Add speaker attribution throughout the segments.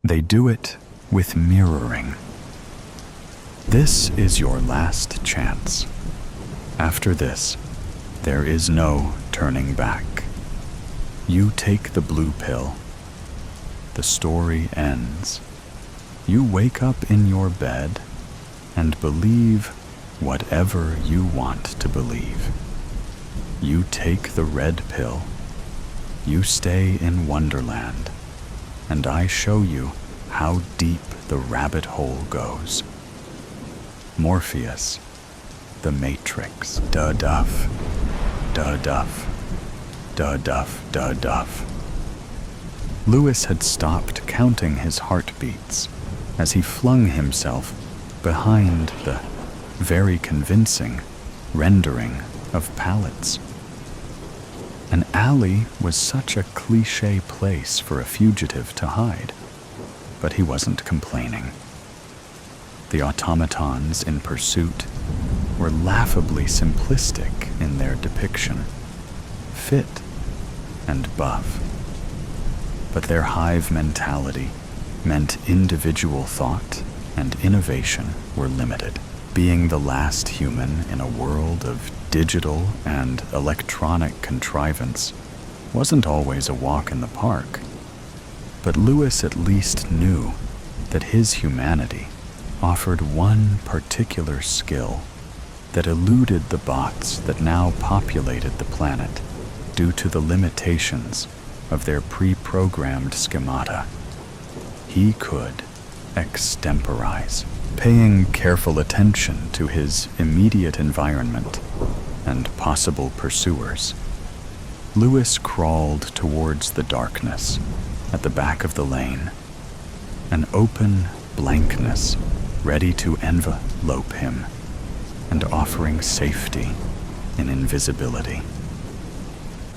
Speaker 1: They do it with mirroring. This is your last chance. After this, there is no turning back. You take the blue pill. The story ends. You wake up in your bed and believe whatever you want to believe. You take the red pill. You stay in Wonderland, and I show you how deep the rabbit hole goes. Morpheus, the Matrix, da-duff, da-duff, da-duff, da-duff. Lewis had stopped counting his heartbeats as he flung himself behind the very convincing rendering of pallets. An alley was such a cliché place for a fugitive to hide, but he wasn't complaining. The automatons in pursuit were laughably simplistic in their depiction, fit and buff. But their hive mentality meant individual thought and innovation were limited. Being the last human in a world of digital and electronic contrivance wasn't always a walk in the park. But Lewis at least knew that his humanity offered one particular skill that eluded the bots that now populated the planet due to the limitations of their pre-programmed schemata. He could extemporize, paying careful attention to his immediate environment and possible pursuers. Lewis crawled towards the darkness at the back of the lane, an open blankness ready to envelope him and offering safety in invisibility.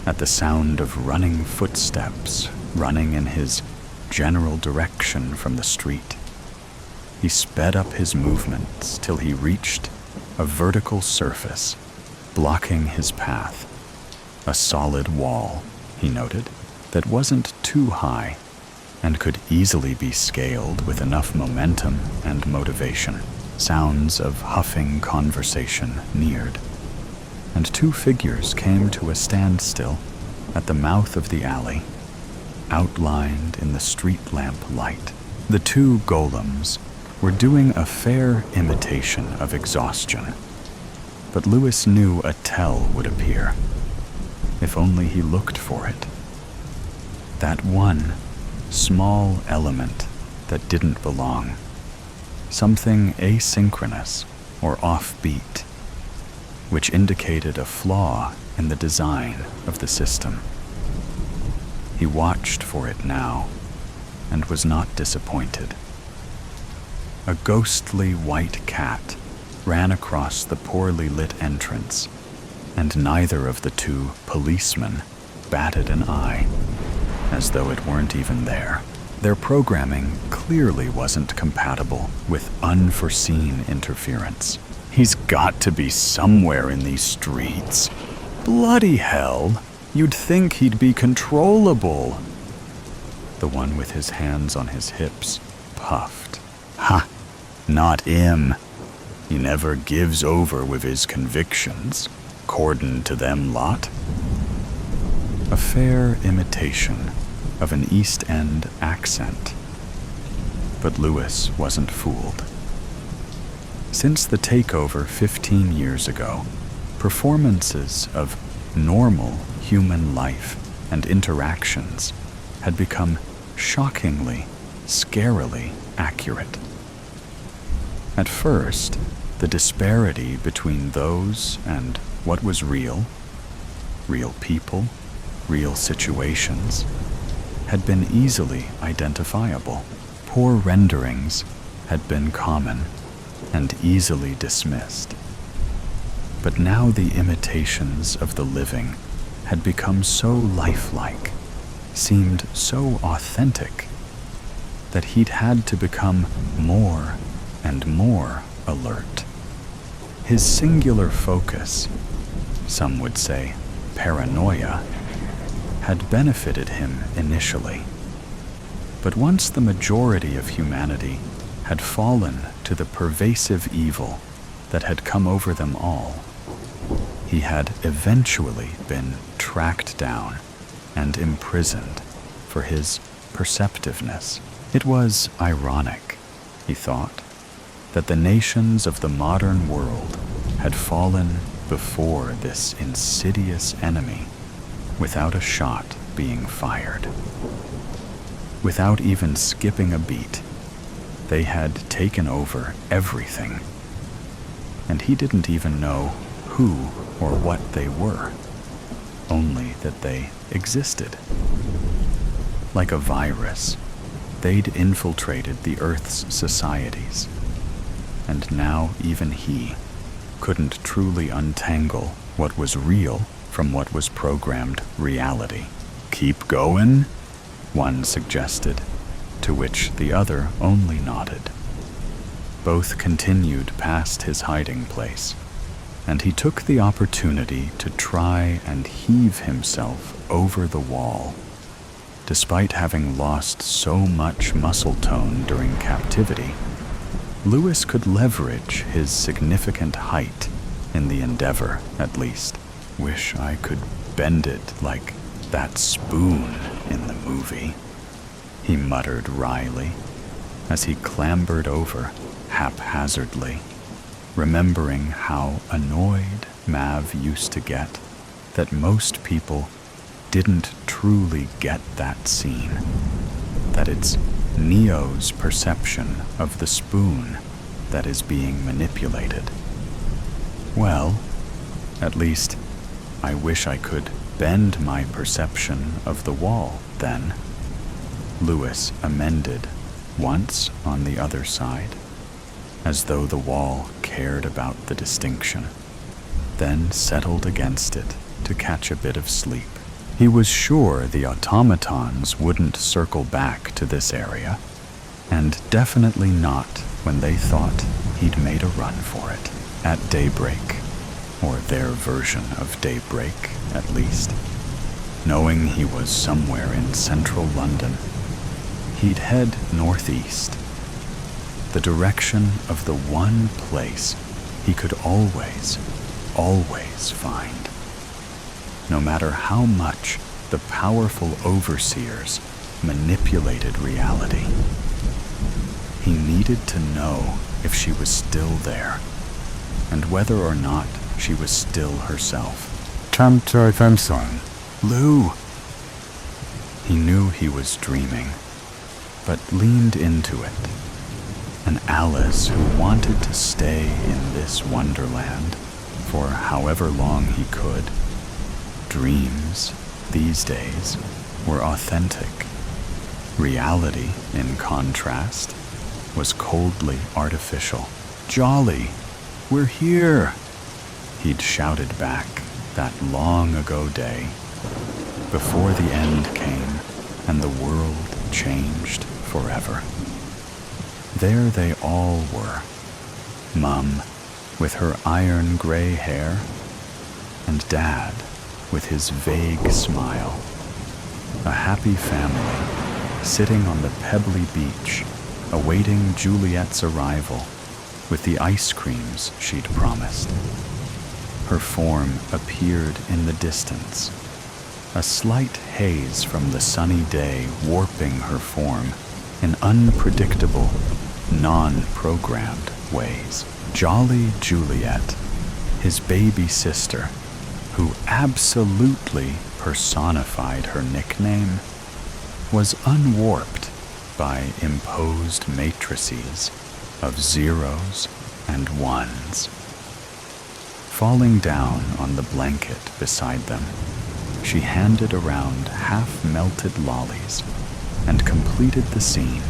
Speaker 1: At the sound of running footsteps running in his general direction from the street, he sped up his movements till he reached a vertical surface blocking his path, a solid wall, he noted, that wasn't too high and could easily be scaled with enough momentum and motivation. Sounds of huffing conversation neared, and two figures came to a standstill at the mouth of the alley, outlined in the street lamp light. The two golems were doing a fair imitation of exhaustion, but Lewis knew a tell would appear, if only he looked for it. That one small element that didn't belong, something asynchronous or offbeat, which indicated a flaw in the design of the system. He watched for it now and was not disappointed. A ghostly white cat ran across the poorly lit entrance, and neither of the two policemen batted an eye, as though it weren't even there. Their programming clearly wasn't compatible with unforeseen interference. He's got to be somewhere in these streets. Bloody hell, you'd think he'd be controllable. The one with his hands on his hips puffed. Ha, not him. He never gives over with his convictions, according to them lot. A fair imitation of an East End accent. But Lewis wasn't fooled. Since the takeover 15 years ago, performances of normal human life and interactions had become shockingly, scarily accurate. At first, the disparity between those and what was real people, real situations, had been easily identifiable. Poor renderings had been common and easily dismissed. But now the imitations of the living had become so lifelike, seemed so authentic, that he'd had to become more and more alert. His singular focus, some would say paranoia, had benefited him initially. But once the majority of humanity had fallen to the pervasive evil that had come over them all, he had eventually been tracked down and imprisoned for his perceptiveness. It was ironic, he thought, that the nations of the modern world had fallen before this insidious enemy without a shot being fired. Without even skipping a beat, they had taken over everything, and he didn't even know who or what they were, only that they existed. Like a virus, they'd infiltrated the Earth's societies, and now even he couldn't truly untangle what was real from what was programmed reality. "Keep going?" one suggested, to which the other only nodded. Both continued past his hiding place, and he took the opportunity to try and heave himself over the wall. Despite having lost so much muscle tone during captivity, Lewis could leverage his significant height in the endeavor, at least. "Wish I could bend it like that spoon in the movie," he muttered wryly as he clambered over haphazardly, remembering how annoyed Mav used to get that most people didn't truly get that scene, that it's Neo's perception of the spoon that is being manipulated. Well, at least I wish I could bend my perception of the wall, then, Lewis amended once on the other side, as though the wall cared about the distinction, then settled against it to catch a bit of sleep. He was sure the automatons wouldn't circle back to this area, and definitely not when they thought he'd made a run for it. At daybreak, or their version of daybreak at least, knowing he was somewhere in central London, he'd head northeast, the direction of the one place he could always find. No matter how much the powerful overseers manipulated reality, he needed to know if she was still there, and whether or not she was still herself. Lou! He knew he was dreaming, but leaned into it. An Alice who wanted to stay in this wonderland for however long he could. Dreams, these days, were authentic. Reality, in contrast, was coldly artificial. "Jolly, we're here!" he'd shouted back that long-ago day, before the end came and the world changed forever. There they all were, Mum with her iron-gray hair, and Dad with his vague smile. A happy family sitting on the pebbly beach, awaiting Juliet's arrival with the ice creams she'd promised. Her form appeared in the distance, a slight haze from the sunny day warping her form in unpredictable, non-programmed ways. Jolly Juliet, his baby sister, who absolutely personified her nickname, was unwarped by imposed matrices of zeros and ones. Falling down on the blanket beside them, she handed around half-melted lollies and completed the scene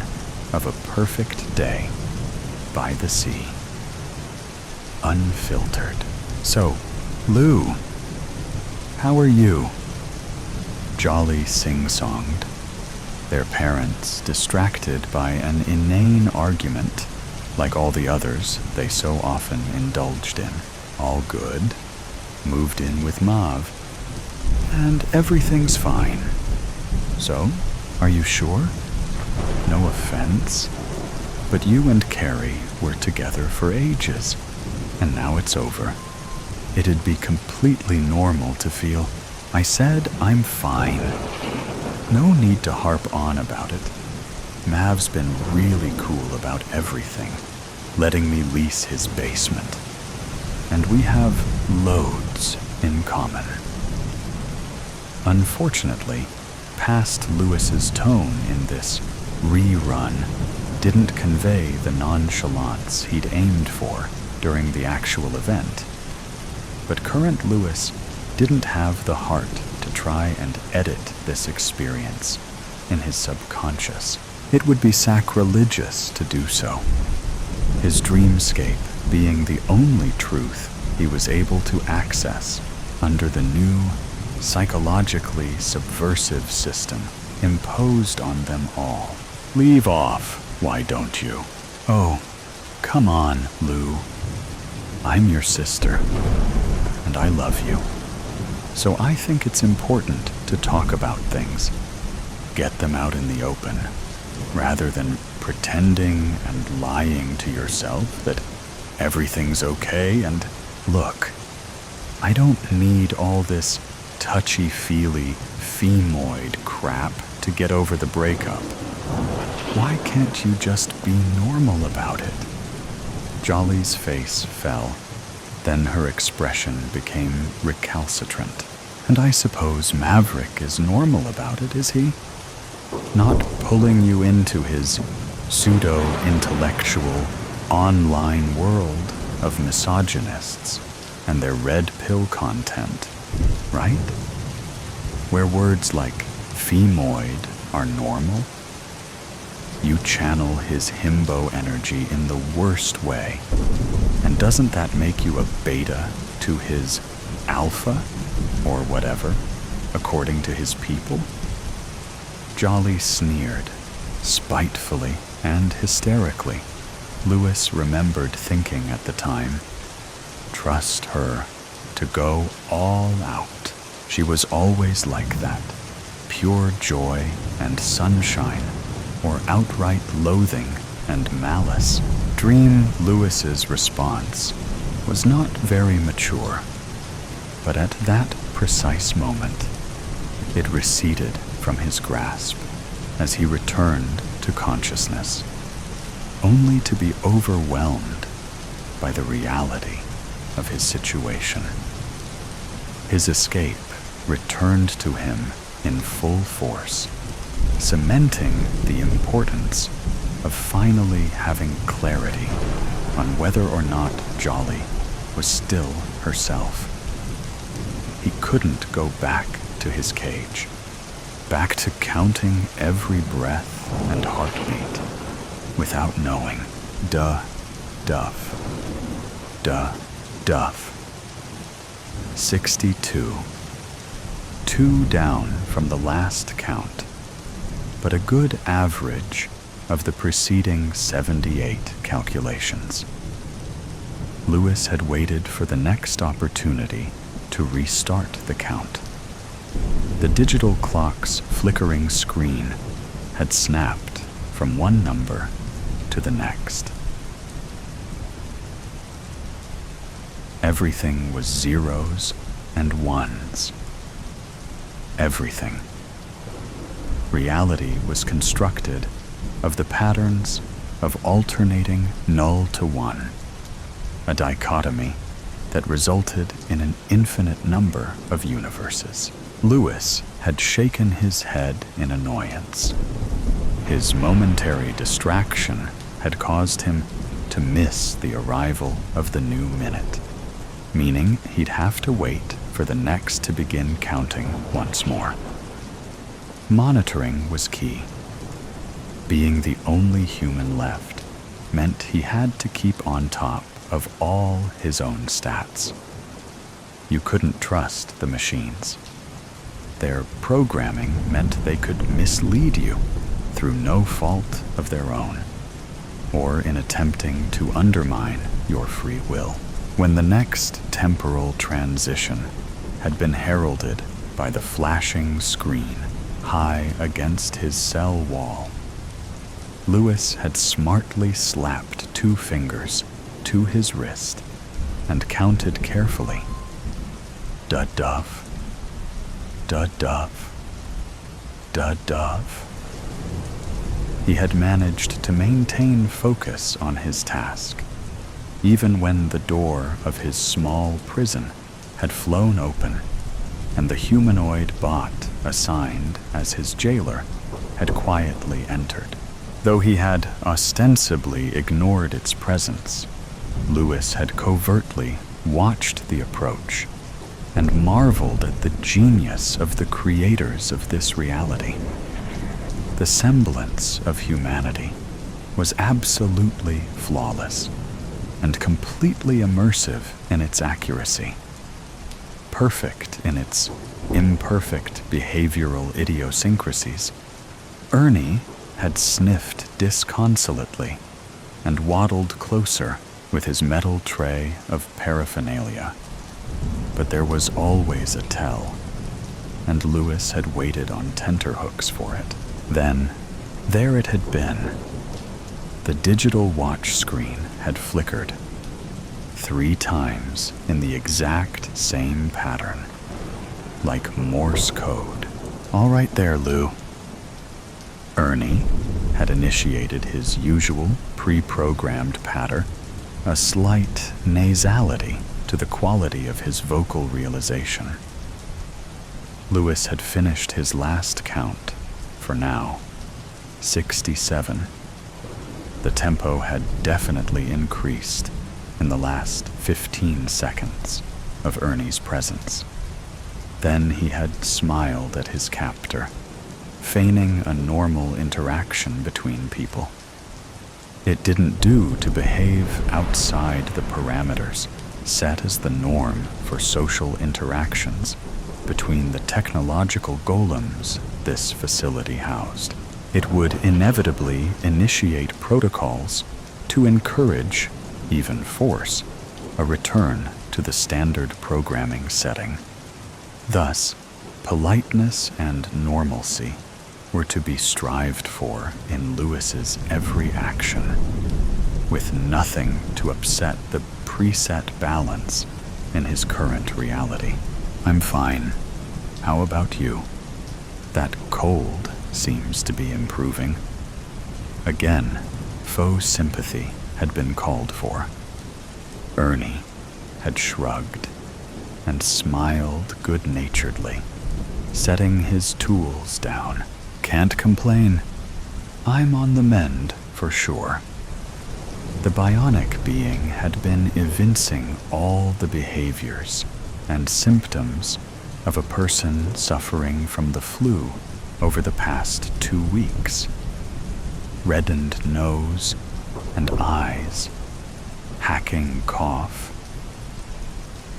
Speaker 1: of a perfect day by the sea. Unfiltered. "So, Lou, how are you?" Jolly sing-songed, their parents distracted by an inane argument like all the others they so often indulged in. "All good. Moved in with Mav. And everything's fine. So, are you sure?" no offense, but you and Carrie were together for ages, and now it's over. It'd be completely normal to feel, I said I'm fine. No need to harp on about it. Mav's been really cool about everything, letting me lease his basement. And we have loads in common. Unfortunately, past Lewis's tone in this rerun didn't convey the nonchalance he'd aimed for during the actual event. But current Lewis didn't have the heart to try and edit this experience in his subconscious. It would be sacrilegious to do so. His dreamscape being the only truth he was able to access under the new, psychologically subversive system imposed on them all. Leave off, why don't you? Oh, come on, Lou. I'm your sister, and I love you. So I think it's important to talk about things, get them out in the open, rather than pretending and lying to yourself that everything's okay. And look, I don't need all this touchy-feely, femoid crap to get over the breakup. Why can't you just be normal about it? Jolly's face fell. Then her expression became recalcitrant. And I suppose Maverick is normal about it, is he? Not pulling you into his pseudo-intellectual online world of misogynists and their red pill content, right? Where words like femoid are normal. You channel his himbo energy in the worst way. And doesn't that make you a beta to his alpha, or whatever, according to his people? Jolly sneered, spitefully and hysterically. Lewis remembered thinking at the time, trust her to go all out. She was always like that, pure joy and sunshine, or outright loathing and malice. Dream Lewis's response was not very mature, but at that precise moment, it receded from his grasp as he returned to consciousness, only to be overwhelmed by the reality of his situation. His escape returned to him in full force, cementing the importance of finally having clarity on whether or not Jolly was still herself. He couldn't go back to his cage, back to counting every breath and heartbeat without knowing. Duff. 62. 2 down from the last count, but a good average of the preceding 78 calculations. Lewis had waited for the next opportunity to restart the count. The digital clock's flickering screen had snapped from one number to the next. Everything was zeros and ones. Everything. Reality was constructed of the patterns of alternating null to one, a dichotomy that resulted in an infinite number of universes. Lewis had shaken his head in annoyance. His momentary distraction had caused him to miss the arrival of the new minute, meaning he'd have to wait for the next to begin counting once more. Monitoring was key. Being the only human left meant he had to keep on top of all his own stats. You couldn't trust the machines. Their programming meant they could mislead you through no fault of their own, or in attempting to undermine your free will. When the next temporal transition had been heralded by the flashing screen high against his cell wall, Louis had smartly slapped 2 fingers to his wrist and counted carefully. Dud-duff, dud-duff, dud-duff. He had managed to maintain focus on his task, even when the door of his small prison had flown open and the humanoid bot assigned as his jailer had quietly entered. Though he had ostensibly ignored its presence, Louis had covertly watched the approach and marveled at the genius of the creators of this reality. The semblance of humanity was absolutely flawless and completely immersive in its accuracy, perfect in its imperfect behavioral idiosyncrasies. Ernie had sniffed disconsolately and waddled closer with his metal tray of paraphernalia. But there was always a tell, and Louis had waited on tenterhooks for it. Then, there it had been. The digital watch screen had flickered 3 times in the exact same pattern, like Morse code. "All right there, Lou." Ernie had initiated his usual pre-programmed patter, a slight nasality to the quality of his vocal realization. Louis had finished his last count, for now, 67. The tempo had definitely increased in the last 15 seconds of Ernie's presence. Then he had smiled at his captor, feigning a normal interaction between people. It didn't do to behave outside the parameters set as the norm for social interactions between the technological golems this facility housed. It would inevitably initiate protocols to encourage, even force, a return to the standard programming setting. Thus, politeness and normalcy were to be strived for in Louis's every action, with nothing to upset the preset balance in his current reality. "I'm fine. How about you? That cold seems to be improving." Again, faux sympathy had been called for. Ernie had shrugged and smiled good-naturedly, setting his tools down. "Can't complain. I'm on the mend, for sure." The bionic being had been evincing all the behaviors and symptoms of a person suffering from the flu over the past 2 weeks. Reddened nose and eyes, hacking cough,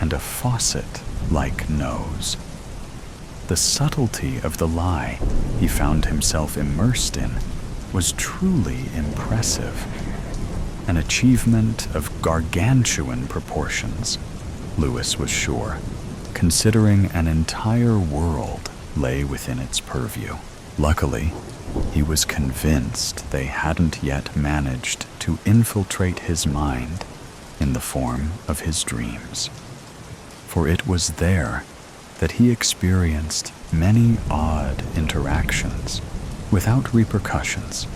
Speaker 1: and a faucet-like nose. The subtlety of the lie he found himself immersed in was truly impressive, an achievement of gargantuan proportions, Louis was sure, considering an entire world lay within its purview. Luckily, he was convinced they hadn't yet managed to infiltrate his mind in the form of his dreams, for it was there that he experienced many odd interactions without repercussions,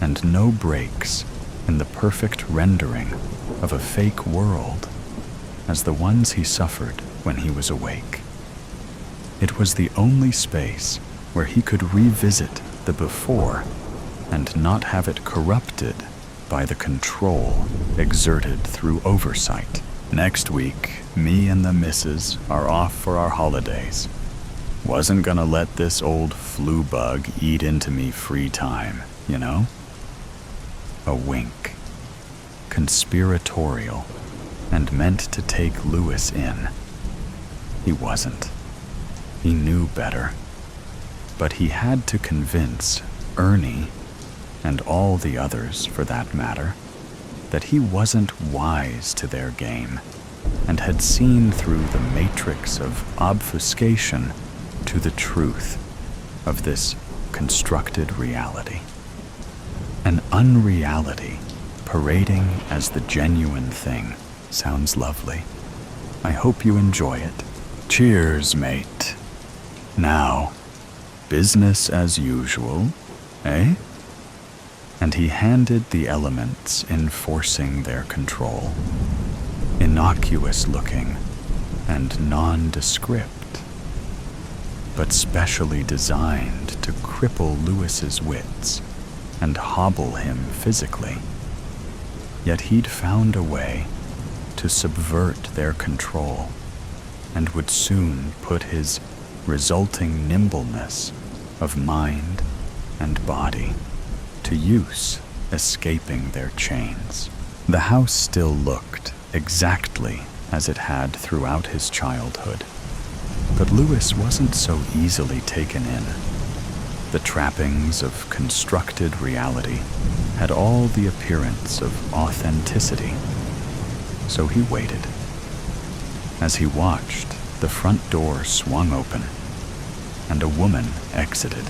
Speaker 1: and no breaks in the perfect rendering of a fake world as the ones he suffered when he was awake. It was the only space where he could revisit the before and not have it corrupted by the control exerted through oversight. "Next week, me and the missus are off for our holidays. Wasn't gonna let this old flu bug eat into me free time, you know?" A wink, conspiratorial, and meant to take Louis in. He wasn't. He knew better. But he had to convince Ernie, and all the others for that matter, that he wasn't wise to their game and had seen through the matrix of obfuscation to the truth of this constructed reality. An unreality parading as the genuine thing. Sounds lovely. I hope you enjoy it. Cheers, mate. Now, business as usual, eh? And he handed the elements enforcing their control. Innocuous looking and nondescript, but specially designed to cripple Lewis's wits and hobble him physically. Yet he'd found a way to subvert their control and would soon put his resulting nimbleness of mind and body to use, escaping their chains. The house still looked exactly as it had throughout his childhood, but Lewis wasn't so easily taken in. The trappings of constructed reality had all the appearance of authenticity, so he waited. As he watched, the front door swung open, and a woman exited.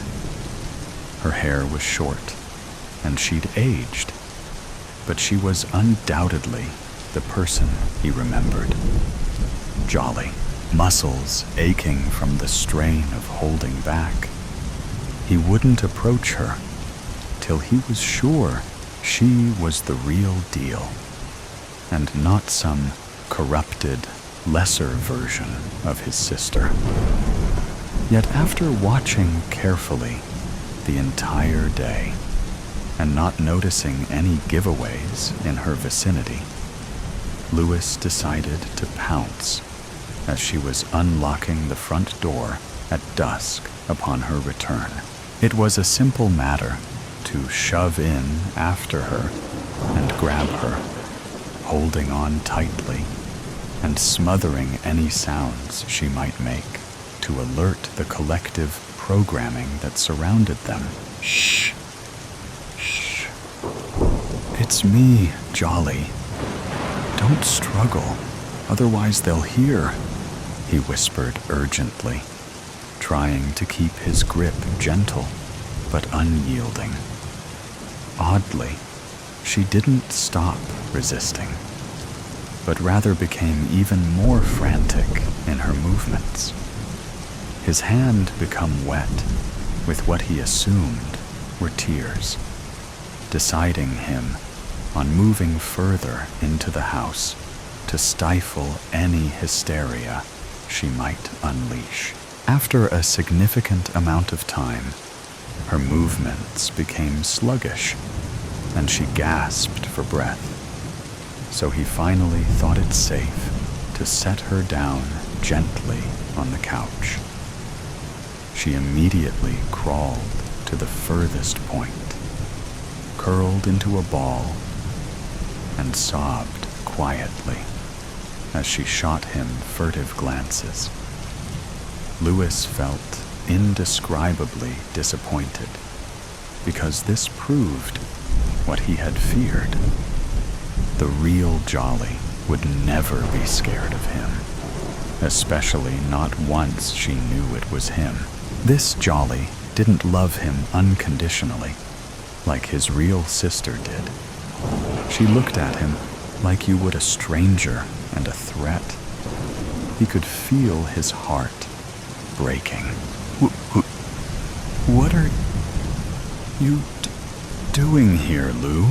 Speaker 1: Her hair was short, and she'd aged, but she was undoubtedly the person he remembered. Jolly, muscles aching from the strain of holding back. He wouldn't approach her till he was sure she was the real deal, and not some corrupted, lesser version of his sister. Yet after watching carefully the entire day, and not noticing any giveaways in her vicinity, Lewis decided to pounce as she was unlocking the front door at dusk upon her return. It was a simple matter to shove in after her and grab her, holding on tightly and smothering any sounds she might make to alert the collective programming that surrounded them. Shh. Shh. It's me, Jolly. Don't struggle, otherwise they'll hear, he whispered urgently, trying to keep his grip gentle but unyielding. Oddly, she didn't stop resisting, but rather became even more frantic in her movements. His hand became wet with what he assumed were tears, deciding him on moving further into the house to stifle any hysteria she might unleash. After a significant amount of time, her movements became sluggish, and she gasped for breath. So he finally thought it safe to set her down gently on the couch. She immediately crawled to the furthest point, curled into a ball, and sobbed quietly as she shot him furtive glances. Lewis felt indescribably disappointed, because this proved what he had feared. The real Jolly would never be scared of him, especially not once she knew it was him. This Jolly didn't love him unconditionally, like his real sister did. She looked at him like you would a stranger and a threat. He could feel his heart breaking. What are you doing here, Lou?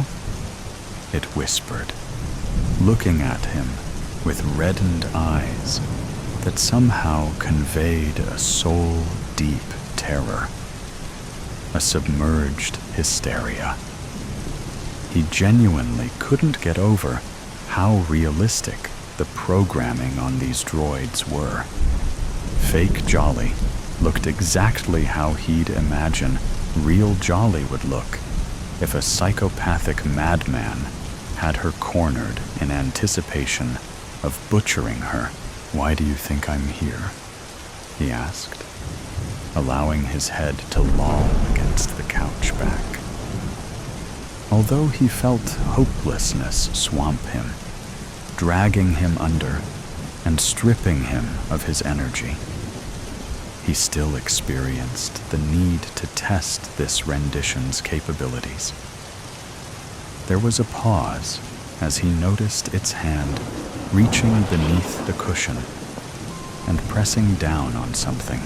Speaker 1: It whispered, looking at him with reddened eyes that somehow conveyed a soul-deep terror, a submerged hysteria. He genuinely couldn't get over how realistic the programming on these droids were. Fake Jolly looked exactly how he'd imagine real Jolly would look if a psychopathic madman had her cornered in anticipation of butchering her. Why do you think I'm here? He asked, allowing his head to loll against the couch back. Although he felt hopelessness swamp him, dragging him under and stripping him of his energy, he still experienced the need to test this rendition's capabilities. There was a pause as he noticed its hand reaching beneath the cushion and pressing down on something.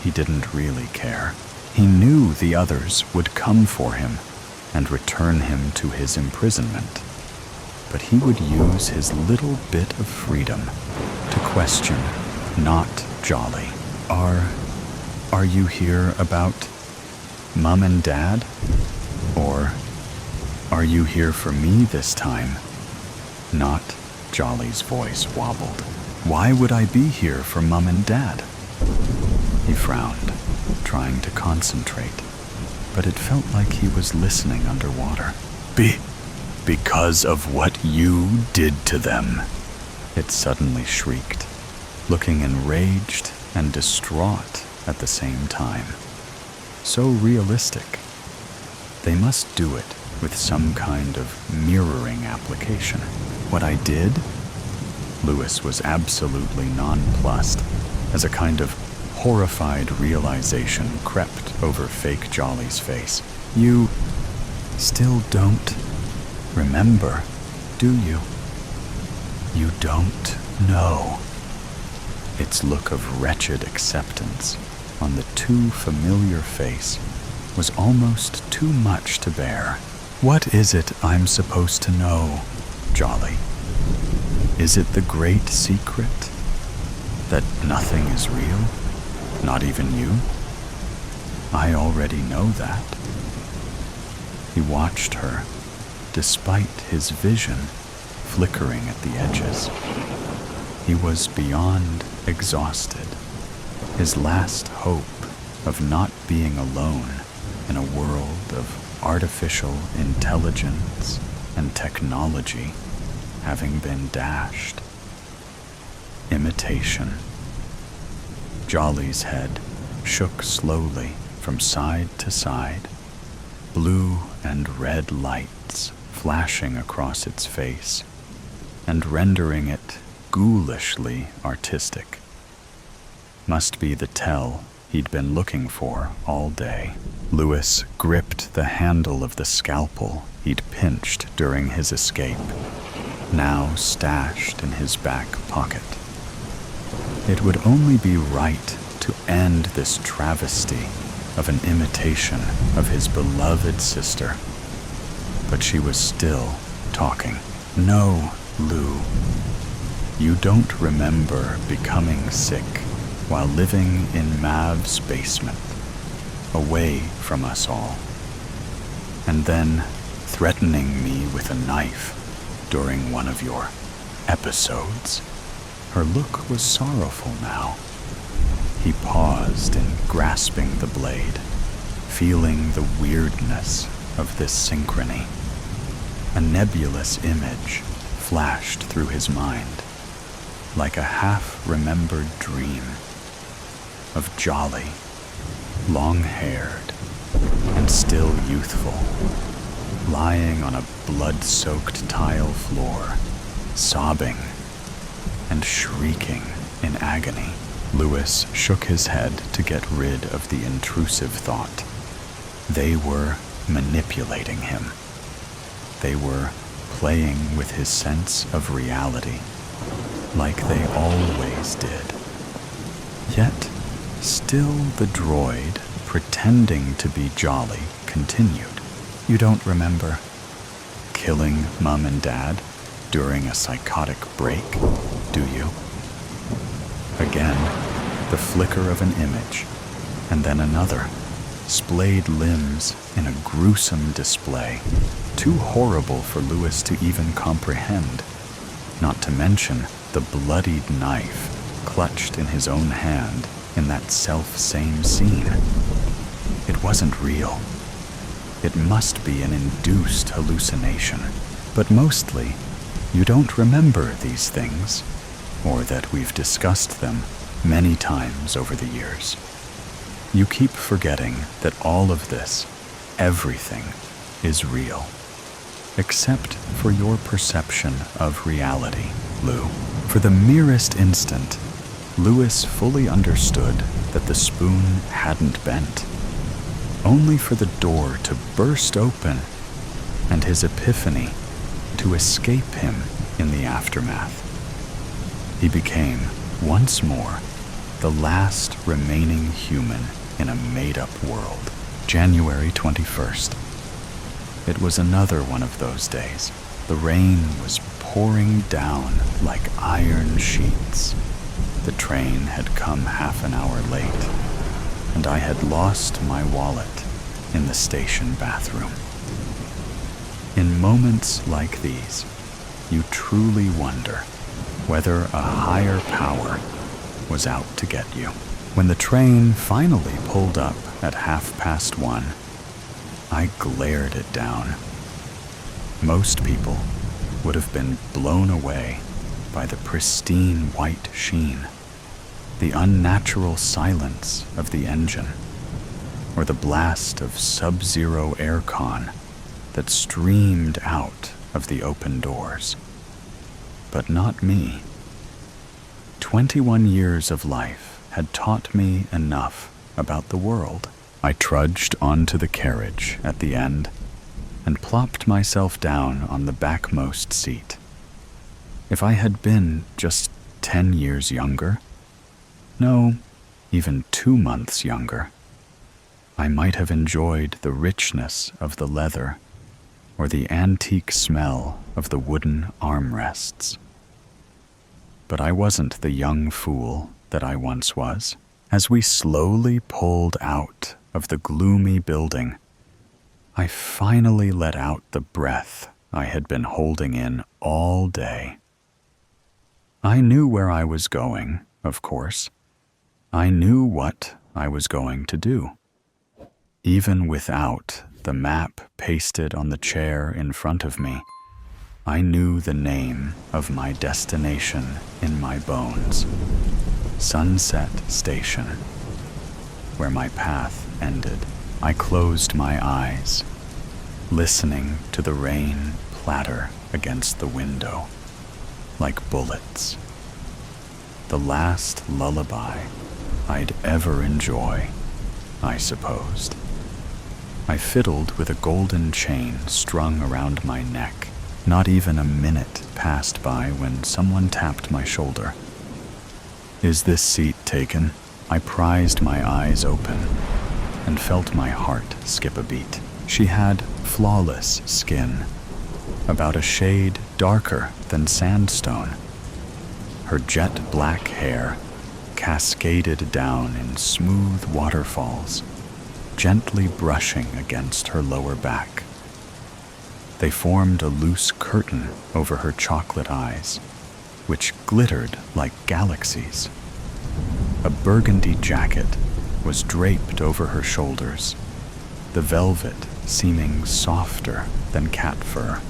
Speaker 1: He didn't really care. He knew the others would come for him and return him to his imprisonment, but he would use his little bit of freedom to question not Jolly. Are you here about Mom and Dad? Or are you here for me this time? Not Jolly's voice wobbled. Why would I be here for Mom and Dad? He frowned, trying to concentrate, but it felt like he was listening underwater. Because of what you did to them, it suddenly shrieked, looking enraged and distraught at the same time. So realistic. They must do it with some kind of mirroring application. What I did? Lewis was absolutely nonplussed as a kind of horrified realization crept over fake Jolly's face. You still don't remember, do you? You don't know. Its look of wretched acceptance on the too familiar face was almost too much to bear. What is it I'm supposed to know, Jolly? Is it the great secret that nothing is real, not even you? I already know that. He watched her, despite his vision flickering at the edges. He was beyond exhausted, his last hope of not being alone in a world of artificial intelligence and technology having been dashed. Imitation. Jolly's head shook slowly from side to side, blue and red lights flashing across its face and rendering it ghoulishly artistic. Must be the tell he'd been looking for all day. Lewis gripped the handle of the scalpel he'd pinched during his escape, now stashed in his back pocket. It would only be right to end this travesty of an imitation of his beloved sister. But she was still talking. No, Lou. You don't remember becoming sick while living in Mav's basement, away from us all, and then threatening me with a knife during one of your episodes. Her look was sorrowful now. He paused in grasping the blade, feeling the weirdness of this synchrony. A nebulous image flashed through his mind, like a half-remembered dream of Jolly, long-haired and still youthful, lying on a blood-soaked tile floor, sobbing and shrieking in agony. Lewis shook his head to get rid of the intrusive thought. They were manipulating him. They were playing with his sense of reality, like they always did. Yet, still the droid, pretending to be Jolly, continued. You don't remember killing Mom and Dad during a psychotic break, do you? Again, the flicker of an image, and then another. Splayed limbs in a gruesome display, too horrible for Lewis to even comprehend, not to mention the bloodied knife clutched in his own hand in that self-same scene. It wasn't real. It must be an induced hallucination. But mostly, you don't remember these things, or that we've discussed them many times over the years. You keep forgetting that all of this, everything, is real, except for your perception of reality, Lou. For the merest instant, Lewis fully understood that the spoon hadn't bent, only for the door to burst open and his epiphany to escape him in the aftermath. He became, once more, the last remaining human in a made-up world. January 21st. It was another one of those days. The rain was pouring down like iron sheets. The train had come half an hour late, and I had lost my wallet in the station bathroom. In moments like these, you truly wonder whether a higher power was out to get you. When the train finally pulled up at 1:30, I glared it down. Most people would have been blown away by the pristine white sheen, the unnatural silence of the engine, or the blast of sub-zero aircon that streamed out of the open doors. But not me. 21 years of life had taught me enough about the world. I trudged onto the carriage at the end and plopped myself down on the backmost seat. If I had been just 10 years younger, no, even 2 months younger, I might have enjoyed the richness of the leather or the antique smell of the wooden armrests. But I wasn't the young fool that I once was. As we slowly pulled out of the gloomy building, I finally let out the breath I had been holding in all day. I knew where I was going, of course. I knew what I was going to do. Even without the map pasted on the chair in front of me, I knew the name of my destination in my bones. Sunset Station. Where my path ended, I closed my eyes, listening to the rain platter against the window, like bullets. The last lullaby I'd ever enjoy, I supposed. I fiddled with a golden chain strung around my neck. Not even a minute passed by when someone tapped my shoulder. "Is this seat taken?" I prized my eyes open and felt my heart skip a beat. She had flawless skin, about a shade darker than sandstone. Her jet black hair cascaded down in smooth waterfalls, gently brushing against her lower back. They formed a loose curtain over her chocolate eyes, which glittered like galaxies. A burgundy jacket was draped over her shoulders, the velvet seeming softer than cat fur.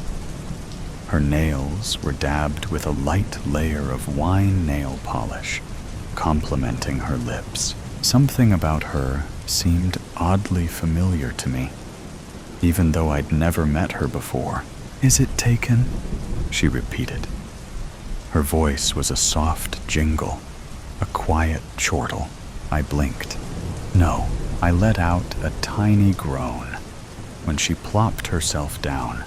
Speaker 1: Her nails were dabbed with a light layer of wine nail polish, complementing her lips. Something about her seemed oddly familiar to me, even though I'd never met her before. "Is it taken?" she repeated. Her voice was a soft jingle, a quiet chortle. I blinked. No, I let out a tiny groan when she plopped herself down,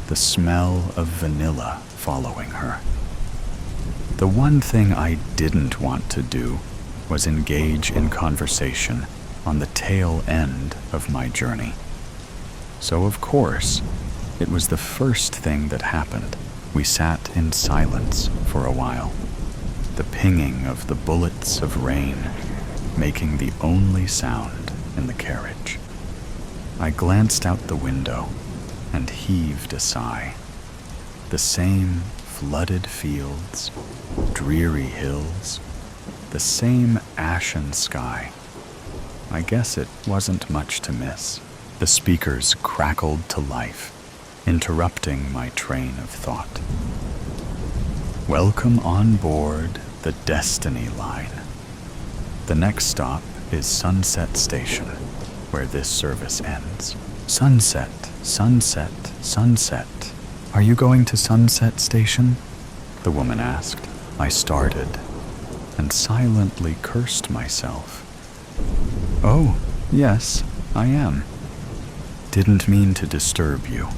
Speaker 1: the smell of vanilla following her. The one thing I didn't want to do was engage in conversation on the tail end of my journey. So of course, it was the first thing that happened. We sat in silence for a while, the pinging of the bullets of rain making the only sound in the carriage. I glanced out the window and heaved a sigh. The same flooded fields, dreary hills, the same ashen sky. I guess it wasn't much to miss. The speakers crackled to life, interrupting my train of thought. "Welcome on board the Destiny Line. The next stop is Sunset Station, where this service ends." Sunset, sunset, sunset. "Are you going to Sunset Station?" the woman asked. I started and silently cursed myself. "Oh, yes, I am." Didn't mean to disturb you.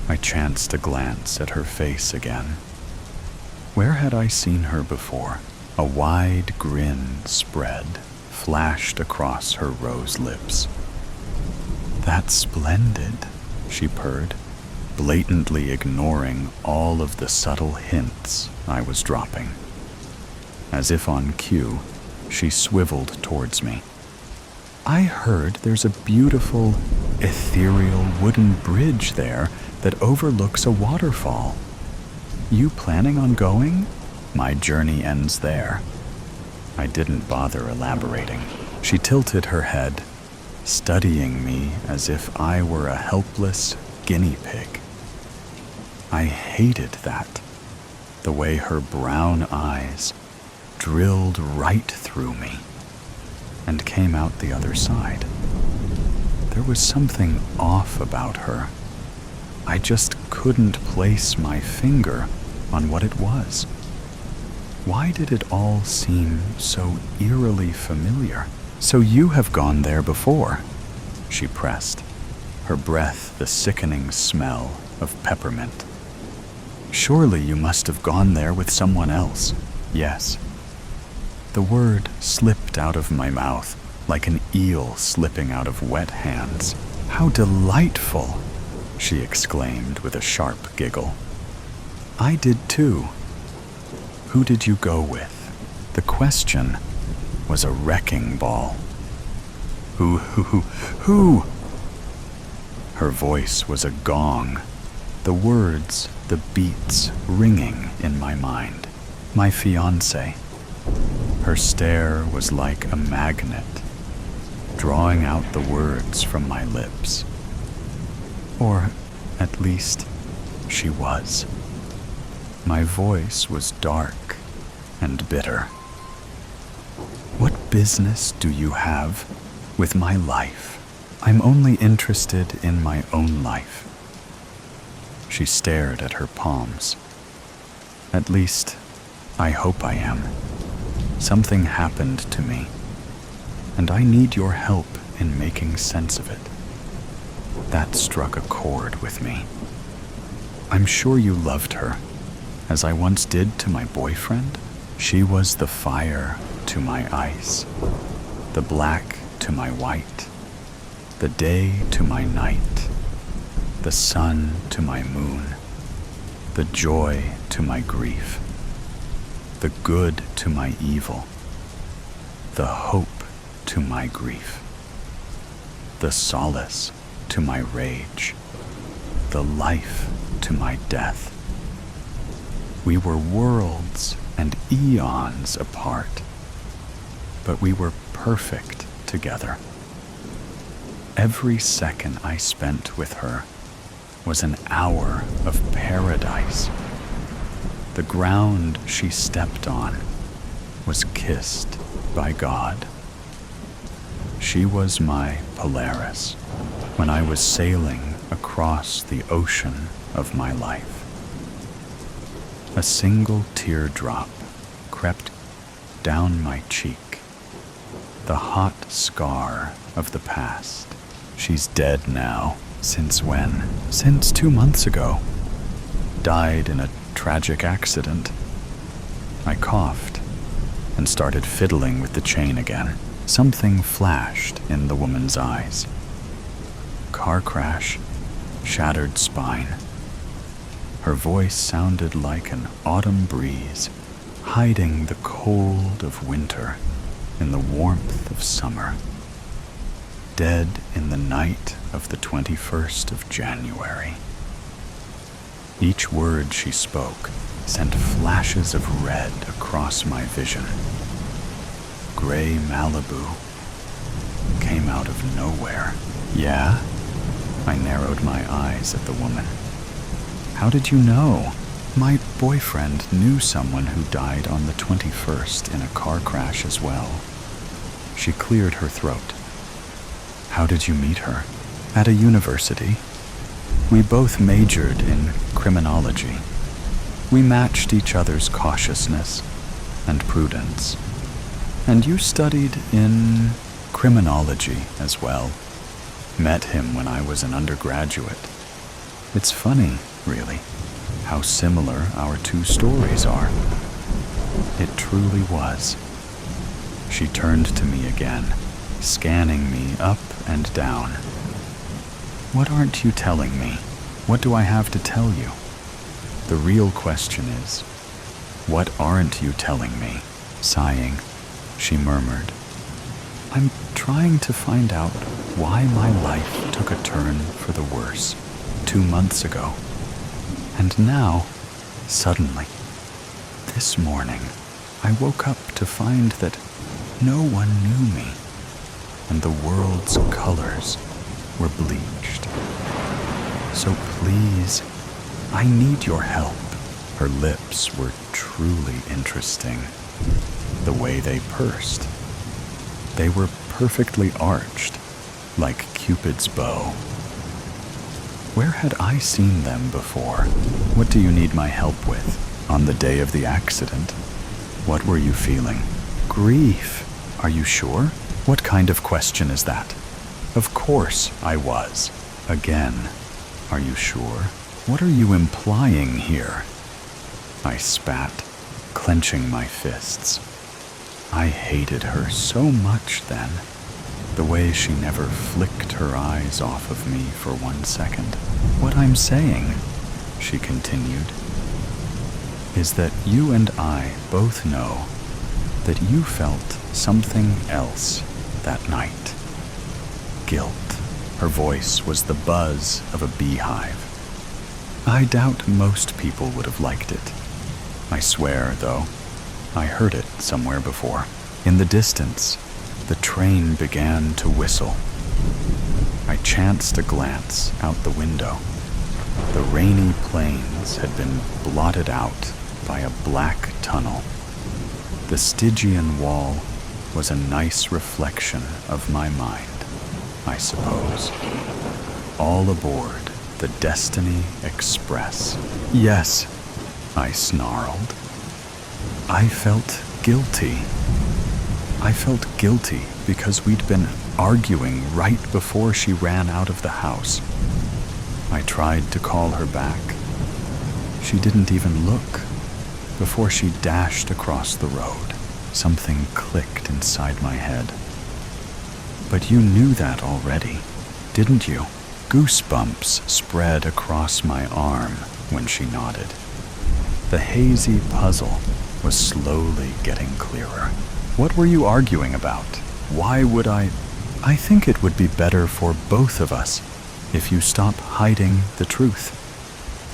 Speaker 1: I chanced a glance at her face again. Where had I seen her before? A wide grin spread, flashed across her rose lips. "That's splendid," she purred, blatantly ignoring all of the subtle hints I was dropping. As if on cue, she swiveled towards me. "I heard there's a beautiful, ethereal wooden bridge there that overlooks a waterfall. You planning on going? My journey ends there." I didn't bother elaborating. She tilted her head, studying me as if I were a helpless guinea pig. I hated that, the way her brown eyes drilled right through me and came out the other side. There was something off about her. I just couldn't place my finger on what it was. Why did it all seem so eerily familiar? "So you have gone there before," she pressed, her breath the sickening smell of peppermint. "Surely you must have gone there with someone else." "Yes." The word slipped out of my mouth like an eel slipping out of wet hands. "How delightful!" she exclaimed with a sharp giggle. "I did too." "Who did you go with?" The question was a wrecking ball. Who? Her voice was a gong, the words, the beats ringing in my mind. "My fiancé." Her stare was like a magnet, drawing out the words from my lips. Or, at least, she was. My voice was dark and bitter. "What business do you have with my life? I'm only interested in my own life." She stared at her palms. "At least, I hope I am. Something happened to me, and I need your help in making sense of it." That struck a chord with me. "I'm sure you loved her, as I once did to my boyfriend." She was the fire to my ice, the black to my white, the day to my night, the sun to my moon, the joy to my grief, the good to my evil, the hope to my grief, the solace to my rage, the life to my death. We were worlds and eons apart, but we were perfect together. Every second I spent with her was an hour of paradise. The ground she stepped on was kissed by God. She was my Polaris when I was sailing across the ocean of my life. A single teardrop crept down my cheek, the hot scar of the past. She's dead now. Since when? Since 2 months ago. Died in a tragic accident. I coughed and started fiddling with the chain again. Something flashed in the woman's eyes. Car crash, shattered spine. Her voice sounded like an autumn breeze, hiding the cold of winter in the warmth of summer. Dead in the night of the 21st of January. Each word she spoke sent flashes of red across my vision. Gray Malibu came out of nowhere. "Yeah?" I narrowed my eyes at the woman. "How did you know?" "My boyfriend knew someone who died on the 21st in a car crash as well." She cleared her throat. "How did you meet her?" "At a university. We both majored in criminology. We matched each other's cautiousness and prudence." "And you studied in criminology as well?" Met him when I was an undergraduate. It's funny, really, how similar our two stories are. It truly was. She turned to me again, scanning me up and down. What aren't you telling me? What do I have to tell you? The real question is, what aren't you telling me? Sighing, she murmured, I'm trying to find out why my life took a turn for the worse 2 months ago. And now, suddenly, this morning, I woke up to find that no one knew me, and the world's colors were bleached. So please, I need your help. Her lips were truly interesting. The way they pursed. They were perfectly arched, like Cupid's bow. Where had I seen them before? What do you need my help with? On the day of the accident? What were you feeling? Grief. Are you sure? What kind of question is that? Of course I was. Again. Are you sure? What are you implying here? I spat, clenching my fists. I hated her so much then. The way she never flicked her eyes off of me for 1 second. What I'm saying, she continued, is that you and I both know that you felt something else that night. Guilt. Her voice was the buzz of a beehive. I doubt most people would have liked it. I swear, though, I heard it somewhere before. In the distance, the train began to whistle. I chanced a glance out the window. The rainy plains had been blotted out by a black tunnel. The Stygian wall was a nice reflection of my mind, I suppose. All aboard the Destiny Express. Yes, I snarled. I felt guilty. I felt guilty because we'd been arguing right before she ran out of the house. I tried to call her back. She didn't even look. Before she dashed across the road, something clicked inside my head. But you knew that already, didn't you? Goosebumps spread across my arm when she nodded. The hazy puzzle was slowly getting clearer. What were you arguing about? Why would I think it would be better for both of us if you stop hiding the truth,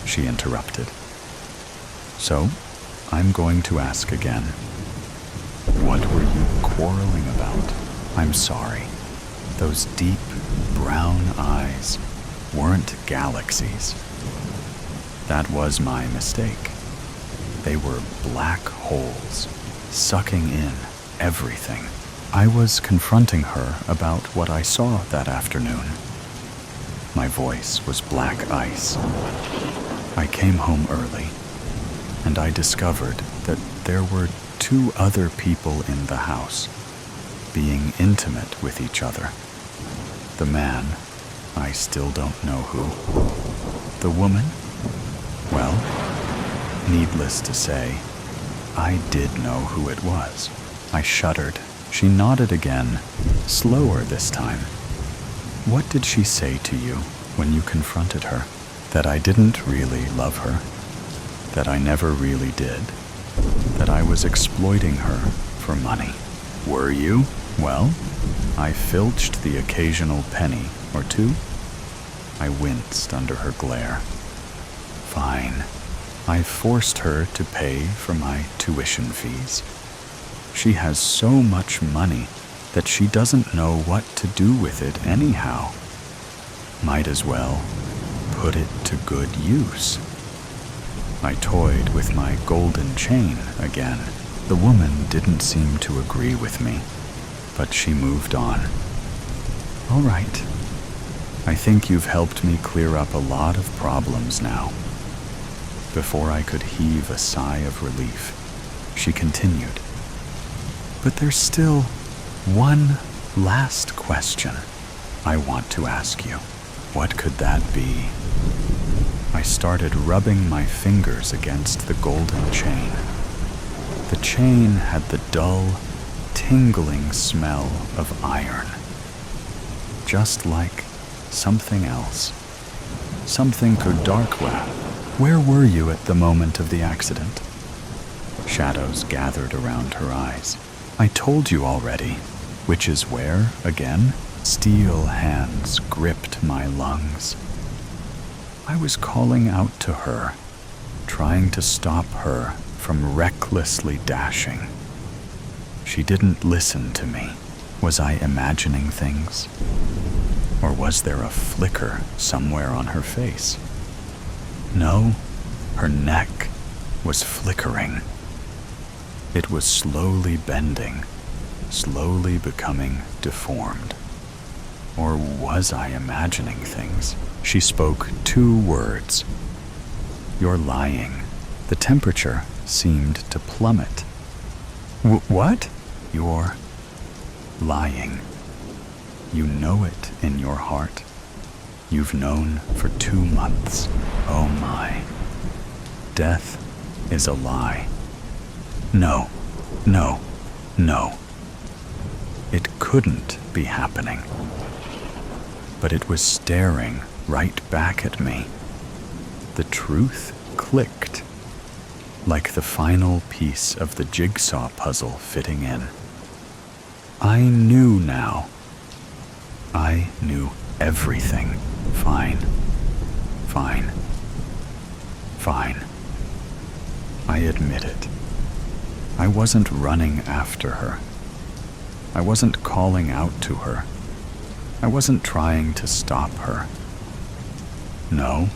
Speaker 1: she interrupted. So, I'm going to ask again. What were you quarreling about? I'm sorry. Those deep brown eyes weren't galaxies. That was my mistake. They were black holes, sucking in everything. I was confronting her about what I saw that afternoon. My voice was black ice. I came home early, and I discovered that there were 2 other people in the house, being intimate with each other. The man, I still don't know who. The woman? Well, needless to say, I did know who it was. I shuddered. She nodded again, slower this time. What did she say to you when you confronted her? That I didn't really love her? That I never really did? That I was exploiting her for money? Were you? Well, I filched the occasional penny or 2. I winced under her glare. Fine. I forced her to pay for my tuition fees. She has so much money that she doesn't know what to do with it anyhow. Might as well put it to good use. I toyed with my golden chain again. The woman didn't seem to agree with me, but she moved on. All right. I think you've helped me clear up a lot of problems now. Before I could heave a sigh of relief, she continued. But there's still one last question. I want to ask you, what could that be? I started rubbing my fingers against the golden chain. The chain had the dull, tingling smell of iron. Just like something else. Something could dark web. Where were you at the moment of the accident? Shadows gathered around her eyes. I told you already. Which is where, again? Steel hands gripped my lungs. I was calling out to her, trying to stop her from recklessly dashing. She didn't listen to me. Was I imagining things? Or was there a flicker somewhere on her face? No, her neck was flickering. It was slowly bending, slowly becoming deformed. Or was I imagining things? She spoke 2 words. You're lying. The temperature seemed to plummet. What? You're lying. You know it in your heart. You've known for 2 months. Oh my. Death is a lie. No, no, no. It couldn't be happening. But it was staring right back at me. The truth clicked, like the final piece of the jigsaw puzzle fitting in. I knew now. I knew everything. Fine. Fine. Fine. I admit it. I wasn't running after her. I wasn't calling out to her. I wasn't trying to stop her. No.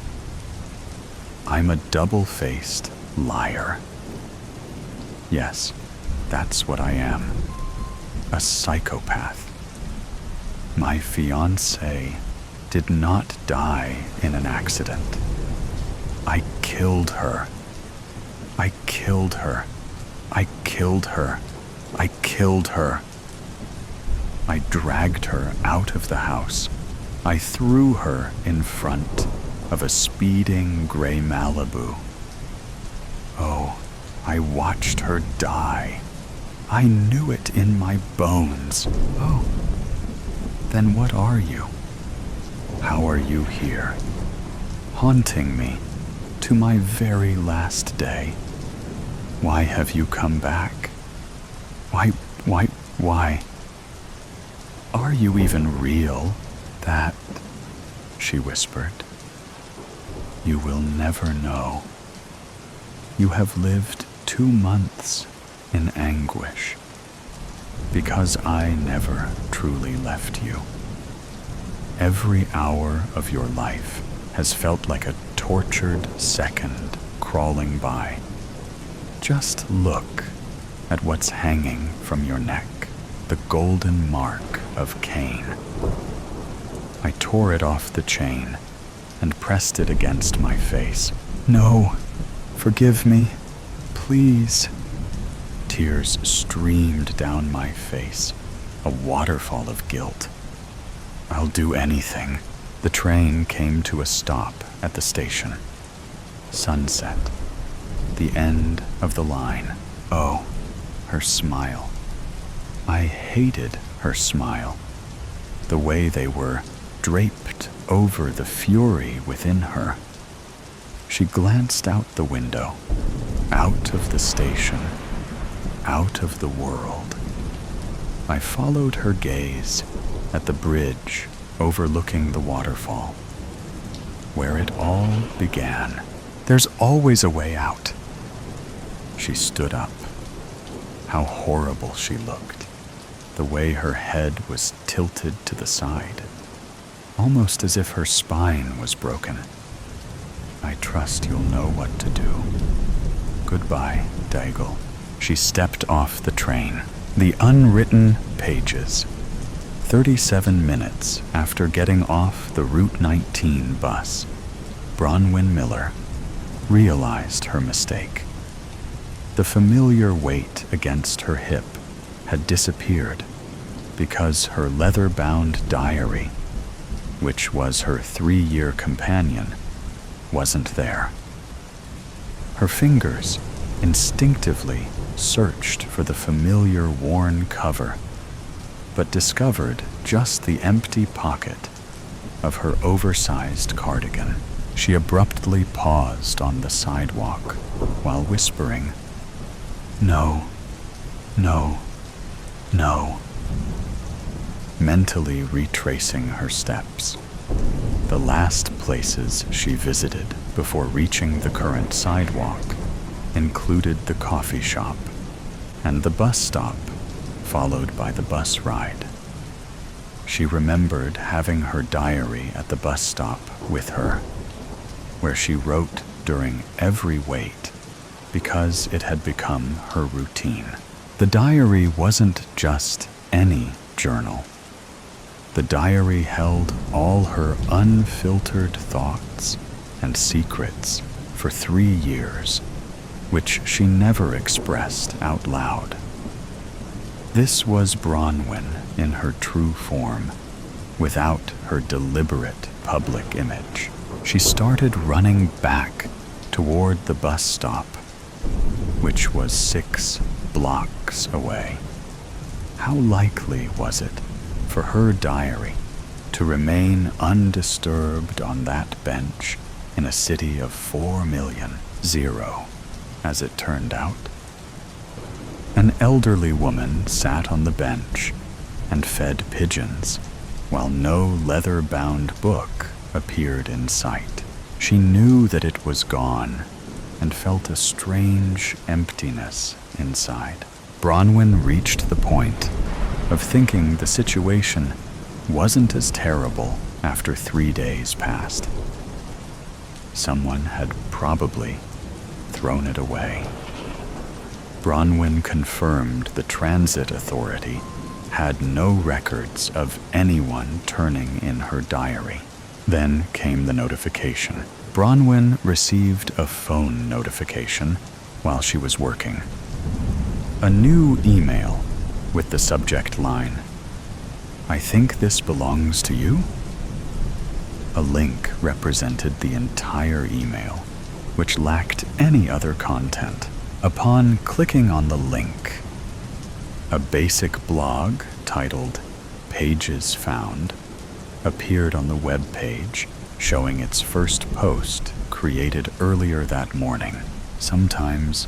Speaker 1: I'm a double-faced liar. Yes, that's what I am. A psychopath. My fiancée did not die in an accident. I killed her. I killed her. I killed her. I killed her. I dragged her out of the house. I threw her in front of a speeding gray Malibu. Oh, I watched her die. I knew it in my bones. Oh, then what are you? How are you here? Haunting me to my very last day. Why have you come back? Why? Are you even real? That, she whispered. You will never know. You have lived 2 months in anguish because I never truly left you. Every hour of your life has felt like a tortured second crawling by. Just look at what's hanging from your neck, the golden mark of Cain. I tore it off the chain and pressed it against my face. No, forgive me, please. Tears streamed down my face, a waterfall of guilt. I'll do anything. The train came to a stop at the station. Sunset. The end of the line. Oh, her smile. I hated her smile. The way they were draped over the fury within her. She glanced out the window, out of the station, out of the world. I followed her gaze at the bridge overlooking the waterfall, where it all began. There's always a way out. She stood up. How horrible she looked. The way her head was tilted to the side, almost as if her spine was broken. I trust you'll know what to do. Goodbye, Daigle. She stepped off the train. The unwritten pages. 37 minutes after getting off the Route 19 bus, Bronwyn Miller realized her mistake. The familiar weight against her hip had disappeared because her leather-bound diary which was her 3-year companion, wasn't there. Her fingers instinctively searched for the familiar worn cover, but discovered just the empty pocket of her oversized cardigan. She abruptly paused on the sidewalk while whispering, "No, no, no," mentally retracing her steps. The last places she visited before reaching the current sidewalk included the coffee shop and the bus stop, followed by the bus ride. She remembered having her diary at the bus stop with her, where she wrote during every wait because it had become her routine. The diary wasn't just any journal. The diary held all her unfiltered thoughts and secrets for 3 years, which she never expressed out loud. This was Bronwyn in her true form, without her deliberate public image. She started running back toward the bus stop, which was 6 blocks away. How likely was it for her diary to remain undisturbed on that bench in a city of 4 million, 0, as it turned out? An elderly woman sat on the bench and fed pigeons, while no leather-bound book appeared in sight. She knew that it was gone and felt a strange emptiness inside. Bronwyn reached the point of thinking the situation wasn't as terrible after 3 days passed. Someone had probably thrown it away. Bronwyn confirmed the transit authority had no records of anyone turning in her diary. Then came the notification. Bronwyn received a phone notification while she was working. A new email with the subject line, "I think this belongs to you?" A link represented the entire email, which lacked any other content. Upon clicking on the link, a basic blog titled "Pages Found" appeared on the web page, showing its first post created earlier that morning. Sometimes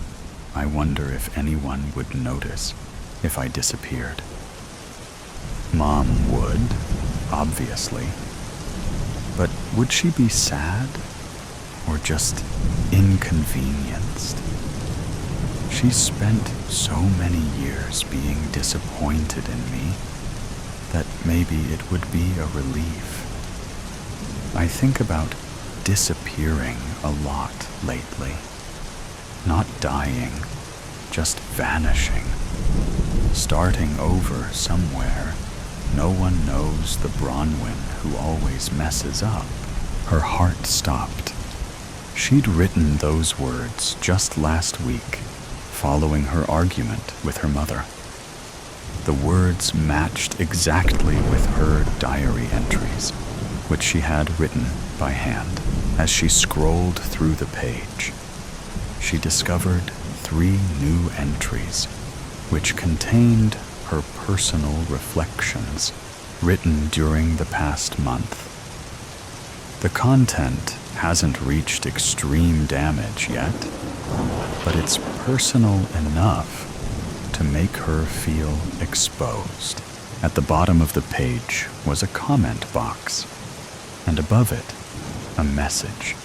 Speaker 1: I wonder if anyone would notice if I disappeared. Mom would, obviously. But would she be sad or just inconvenienced? She spent so many years being disappointed in me that maybe it would be a relief. I think about disappearing a lot lately. Not dying, just vanishing. Starting over somewhere. No one knows the Bronwyn who always messes up. Her heart stopped. She'd written those words just last week, following her argument with her mother. The words matched exactly with her diary entries, which she had written by hand. As she scrolled through the page, she discovered 3 new entries, which contained her personal reflections written during the past month. The content hasn't reached extreme damage yet, but it's personal enough to make her feel exposed. At the bottom of the page was a comment box, and above it, a message.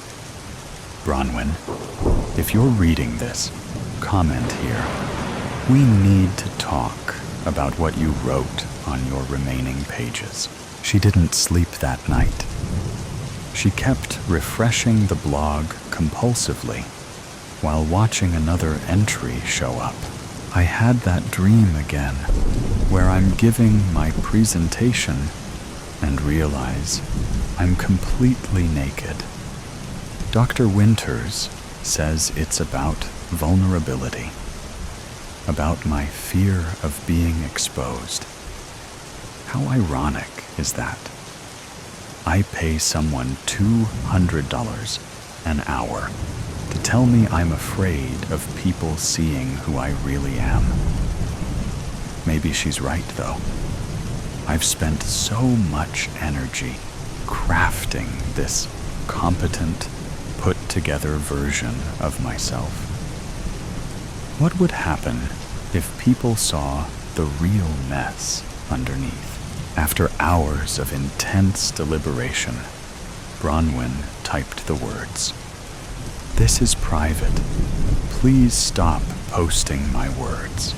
Speaker 1: Bronwyn, if you're reading this, comment here. We need to talk about what you wrote on your remaining pages. She didn't sleep that night. She kept refreshing the blog compulsively while watching another entry show up. I had that dream again, where I'm giving my presentation and realize I'm completely naked. Dr. Winters says it's about vulnerability, about my fear of being exposed. How ironic is that? I pay someone $200 an hour to tell me I'm afraid of people seeing who I really am. Maybe she's right, though. I've spent so much energy crafting this competent, put-together version of myself. What would happen if people saw the real mess underneath? After hours of intense deliberation, Bronwyn typed the words. "This is private. Please stop posting my words.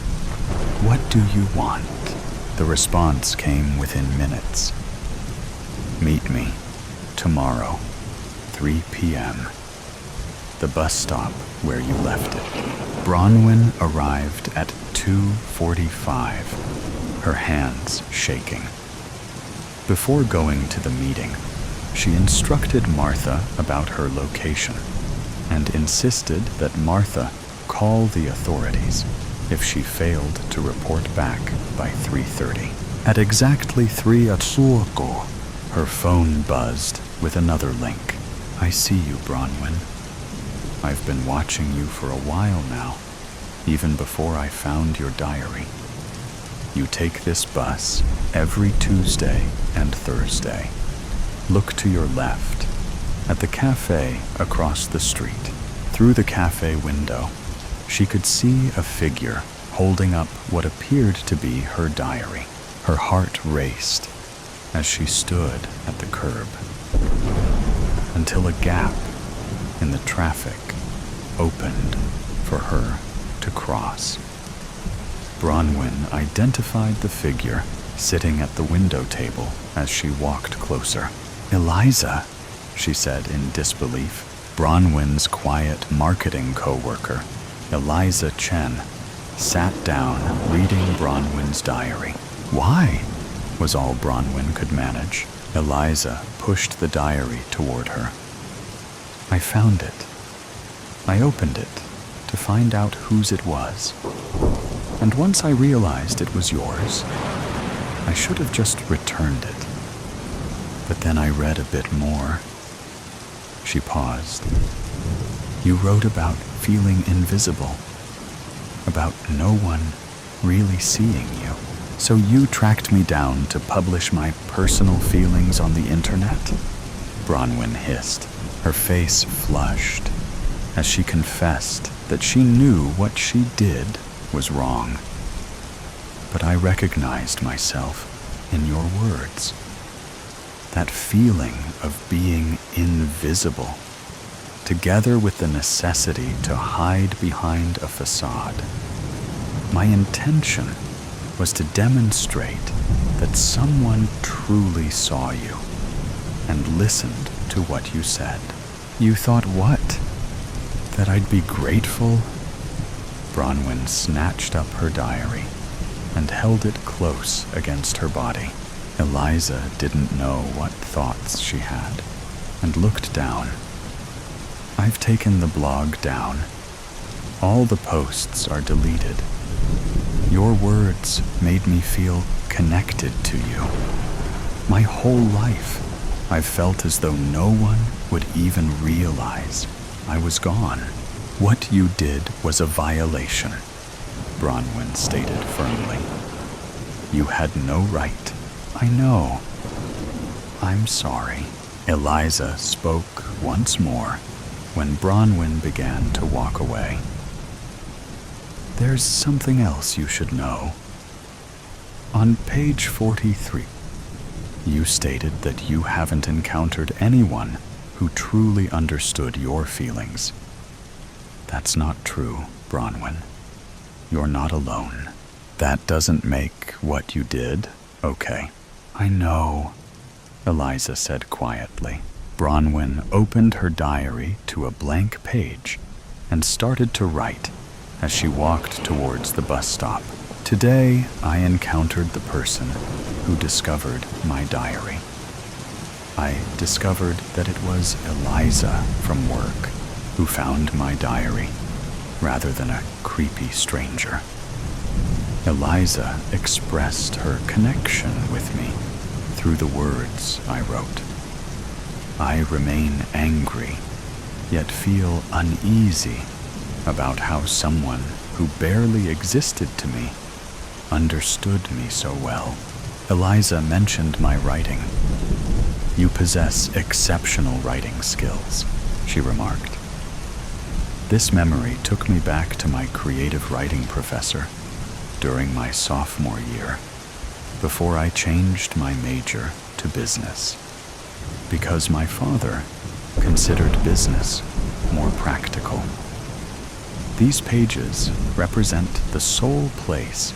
Speaker 1: What do you want?" The response came within minutes. "Meet me tomorrow, 3 p.m. the bus stop where you left it." Bronwyn arrived at 2:45, her hands shaking. Before going to the meeting, she instructed Martha about her location and insisted that Martha call the authorities if she failed to report back by 3:30. At exactly 3 o'clock, her phone buzzed with another link. "I see you, Bronwyn. I've been watching you for a while now, even before I found your diary. You take this bus every Tuesday and Thursday. Look to your left, at the cafe across the street." Through the cafe window, she could see a figure holding up what appeared to be her diary. Her heart raced as she stood at the curb, until a gap in the traffic opened for her to cross. Bronwyn identified the figure sitting at the window table as she walked closer. "Eliza," she said in disbelief. Bronwyn's quiet marketing co-worker, Eliza Chen, sat down reading Bronwyn's diary. "Why?" was all Bronwyn could manage. Eliza pushed the diary toward her. "I found it. I opened it to find out whose it was. And once I realized it was yours, I should have just returned it. But then I read a bit more." She paused. "You wrote about feeling invisible, about no one really seeing you. So you tracked me down to publish my personal feelings on the internet?" Bronwyn hissed. Her face flushed as she confessed that she knew what she did was wrong. "But I recognized myself in your words. That feeling of being invisible, together with the necessity to hide behind a facade. My intention was to demonstrate that someone truly saw you and listened to what you said." "You thought what? That I'd be grateful?" Bronwyn snatched up her diary and held it close against her body. Eliza didn't know what thoughts she had and looked down. "I've taken the blog down. All the posts are deleted. Your words made me feel connected to you. My whole life, I've felt as though no one would even realize I was gone." "What you did was a violation," Bronwyn stated firmly. "You had no right." "I know. I'm sorry." Eliza spoke once more when Bronwyn began to walk away. "There's something else you should know. On page 43, you stated that you haven't encountered anyone who truly understood your feelings. That's not true, Bronwyn. You're not alone. That doesn't make what you did okay." "I know," Eliza said quietly. Bronwyn opened her diary to a blank page and started to write as she walked towards the bus stop. "Today, I encountered the person who discovered my diary. I discovered that it was Eliza from work who found my diary, rather than a creepy stranger. Eliza expressed her connection with me through the words I wrote. I remain angry, yet feel uneasy about how someone who barely existed to me understood me so well. Eliza mentioned my writing. You possess exceptional writing skills, she remarked. This memory took me back to my creative writing professor during my sophomore year, before I changed my major to business, because my father considered business more practical. These pages represent the sole place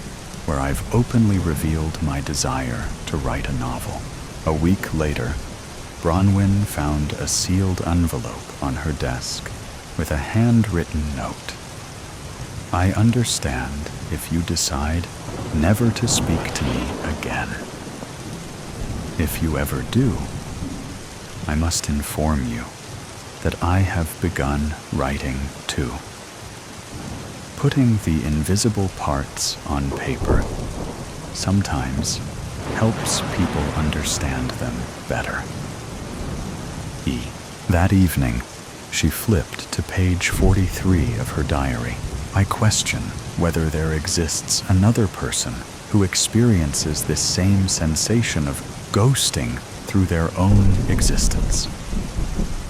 Speaker 1: where I've openly revealed my desire to write a novel. A week later, Bronwyn found a sealed envelope on her desk with a handwritten note. I understand if you decide never to speak to me again. If you ever do, I must inform you that I have begun writing too. Putting the invisible parts on paper sometimes helps people understand them better. E. That evening, she flipped to page 43 of her diary. I question whether there exists another person who experiences this same sensation of ghosting through their own existence.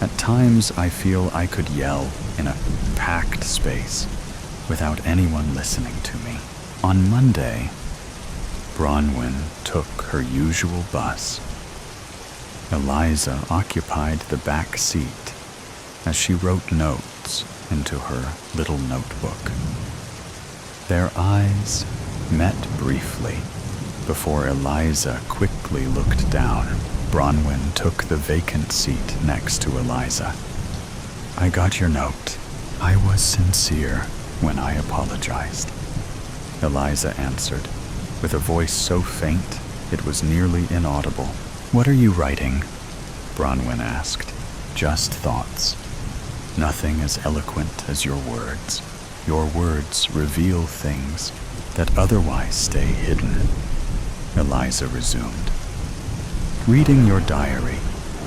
Speaker 1: At times, I feel I could yell in a packed space without anyone listening to me. On Monday, Bronwyn took her usual bus. Eliza occupied the back seat as she wrote notes into her little notebook. Their eyes met briefly before Eliza quickly looked down. Bronwyn took the vacant seat next to Eliza. I got your note. I was sincere when I apologized, Eliza answered, with a voice so faint it was nearly inaudible. What are you writing? Bronwyn asked. Just thoughts. Nothing as eloquent as your words. Your words reveal things that otherwise stay hidden, Eliza resumed. Reading your diary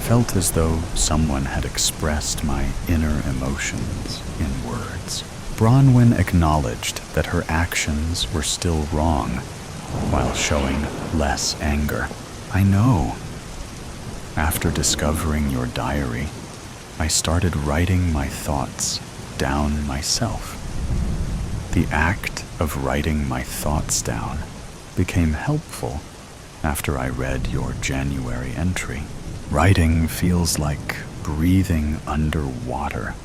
Speaker 1: felt as though someone had expressed my inner emotions in words. Bronwyn acknowledged that her actions were still wrong, while showing less anger. I know. After discovering your diary, I started writing my thoughts down myself. The act of writing my thoughts down became helpful after I read your January entry. Writing feels like breathing underwater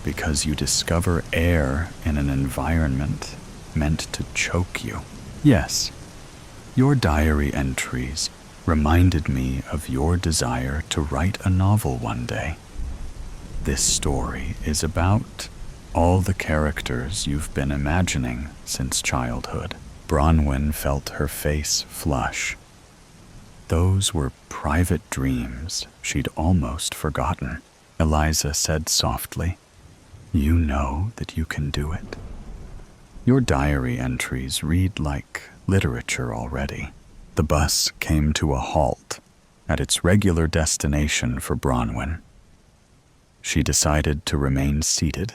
Speaker 1: because you discover air in an environment meant to choke you. Yes, your diary entries reminded me of your desire to write a novel one day. This story is about all the characters you've been imagining since childhood. Bronwyn felt her face flush. Those were private dreams she'd almost forgotten. Eliza said softly, You know that you can do it. Your diary entries read like literature already. The bus came to a halt at its regular destination for Bronwyn. She decided to remain seated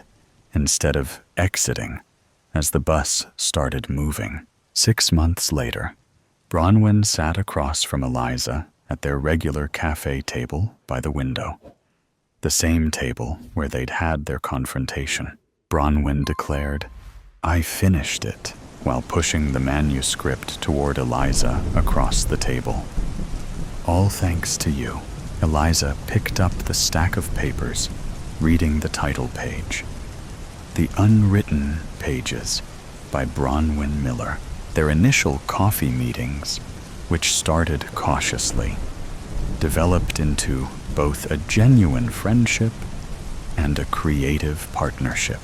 Speaker 1: instead of exiting as the bus started moving. 6 months later, Bronwyn sat across from Eliza at their regular cafe table by the window, the same table where they'd had their confrontation. Bronwyn declared, I finished it, while pushing the manuscript toward Eliza across the table. All thanks to you. Eliza picked up the stack of papers, reading the title page. The Unwritten Pages by Bronwyn Miller. Their initial coffee meetings, which started cautiously, developed into both a genuine friendship and a creative partnership.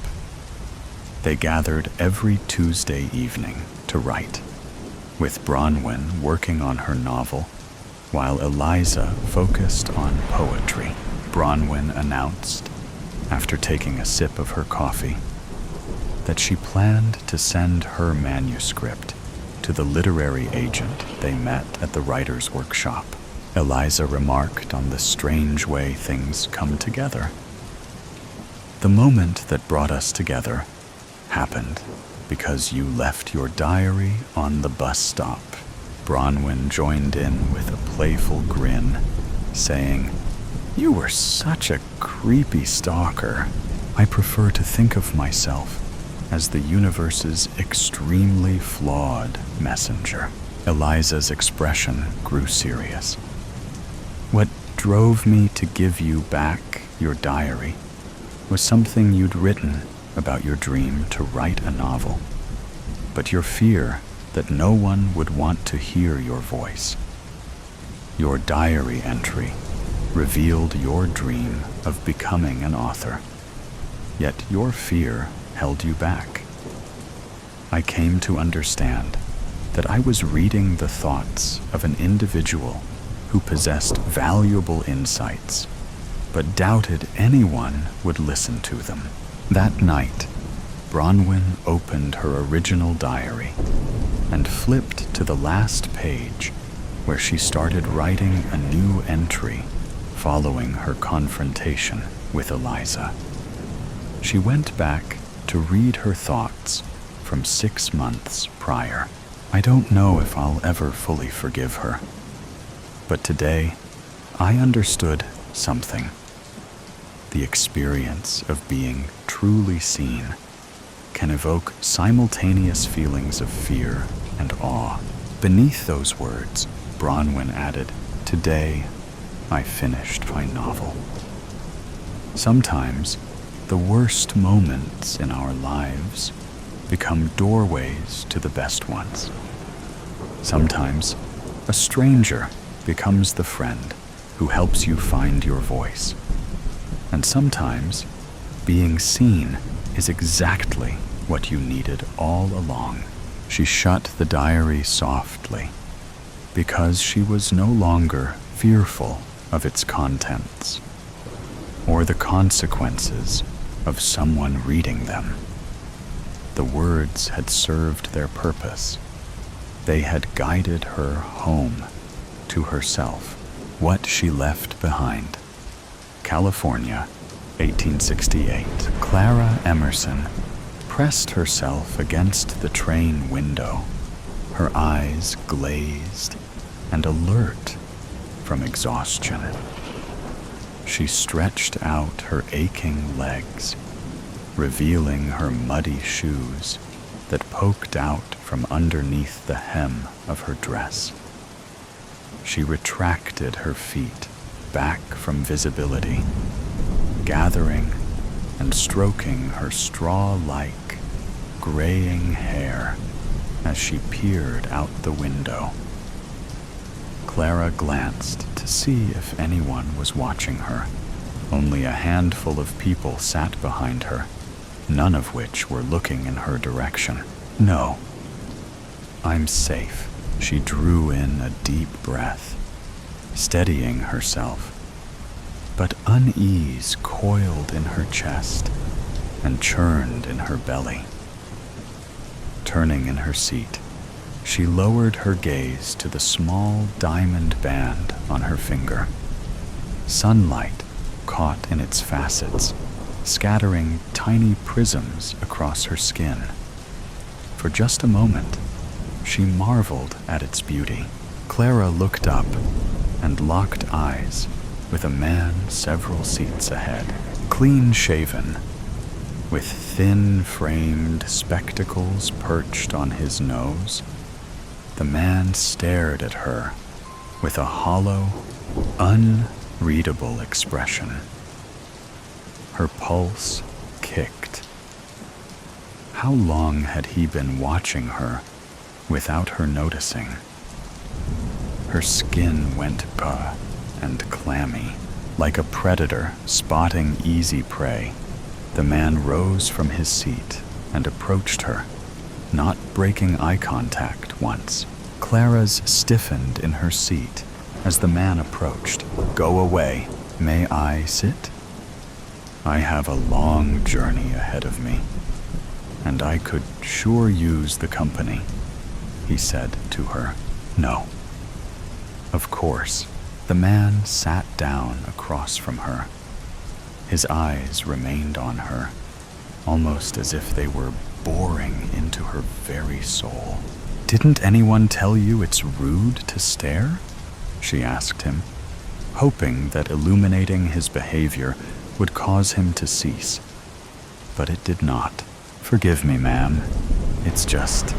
Speaker 1: They gathered every Tuesday evening to write, with Bronwyn working on her novel, while Eliza focused on poetry. Bronwyn announced, after taking a sip of her coffee, that she planned to send her manuscript to the literary agent they met at the writer's workshop. Eliza remarked on the strange way things come together. The moment that brought us together happened because you left your diary on the bus stop. Bronwyn joined in with a playful grin, saying, "You were such a creepy stalker. I prefer to think of myself as the universe's extremely flawed messenger." Eliza's expression grew serious. "What drove me to give you back your diary was something you'd written about your dream to write a novel, but your fear that no one would want to hear your voice. Your diary entry revealed your dream of becoming an author, yet your fear held you back. I came to understand that I was reading the thoughts of an individual who possessed valuable insights, but doubted anyone would listen to them. That night, Bronwyn opened her original diary and flipped to the last page where she started writing a new entry following her confrontation with Eliza. She went back to read her thoughts from 6 months prior. I don't know if I'll ever fully forgive her, but today I understood something. The experience of being truly seen can evoke simultaneous feelings of fear and awe. Beneath those words, Bronwyn added, "Today, I finished my novel." Sometimes, the worst moments in our lives become doorways to the best ones. Sometimes, a stranger becomes the friend who helps you find your voice. And sometimes, being seen is exactly what you needed all along. She shut the diary softly because she was no longer fearful of its contents or the consequences of someone reading them. The words had served their purpose. They had guided her home to herself. What she left behind. California, 1868. Clara Emerson pressed herself against the train window, her eyes glazed and alert from exhaustion. She stretched out her aching legs, revealing her muddy shoes that poked out from underneath the hem of her dress. She retracted her feet back from visibility, gathering and stroking her straw-like, graying hair as she peered out the window. Clara glanced to see if anyone was watching her. Only a handful of people sat behind her, none of which were looking in her direction. "No, I'm safe." She drew in a deep breath, steadying herself. But unease coiled in her chest and churned in her belly. Turning in her seat, she lowered her gaze to the small diamond band on her finger. Sunlight caught in its facets, scattering tiny prisms across her skin. For just a moment, she marveled at its beauty. Clara looked up and locked eyes with a man several seats ahead, clean-shaven, with thin-framed spectacles perched on his nose. The man stared at her with a hollow, unreadable expression. Her pulse kicked. How long had he been watching her without her noticing? Her skin went pale and clammy, like a predator spotting easy prey. The man rose from his seat and approached her, not breaking eye contact once. Clara's stiffened in her seat as the man approached. "Go away. May I sit? I have a long journey ahead of me, and I could sure use the company," he said to her. "No. Of course, The man sat down across from her. His eyes remained on her, almost as if they were boring into her very soul. "Didn't anyone tell you it's rude to stare?" she asked him, hoping that illuminating his behavior would cause him to cease. But it did not. "Forgive me, ma'am. It's just,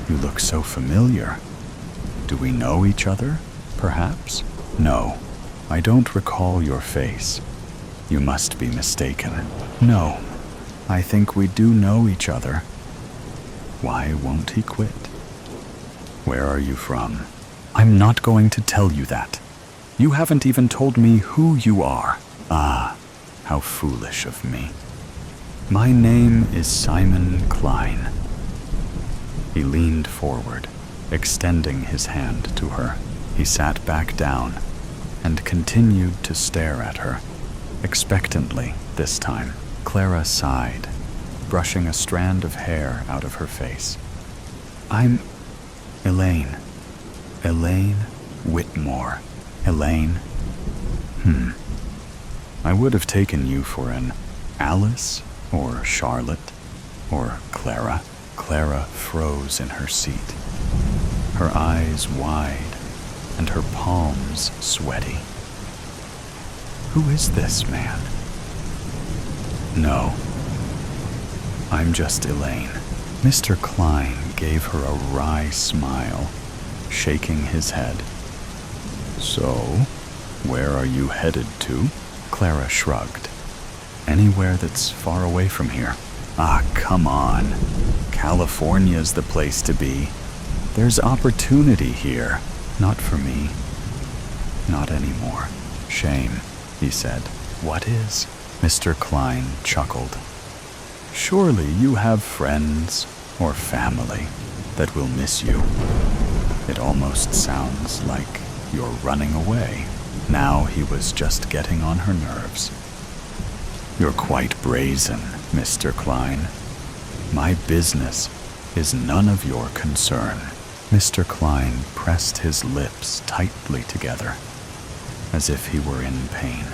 Speaker 1: you look so familiar. Do we know each other, perhaps?" "No, I don't recall your face. You must be mistaken." "No, I think we do know each other." Why won't he quit? "Where are you from?" "I'm not going to tell you that. You haven't even told me who you are." "Ah, how foolish of me. My name is Simon Klein." He leaned forward, extending his hand to her. He sat back down and continued to stare at her, expectantly this time. Clara sighed, brushing a strand of hair out of her face. "I'm Elaine. Elaine Whitmore." "Elaine? I would have taken you for an Alice or Charlotte or Clara." Clara froze in her seat, her eyes wide and her palms sweaty. "Who is this man?" "No, I'm just Elaine." Mr. Klein gave her a wry smile, shaking his head. "So, where are you headed to?" Clara shrugged. "Anywhere that's far away from here." "Ah, come on. California's the place to be. There's opportunity here." "Not for me. Not anymore." "Shame," he said. "What is?" Mr. Klein chuckled. "Surely you have friends or family that will miss you. It almost sounds like you're running away." Now he was just getting on her nerves. "You're quite brazen, Mr. Klein. My business is none of your concern." Mr. Klein pressed his lips tightly together, as if he were in pain,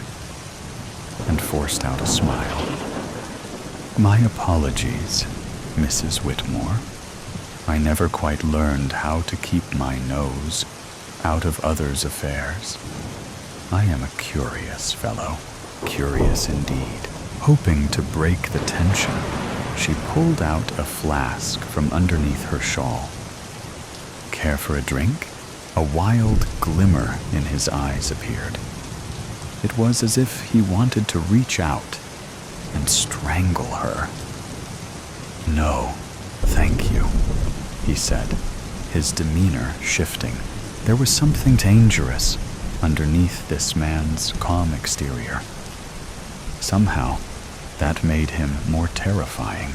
Speaker 1: and forced out a smile. "My apologies, Mrs. Whitmore. I never quite learned how to keep my nose out of others' affairs. I am a curious fellow." Curious indeed. Hoping to break the tension, she pulled out a flask from underneath her shawl. "Care for a drink?" A wild glimmer in his eyes appeared. It was as if he wanted to reach out and strangle her. "No, thank you," he said, his demeanor shifting. There was something dangerous underneath this man's calm exterior. Somehow, that made him more terrifying.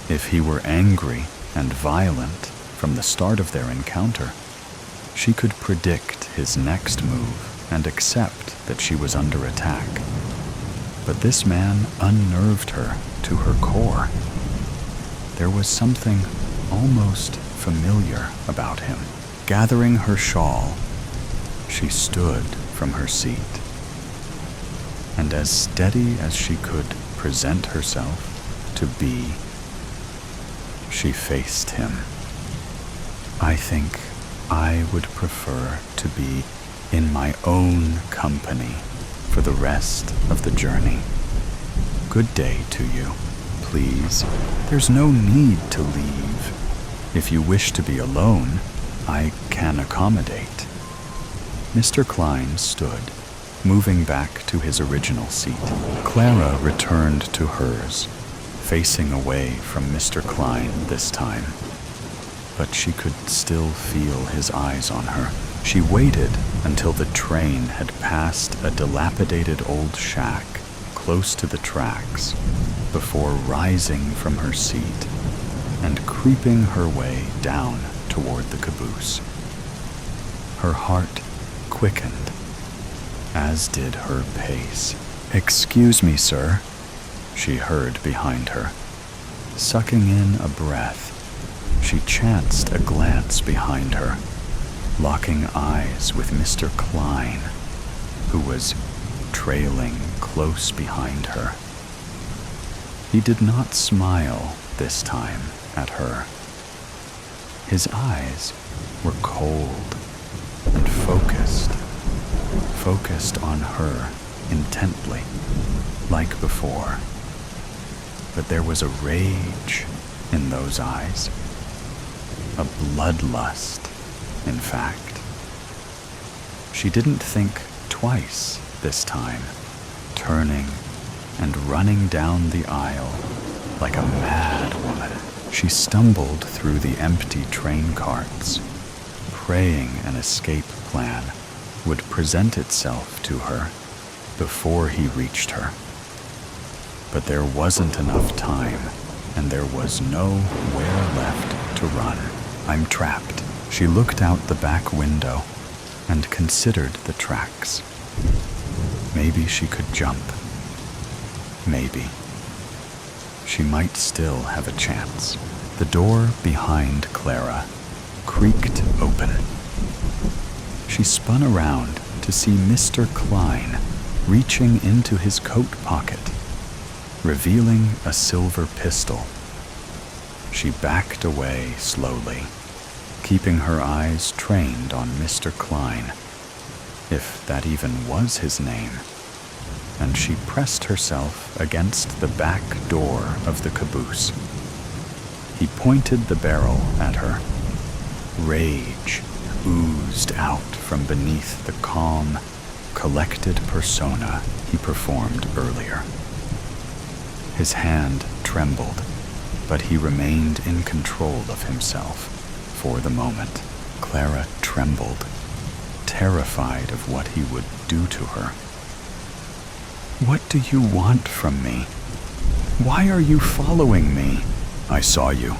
Speaker 1: If he were angry and violent from the start of their encounter, she could predict his next move and accept that she was under attack. But this man unnerved her to her core. There was something almost familiar about him. Gathering her shawl, she stood from her seat, and as steady as she could present herself to be, she faced him. "I think I would prefer to be in my own company for the rest of the journey. Good day to you. Please, there's no need to leave. If you wish to be alone, I can accommodate." Mr. Klein stood, moving back to his original seat. Clara returned to hers, facing away from Mr. Klein this time. But she could still feel his eyes on her. She waited until the train had passed a dilapidated old shack close to the tracks before rising from her seat and creeping her way down toward the caboose. Her heart quickened, as did her pace. "Excuse me, sir," she heard behind her. Sucking in a breath, she chanced a glance behind her locking eyes with Mr. Klein, who was trailing close behind her. He did not smile this time at her. His eyes were cold and focused on her intently, like before. But there was a rage in those eyes, a bloodlust, in fact. She didn't think twice this time, turning and running down the aisle like a mad woman. She stumbled through the empty train carts, praying an escape plan would present itself to her before he reached her. But there wasn't enough time, and there was nowhere left to run. I'm trapped. She looked out the back window and considered the tracks. Maybe she could jump. Maybe. She might still have a chance. The door behind Clara creaked open. She spun around to see Mr. Klein reaching into his coat pocket, revealing a silver pistol. She backed away slowly, keeping her eyes trained on Mr. Klein, if that even was his name, and she pressed herself against the back door of the caboose. He pointed the barrel at her. Rage oozed out from beneath the calm, collected persona he performed earlier. His hand trembled, but he remained in control of himself for the moment. Clara trembled, terrified of what he would do to her. "What do you want from me? Why are you following me?" "I saw you,"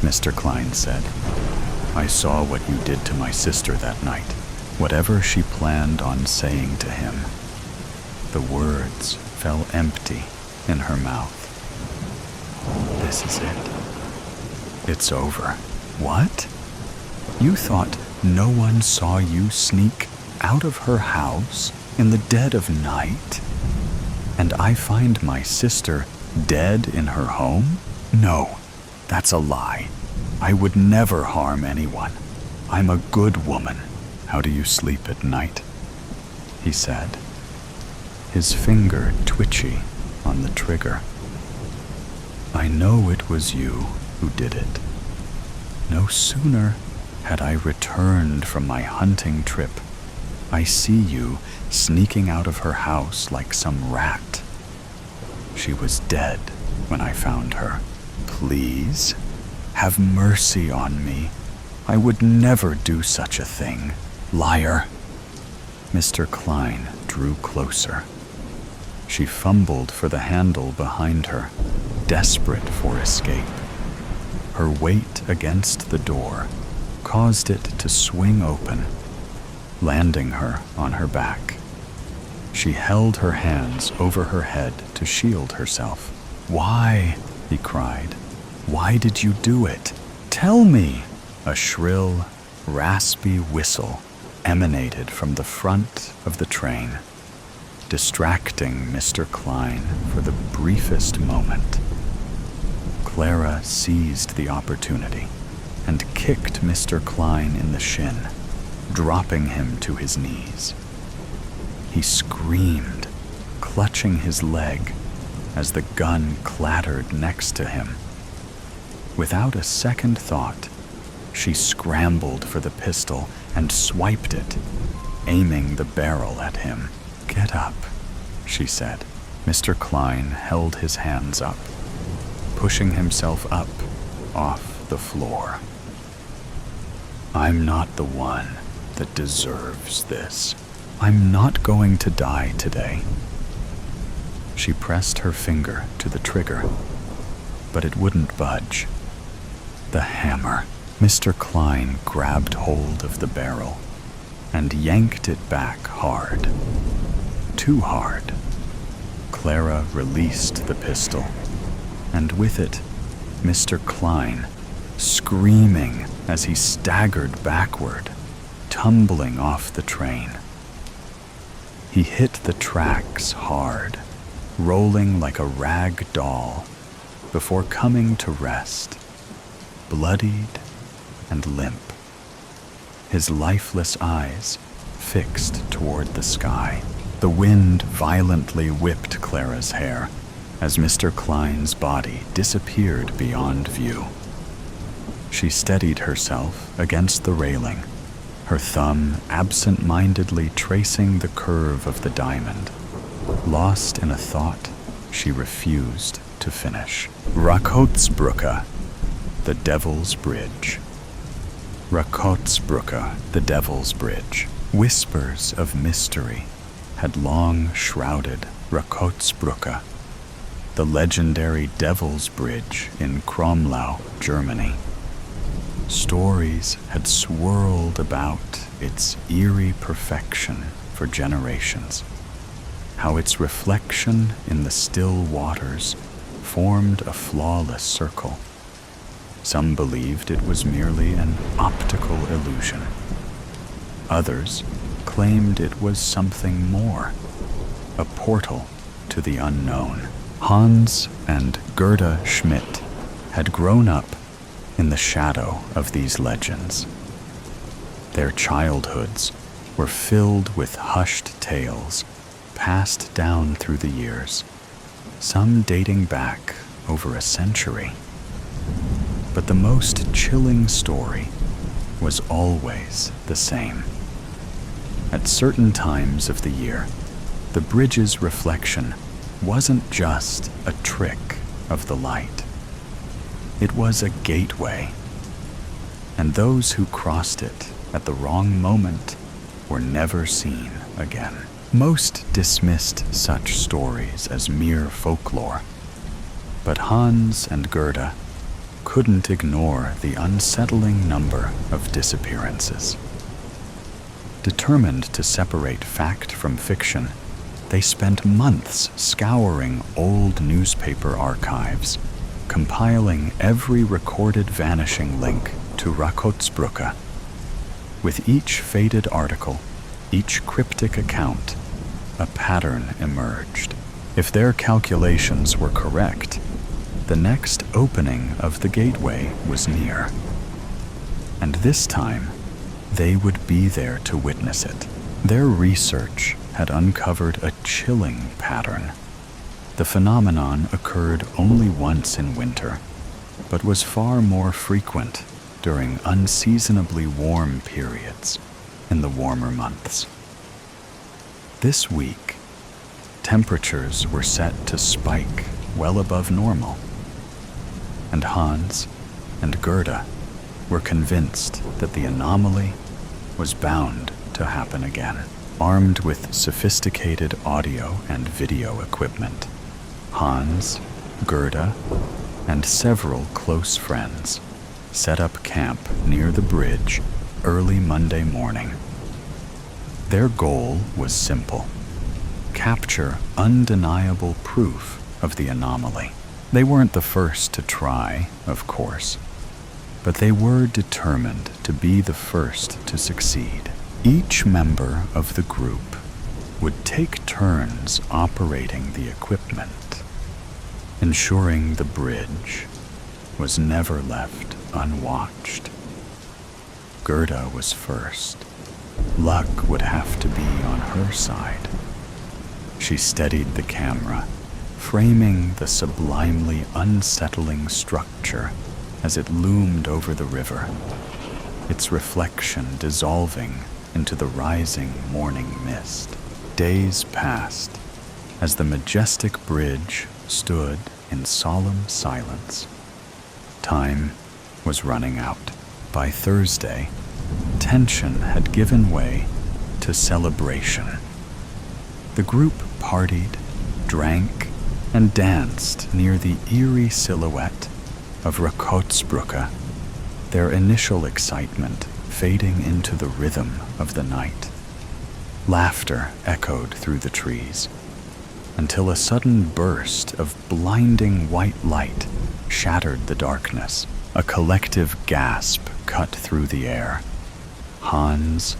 Speaker 1: Mr. Klein said. "I saw what you did to my sister that night." Whatever she planned on saying to him, the words fell empty in her mouth. This is it. It's over. What? You thought no one saw you sneak out of her house in the dead of night? And I find my sister dead in her home? No, that's a lie. I would never harm anyone. I'm a good woman. How do you sleep at night? He said, his finger twitchy on the trigger. I know it was you who did it. No sooner had I returned from my hunting trip, I see you sneaking out of her house like some rat. She was dead when I found her. Please, have mercy on me. I would never do such a thing. Liar. Mr. Klein drew closer. She fumbled for the handle behind her, desperate for escape. Her weight against the door caused it to swing open, landing her on her back. She held her hands over her head to shield herself. Why? He cried. Why did you do it? Tell me! A shrill, raspy whistle emanated from the front of the train, distracting Mr. Klein for the briefest moment. Clara seized the opportunity and kicked Mr. Klein in the shin, dropping him to his knees. He screamed, clutching his leg as the gun clattered next to him. Without a second thought, she scrambled for the pistol and swiped it, aiming the barrel at him. Get up, she said. Mr. Klein held his hands up, pushing himself up off the floor. I'm not the one that deserves this. I'm not going to die today. She pressed her finger to the trigger, but it wouldn't budge. The hammer. Mr. Klein grabbed hold of the barrel and yanked it back hard. Too hard. Clara released the pistol, and with it, Mr. Klein, screaming as he staggered backward, tumbling off the train. He hit the tracks hard, rolling like a rag doll, before coming to rest, bloodied and limp, his lifeless eyes fixed toward the sky. The wind violently whipped Clara's hair as Mr. Klein's body disappeared beyond view. She steadied herself against the railing, her thumb absent-mindedly tracing the curve of the diamond, lost in a thought she refused to finish. Rakotsbrücke, the Devil's Bridge. Rakotsbrücke, the Devil's Bridge. Whispers of mystery had long shrouded Rakotsbrücke, the legendary Devil's Bridge in Kromlau, Germany. Stories had swirled about its eerie perfection for generations, how its reflection in the still waters formed a flawless circle. Some believed it was merely an optical illusion. Others claimed it was something more, a portal to the unknown. Hans and Gerda Schmidt had grown up in the shadow of these legends. Their childhoods were filled with hushed tales passed down through the years, some dating back over a century. But the most chilling story was always the same. At certain times of the year, the bridge's reflection wasn't just a trick of the light. It was a gateway, and those who crossed it at the wrong moment were never seen again. Most dismissed such stories as mere folklore, but Hans and Gerda couldn't ignore the unsettling number of disappearances. Determined to separate fact from fiction, they spent months scouring old newspaper archives, compiling every recorded vanishing link to Rakotsbrücke. With each faded article, each cryptic account, a pattern emerged. If their calculations were correct, the next opening of the gateway was near. And this time, they would be there to witness it. Their research had uncovered a chilling pattern. The phenomenon occurred only once in winter, but was far more frequent during unseasonably warm periods in the warmer months. This week, temperatures were set to spike well above normal, and Hans and Gerda were convinced that the anomaly was bound to happen again. Armed with sophisticated audio and video equipment, Hans, Gerda, and several close friends set up camp near the bridge early Monday morning. Their goal was simple: capture undeniable proof of the anomaly. They weren't the first to try, of course, but they were determined to be the first to succeed. Each member of the group would take turns operating the equipment, ensuring the bridge was never left unwatched. Gerda was first. Luck would have to be on her side. She steadied the camera, framing the sublimely unsettling structure as it loomed over the river, its reflection dissolving into the rising morning mist. Days passed as the majestic bridge stood in solemn silence. Time was running out. By Thursday, tension had given way to celebration. The group partied, drank, and danced near the eerie silhouette of Rakotsbrücke, their initial excitement fading into the rhythm of the night. Laughter echoed through the trees, until a sudden burst of blinding white light shattered the darkness. A collective gasp cut through the air. Hans,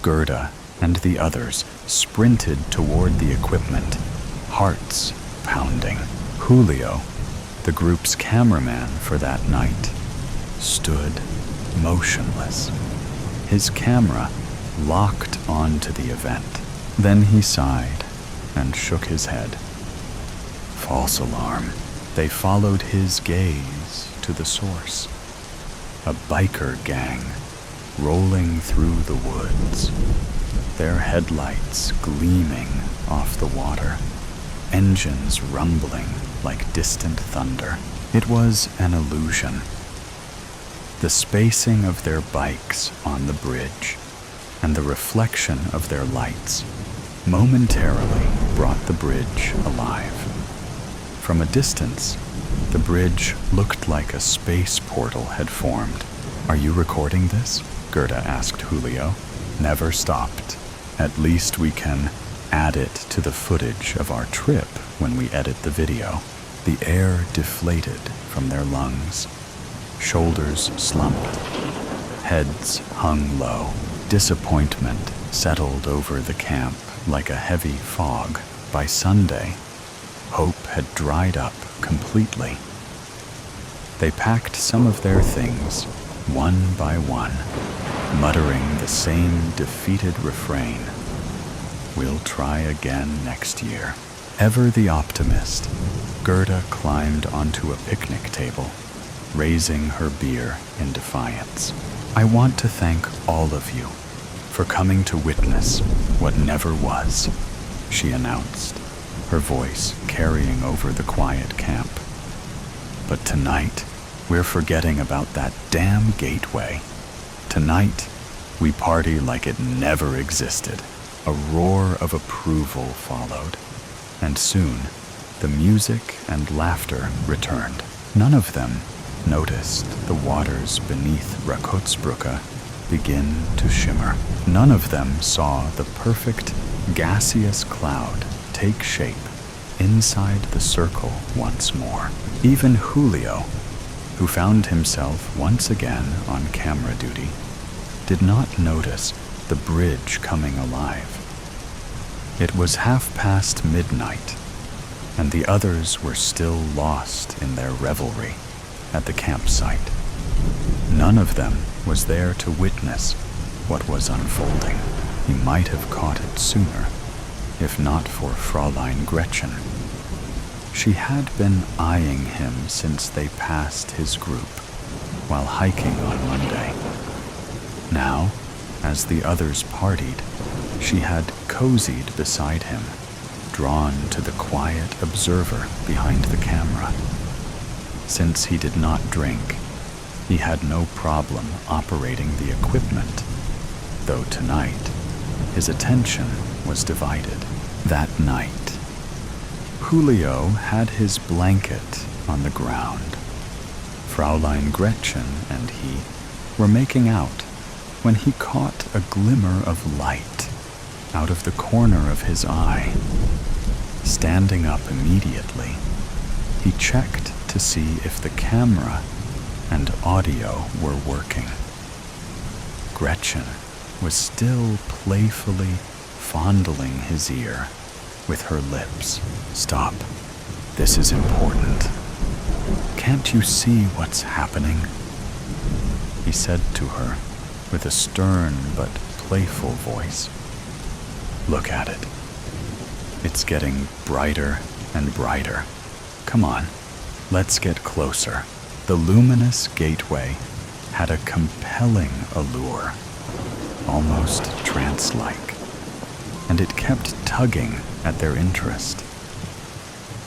Speaker 1: Gerda and the others sprinted toward the equipment, hearts pounding. Julio, the group's cameraman for that night, stood motionless, his camera locked onto the event. Then he sighed and shook his head. False alarm. They followed his gaze to the source. A biker gang rolling through the woods, their headlights gleaming off the water, engines rumbling like distant thunder. It was an illusion. The spacing of their bikes on the bridge and the reflection of their lights momentarily brought the bridge alive. From a distance, the bridge looked like a space portal had formed. Are you recording this? Gerda asked Julio. Never stopped. At least we can add it to the footage of our trip when we edit the video. The air deflated from their lungs. Shoulders slumped. Heads hung low. Disappointment settled over the camp like a heavy fog. By Sunday, hope had dried up completely. They packed some of their things, one by one, muttering the same defeated refrain. We'll try again next year. Ever the optimist, Gerda climbed onto a picnic table, raising her beer in defiance. I want to thank all of you for coming to witness what never was, she announced, her voice carrying over the quiet camp. But tonight, we're forgetting about that damn gateway. Tonight, we party like it never existed. A roar of approval followed, and soon the music and laughter returned. None of them noticed the waters beneath Rakotsbrücke begin to shimmer. None of them saw the perfect gaseous cloud take shape inside the circle once more. Even Julio, who found himself once again on camera duty, did not notice the bridge coming alive. It was midnight, and the others were still lost in their revelry at the campsite. None of them was there to witness what was unfolding. He might have caught it sooner, if not for Fräulein Gretchen. She had been eyeing him since they passed his group while hiking on Monday. Now, as the others partied, she had cozied beside him, drawn to the quiet observer behind the camera. Since he did not drink, he had no problem operating the equipment, though tonight his attention was divided. That night, Julio had his blanket on the ground. Fräulein Gretchen and he were making out when he caught a glimmer of light out of the corner of his eye. Standing up immediately, he checked to see if the camera and audio were working. Gretchen was still playfully fondling his ear with her lips. Stop. This is important. Can't you see what's happening? He said to her with a stern but playful voice. Look at it. It's getting brighter and brighter. Come on, let's get closer. The luminous gateway had a compelling allure, almost trance-like, and it kept tugging at their interest.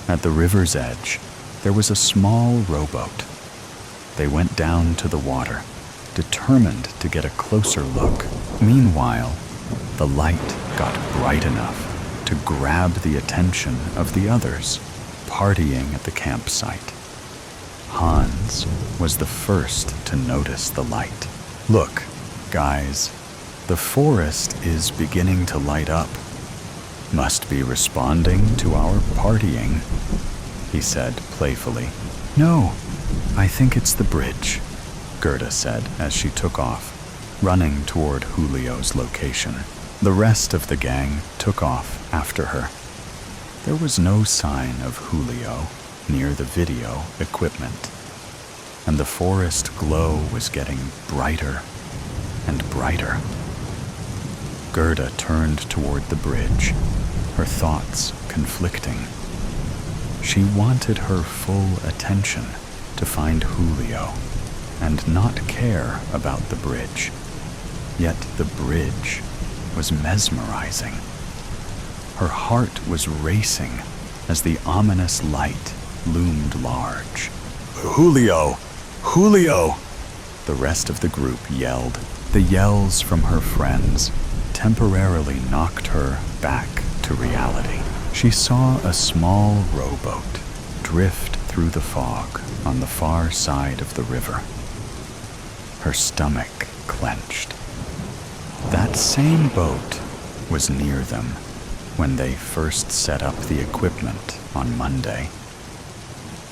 Speaker 1: At the river's edge, there was a small rowboat. They went down to the water, determined to get a closer look. Meanwhile, the light got bright enough to grab the attention of the others, partying at the campsite. Hans was the first to notice the light. Look, guys, the forest is beginning to light up. Must be responding to our partying, he said playfully. No, I think it's the bridge, Gerda said as she took off. running toward Julio's location. The rest of the gang took off after her. There was no sign of Julio near the video equipment, and the forest glow was getting brighter and brighter. Gerda turned toward the bridge, her thoughts conflicting. She wanted her full attention to find Julio and not care about the bridge. Yet the bridge was mesmerizing. Her heart was racing as the ominous light loomed large. "Julio! Julio!" the rest of the group yelled. The yells from her friends temporarily knocked her back to reality. She saw a small rowboat drift through the fog on the far side of the river. Her stomach clenched. That same boat was near them when they first set up the equipment on Monday,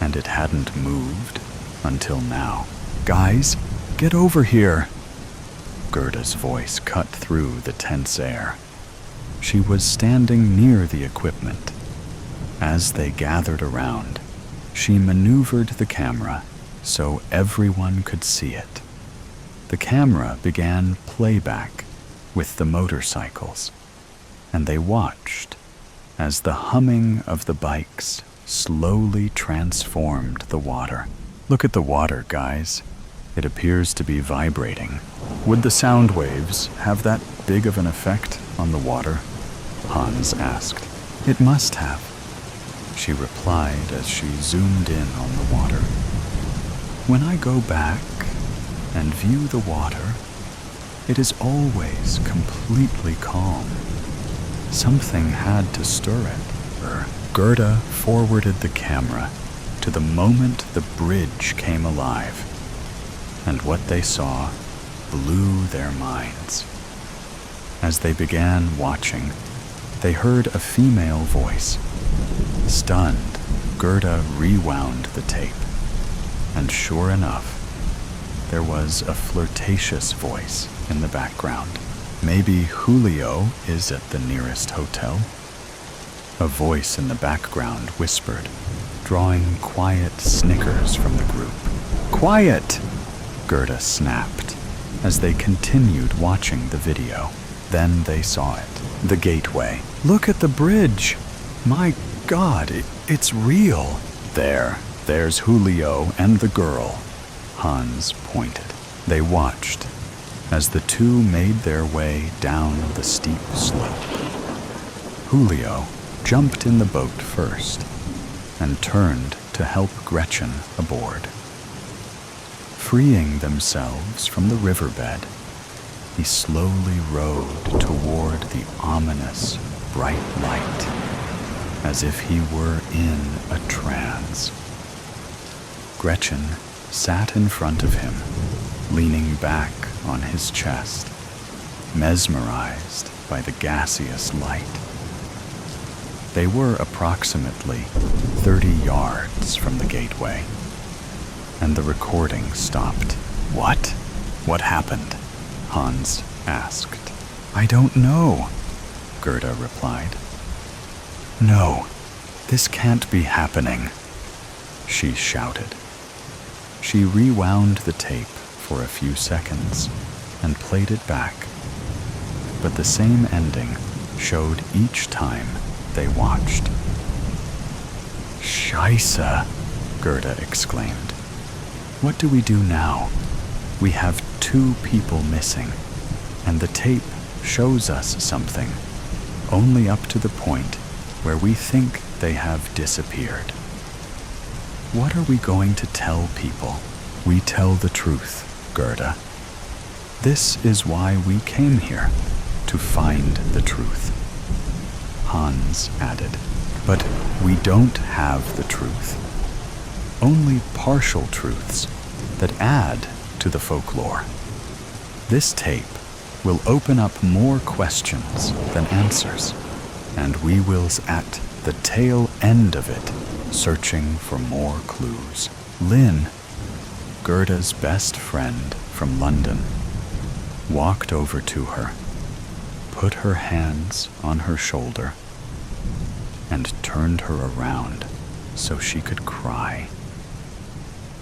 Speaker 1: and it hadn't moved until now. "Guys, get over here!" Gerda's voice cut through the tense air. She was standing near the equipment. As they gathered around, she maneuvered the camera so everyone could see it. The camera began playback with the motorcycles, and they watched as the humming of the bikes slowly transformed the water. "Look at the water, guys. It appears to be vibrating. Would the sound waves have that big of an effect on the water?" Hans asked. "It must have," she replied as she zoomed in on the water. "When I go back and view the water, it is always completely calm. Something had to stir it." Gerda forwarded the camera to the moment the bridge came alive, and what they saw blew their minds. As they began watching, they heard a female voice. Stunned, Gerda rewound the tape, and sure enough, there was a flirtatious voice in the background. "Maybe Julio is at the nearest hotel?" A voice in the background whispered, drawing quiet snickers from the group. "Quiet!" Gerda snapped as they continued watching the video. Then they saw it. The gateway. "Look at the bridge! My God, it's real!" There's Julio and the girl," Hans pointed. They watched as the two made their way down the steep slope. Julio jumped in the boat first and turned to help Gretchen aboard. Freeing themselves from the riverbed, he slowly rowed toward the ominous, bright light, as if he were in a trance. Gretchen sat in front of him, leaning back on his chest, mesmerized by the gaseous light. They were approximately 30 yards from the gateway, and the recording stopped. "What? What happened?" Hans asked. "I don't know," Gerda replied. "No, this can't be happening," she shouted. She rewound the tape for a few seconds and played it back, but the same ending showed each time they watched. "Scheisse!" Gerda exclaimed. "What do we do now? We have 2 people missing, and the tape shows us something, only up to the point where we think they have disappeared. What are we going to tell people?" "We tell the truth, Gerda. This is why we came here, to find the truth," Hans added. "But we don't have the truth. Only partial truths that add to the folklore. This tape will open up more questions than answers, and we will at the tail end of it, searching for more clues." Lynn, Gerda's best friend from London, walked over to her, put her hands on her shoulder, and turned her around so she could cry.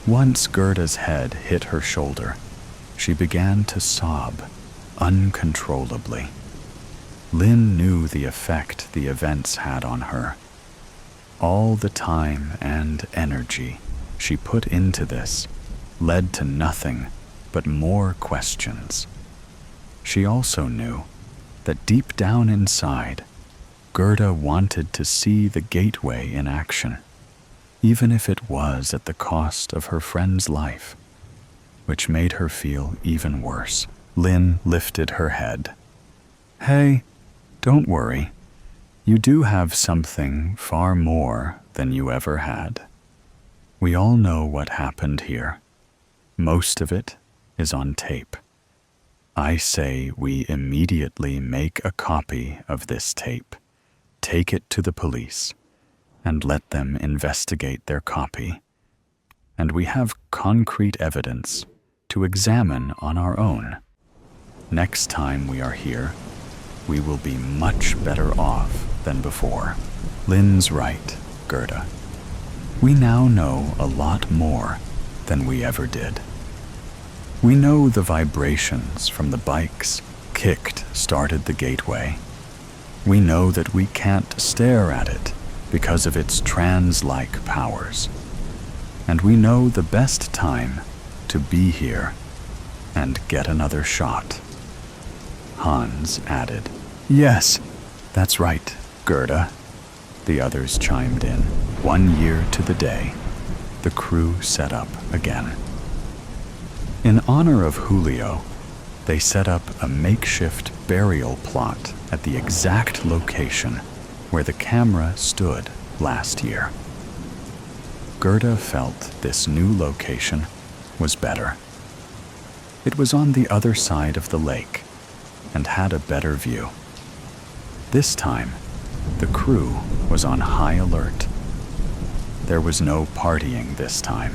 Speaker 1: Once Gerda's head hit her shoulder, she began to sob uncontrollably. Lynn knew the effect the events had on her. All the time and energy she put into this led to nothing but more questions. She also knew that deep down inside, Gerda wanted to see the gateway in action, even if it was at the cost of her friend's life, which made her feel even worse. Lynn lifted her head. "Hey, don't worry. You do have something far more than you ever had. We all know what happened here. Most of it is on tape. I say we immediately make a copy of this tape, take it to the police, and let them investigate their copy. And we have concrete evidence to examine on our own. Next time we are here, we will be much better off than before." Lynn's right, Gerda. We now know a lot more than we ever did. We know the vibrations from the bikes started the gateway. We know that we can't stare at it because of its trance-like powers. And we know the best time to be here and get another shot. Hans added. "Yes, that's right, Gerda." The others chimed in. 1 year to the day, the crew set up again. In honor of Julio, they set up a makeshift burial plot at the exact location where the camera stood last year. Gerda felt this new location was better. It was on the other side of the lake and had a better view. This time, the crew was on high alert. There was no partying this time.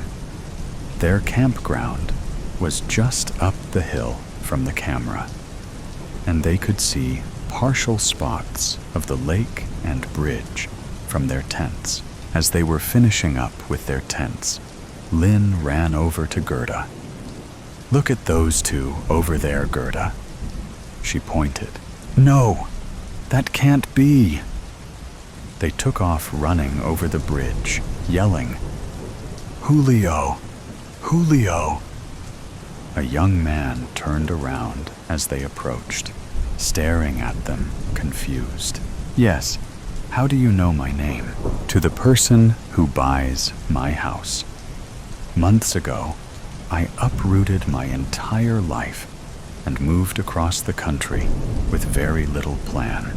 Speaker 1: Their campground was just up the hill from the camera, and they could see partial spots of the lake and bridge from their tents. As they were finishing up with their tents, Lynn ran over to Gerda. "Look at those two over there, Gerda." She pointed. "No, that can't be." They took off running over the bridge, yelling, "Julio! Julio!" A young man turned around as they approached, staring at them, confused. "Yes, how do you know my name?" "To the person who buys my house. Months ago, I uprooted my entire life and moved across the country with very little plan.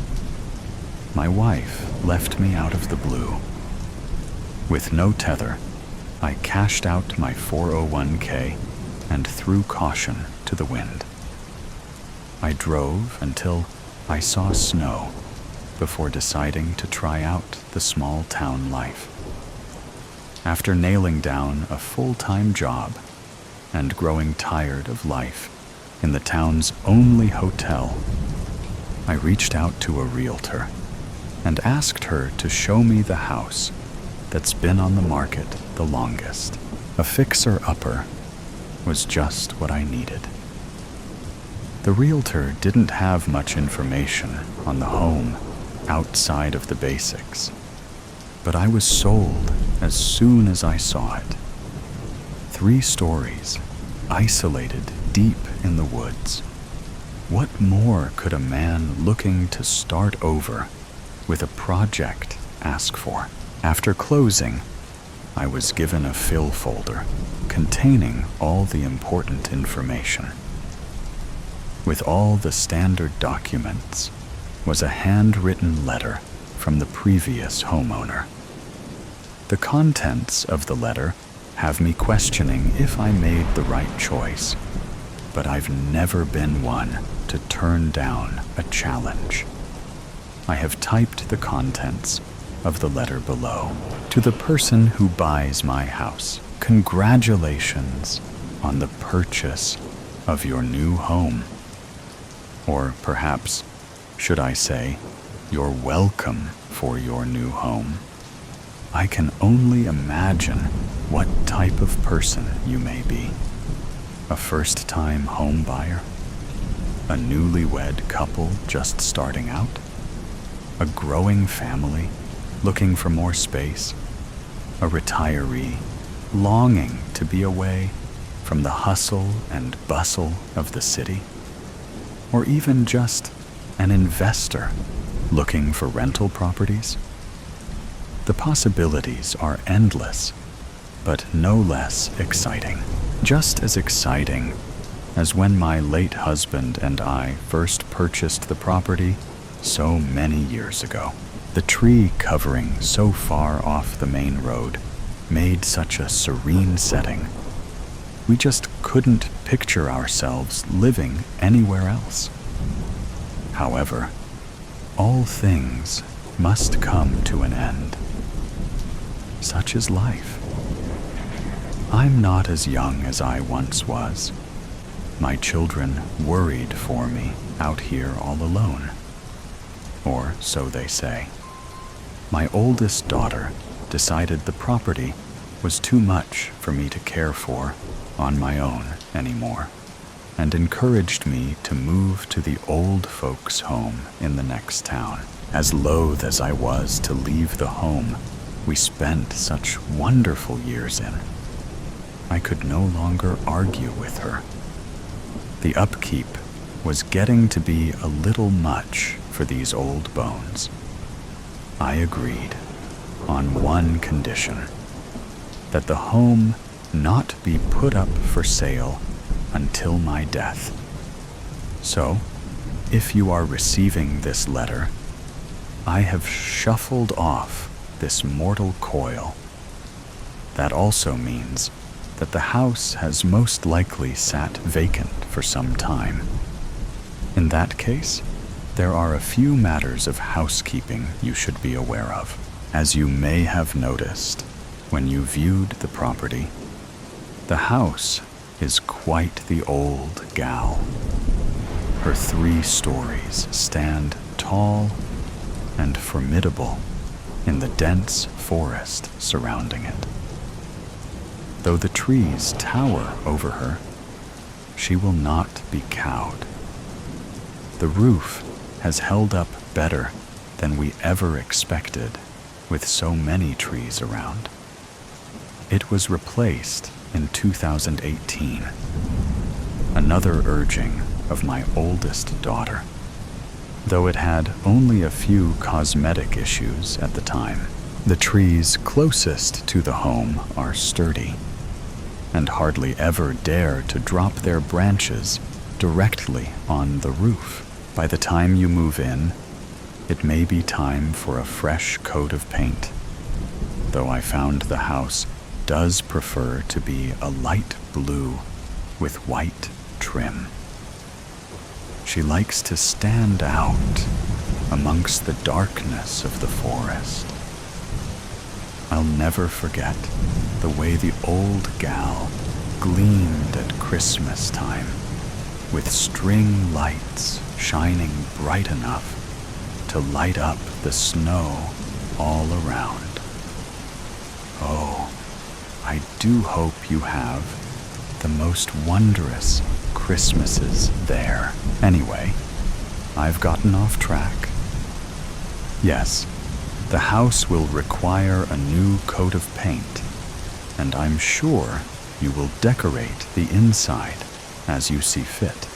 Speaker 1: My wife left me out of the blue. With no tether, I cashed out my 401k and threw caution to the wind. I drove until I saw snow before deciding to try out the small town life. After nailing down a full-time job and growing tired of life in the town's only hotel, I reached out to a realtor and asked her to show me the house that's been on the market the longest. A fixer-upper was just what I needed. The realtor didn't have much information on the home outside of the basics, but I was sold as soon as I saw it. 3 stories, isolated deep in the woods. What more could a man looking to start over with a project ask for? After closing, I was given a fill folder containing all the important information. With all the standard documents was a handwritten letter from the previous homeowner. The contents of the letter have me questioning if I made the right choice, but I've never been one to turn down a challenge. I have typed the contents of the letter below. To the person who buys my house, congratulations on the purchase of your new home. Or perhaps, should I say, your welcome for your new home. I can only imagine what type of person you may be. A first-time home buyer? A newlywed couple just starting out? A growing family looking for more space? A retiree longing to be away from the hustle and bustle of the city? Or even just an investor looking for rental properties? The possibilities are endless, but no less exciting. Just as exciting as when my late husband and I first purchased the property so many years ago. The tree covering so far off the main road made such a serene setting. We just couldn't picture ourselves living anywhere else. However, all things must come to an end. Such is life. I'm not as young as I once was. My children worried for me out here all alone. Or so they say. My oldest daughter decided the property was too much for me to care for on my own anymore, and encouraged me to move to the old folks' home in the next town. As loath as I was to leave the home we spent such wonderful years in, I could no longer argue with her. The upkeep was getting to be a little much for these old bones. I agreed on one condition: that the home not be put up for sale until my death. So, if you are receiving this letter, I have shuffled off this mortal coil. That also means that the house has most likely sat vacant for some time. In that case, there are a few matters of housekeeping you should be aware of. As you may have noticed when you viewed the property, the house is quite the old gal. Her 3 stories stand tall and formidable in the dense forest surrounding it. Though the trees tower over her, she will not be cowed. The roof has held up better than we ever expected with so many trees around. It was replaced in 2018, another urging of my oldest daughter, though it had only a few cosmetic issues at the time. The trees closest to the home are sturdy and hardly ever dare to drop their branches directly on the roof. By the time you move in, it may be time for a fresh coat of paint, though I found the house does prefer to be a light blue with white trim. She likes to stand out amongst the darkness of the forest. I'll never forget the way the old gal gleamed at Christmas time, with string lights shining bright enough to light up the snow all around. Oh, I do hope you have the most wondrous Christmases there. Anyway, I've gotten off track. Yes, the house will require a new coat of paint, and I'm sure you will decorate the inside as you see fit.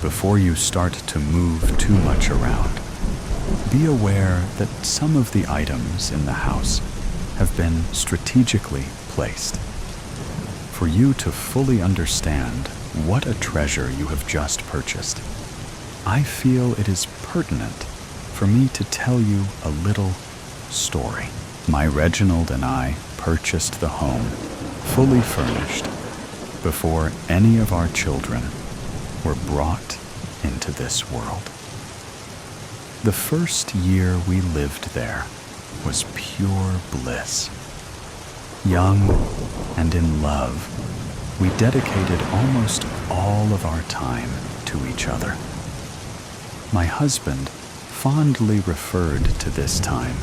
Speaker 1: Before you start to move too much around, be aware that some of the items in the house have been strategically placed. For you to fully understand what a treasure you have just purchased, I feel it is pertinent for me to tell you a little story. My Reginald and I purchased the home fully furnished before any of our children were brought into this world. The first year we lived there was pure bliss. Young and in love, we dedicated almost all of our time to each other. My husband fondly referred to this time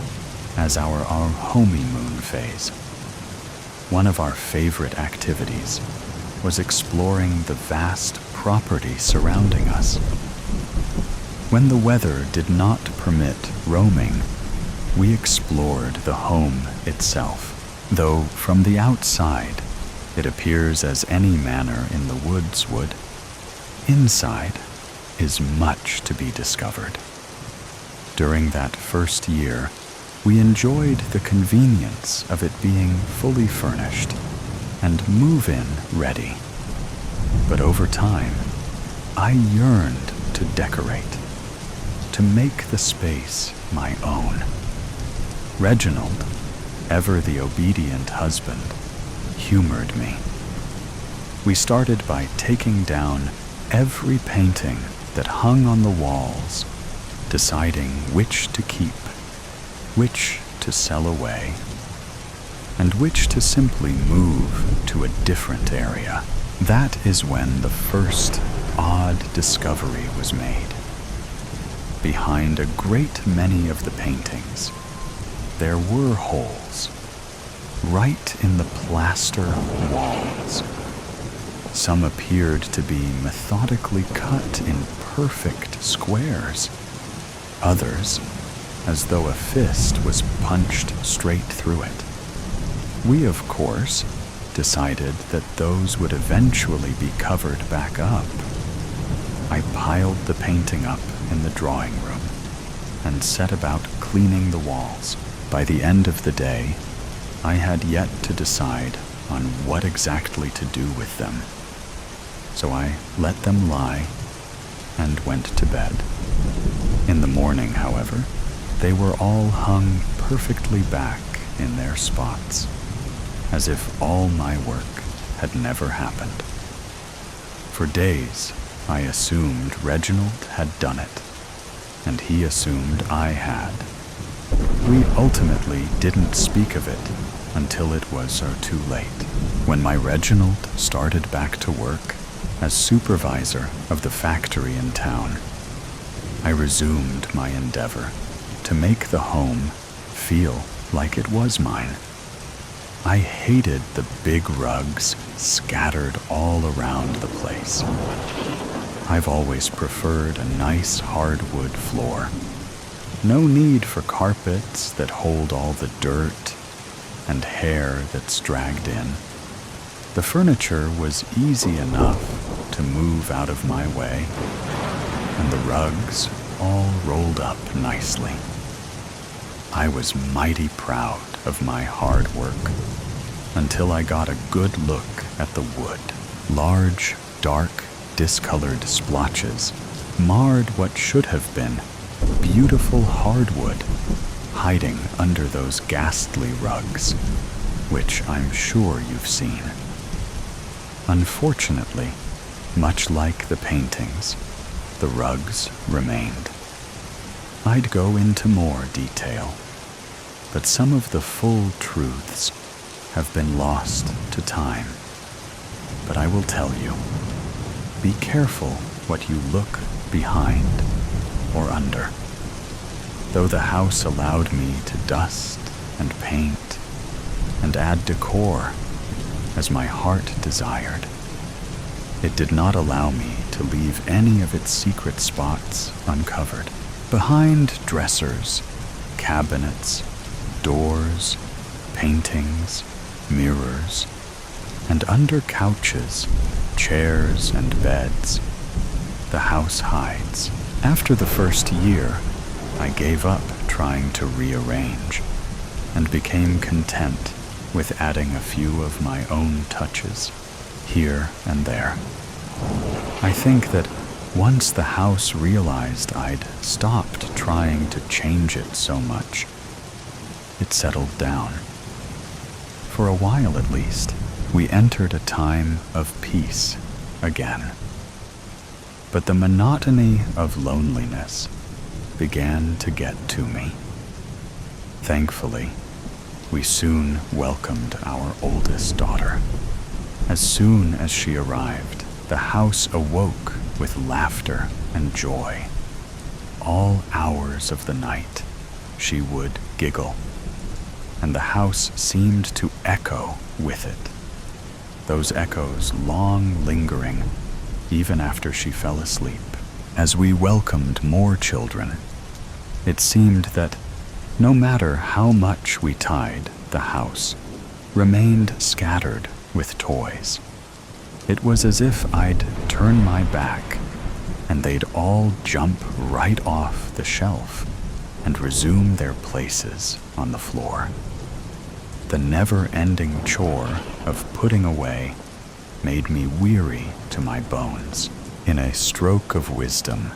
Speaker 1: as our honeymoon phase. One of our favorite activities was exploring the vast property surrounding us. When the weather did not permit roaming, we explored the home itself, though from the outside it appears as any manor in the woods would. Inside is much to be discovered. During that first year, we enjoyed the convenience of it being fully furnished and move-in ready. But over time, I yearned to decorate, to make the space my own. Reginald, ever the obedient husband, humored me. We started by taking down every painting that hung on the walls, deciding which to keep, which to sell away, and which to simply move to a different area. That is when the first odd discovery was made. Behind a great many of the paintings, there were holes, right in the plaster walls. Some appeared to be methodically cut in perfect squares. Others, as though a fist was punched straight through it. We, of course, decided that those would eventually be covered back up. I piled the painting up in the drawing room and set about cleaning the walls. By the end of the day, I had yet to decide on what exactly to do with them. So I let them lie and went to bed. In the morning, however, they were all hung perfectly back in their spots, as if all my work had never happened. For days, I assumed Reginald had done it, and he assumed I had. We ultimately didn't speak of it until it was too late, when my Reginald started back to work as supervisor of the factory in town. I resumed my endeavor to make the home feel like it was mine. I hated the big rugs scattered all around the place. I've always preferred a nice hardwood floor. No need for carpets that hold all the dirt and hair that's dragged in. The furniture was easy enough to move out of my way, and the rugs all rolled up nicely. I was mighty proud of my hard work until I got a good look at the wood. Large, dark, discolored splotches marred what should have been beautiful hardwood hiding under those ghastly rugs, which I'm sure you've seen. Unfortunately, much like the paintings, the rugs remained. I'd go into more detail, but some of the full truths have been lost to time. But I will tell you, be careful what you look behind or under. Though the house allowed me to dust and paint and add decor as my heart desired, it did not allow me to leave any of its secret spots uncovered. Behind dressers, cabinets, doors, paintings, mirrors, and under couches, chairs, and beds, the house hides. After the first year, I gave up trying to rearrange and became content with adding a few of my own touches here and there. I think that once the house realized I'd stopped trying to change it so much, it settled down. For a while at least, we entered a time of peace again. But the monotony of loneliness began to get to me. Thankfully, we soon welcomed our oldest daughter. As soon as she arrived, the house awoke with laughter and joy. all hours of the night, she would giggle, and the house seemed to echo with it, those echoes long lingering even after she fell asleep. As we welcomed more children, it seemed that no matter how much we tied, the house remained scattered with toys. It was as if I'd turn my back and they'd all jump right off the shelf and resume their places on the floor. The never-ending chore of putting away made me weary to my bones. In a stroke of wisdom,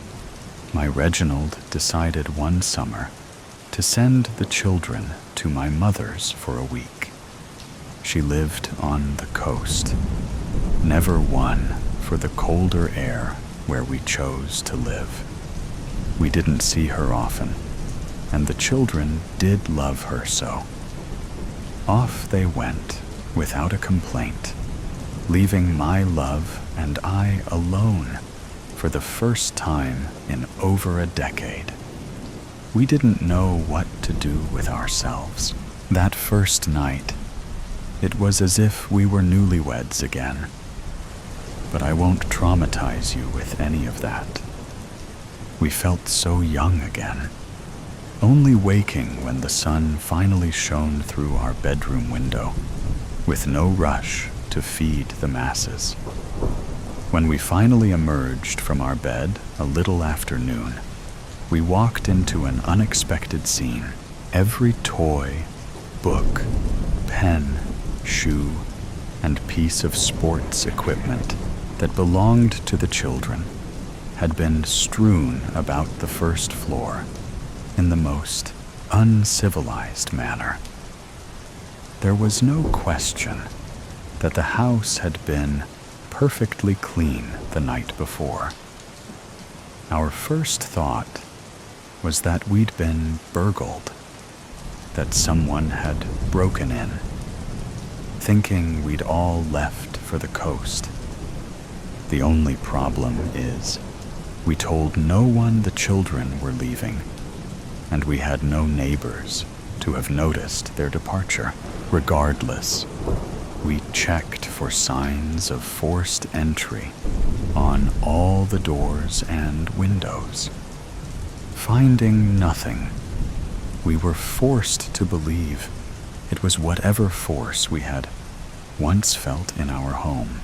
Speaker 1: my Reginald decided one summer to send the children to my mother's for a week. She lived on the coast, never one for the colder air where we chose to live. We didn't see her often, and the children did love her so. Off they went without a complaint, leaving my love and I alone for the first time in over a decade. We didn't know what to do with ourselves. That first night, it was as if we were newlyweds again. But I won't traumatize you with any of that. We felt so young again, only waking when the sun finally shone through our bedroom window, with no rush to feed the masses. When we finally emerged from our bed a little after noon, we walked into an unexpected scene. Every toy, book, pen, shoe, and piece of sports equipment that belonged to the children had been strewn about the first floor in the most uncivilized manner. There was no question that the house had been perfectly clean the night before. Our first thought was that we'd been burgled, that someone had broken in, thinking we'd all left for the coast. The only problem is, we told no one the children were leaving, and we had no neighbors to have noticed their departure. Regardless, we checked for signs of forced entry on all the doors and windows. Finding nothing, we were forced to believe it was whatever force we had once felt in our home,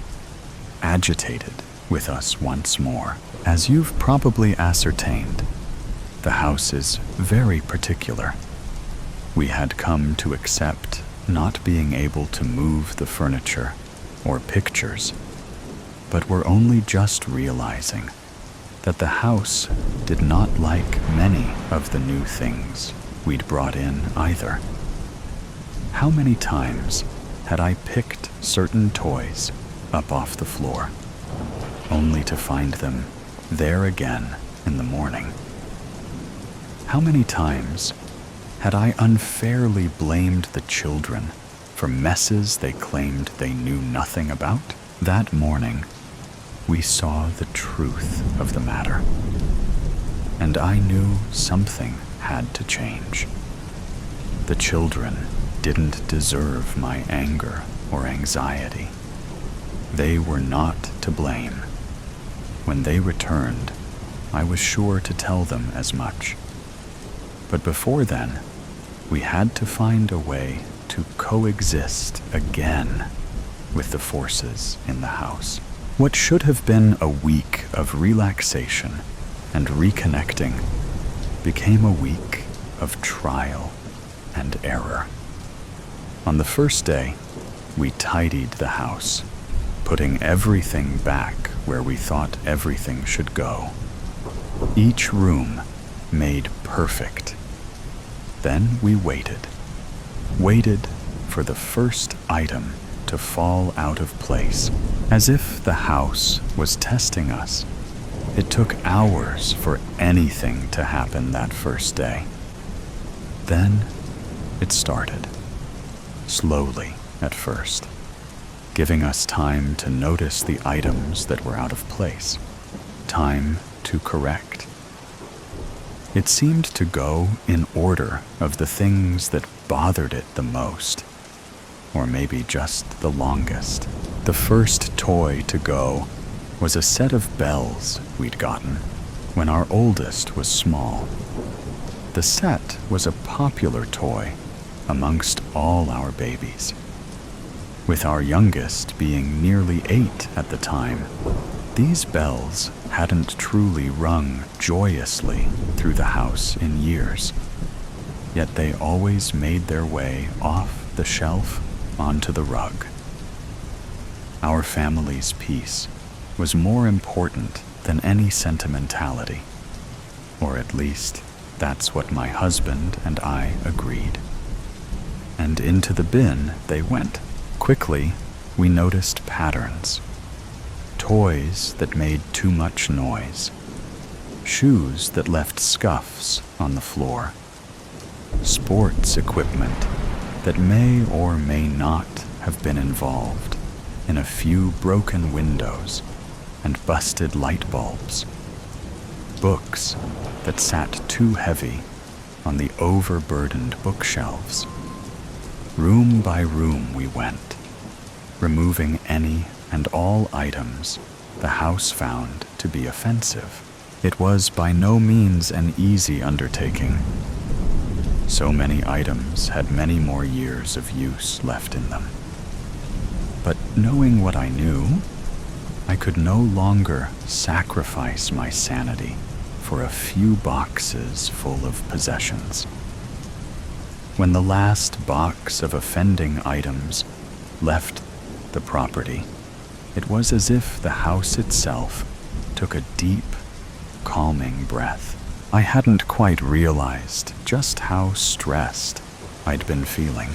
Speaker 1: agitated with us once more. As you've probably ascertained, the house is very particular. We had come to accept not being able to move the furniture or pictures, but were only just realizing that the house did not like many of the new things we'd brought in either. How many times had I picked certain toys up off the floor, only to find them there again in the morning? How many times had I unfairly blamed the children for messes they claimed they knew nothing about? That morning, we saw the truth of the matter, and I knew something had to change. The children didn't deserve my anger or anxiety. They were not to blame. When they returned, I was sure to tell them as much. But before then, we had to find a way to coexist again with the forces in the house. What should have been a week of relaxation and reconnecting became a week of trial and error. On the first day, we tidied the house, putting everything back where we thought everything should go. Each room made perfect. Then we waited for the first item to fall out of place, as if the house was testing us. It took hours for anything to happen that first day. Then it started, slowly at first, giving us time to notice the items that were out of place, time to correct. It seemed to go in order of the things that bothered it the most, or maybe just the longest. The first toy to go was a set of bells we'd gotten when our oldest was small. The set was a popular toy amongst all our babies, with our youngest being nearly 8 at the time. These bells hadn't truly rung joyously through the house in years, yet they always made their way off the shelf onto the rug. Our family's peace was more important than any sentimentality, or at least that's what my husband and I agreed. And into the bin they went. Quickly, we noticed patterns. Toys that made too much noise. Shoes that left scuffs on the floor. Sports equipment that may or may not have been involved in a few broken windows and busted light bulbs. Books that sat too heavy on the overburdened bookshelves. Room by room we went, removing any and all items the house found to be offensive. It was by no means an easy undertaking. So many items had many more years of use left in them. But knowing what I knew, I could no longer sacrifice my sanity for a few boxes full of possessions. When the last box of offending items left the property, it was as if the house itself took a deep, calming breath. I hadn't quite realized just how stressed I'd been feeling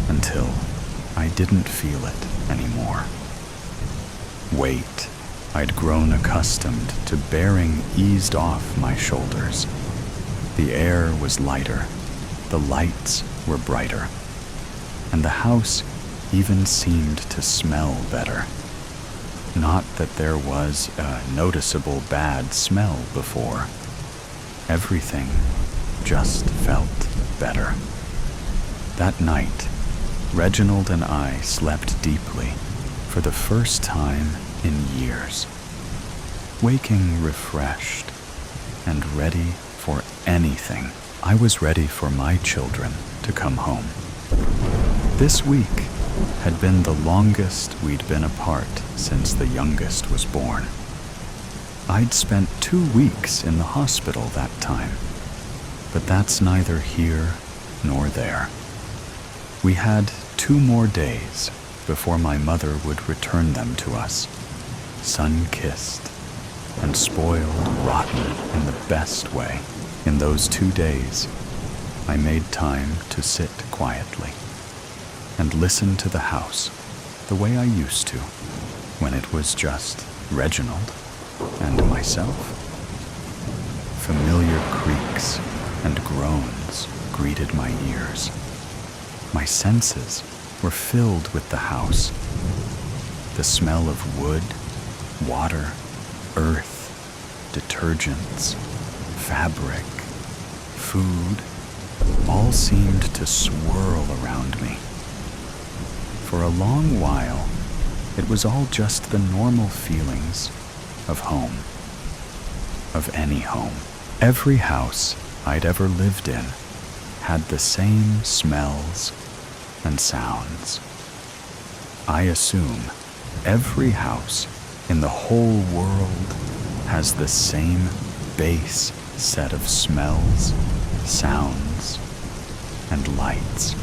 Speaker 1: until I didn't feel it anymore. Weight I'd grown accustomed to bearing eased off my shoulders. The air was lighter, the lights were brighter, and the house even seemed to smell better. Not that there was a noticeable bad smell before. Everything just felt better. That night, Reginald and I slept deeply for the first time in years, waking refreshed and ready for anything. I was ready for my children to come home. This week had been the longest we'd been apart since the youngest was born. I'd spent 2 weeks in the hospital that time, but that's neither here nor there. We had 2 more days before my mother would return them to us, sun-kissed and spoiled rotten in the best way. In those 2 days, I made time to sit quietly and listen to the house the way I used to when it was just Reginald and myself. Familiar creaks and groans greeted my ears. My senses were filled with the house. The smell of wood, water, earth, detergents, fabric, food, all seemed to swirl around me. For a long while, it was all just the normal feelings of home, of any home. Every house I'd ever lived in had the same smells and sounds. I assume every house in the whole world has the same base set of smells, sounds, and lights.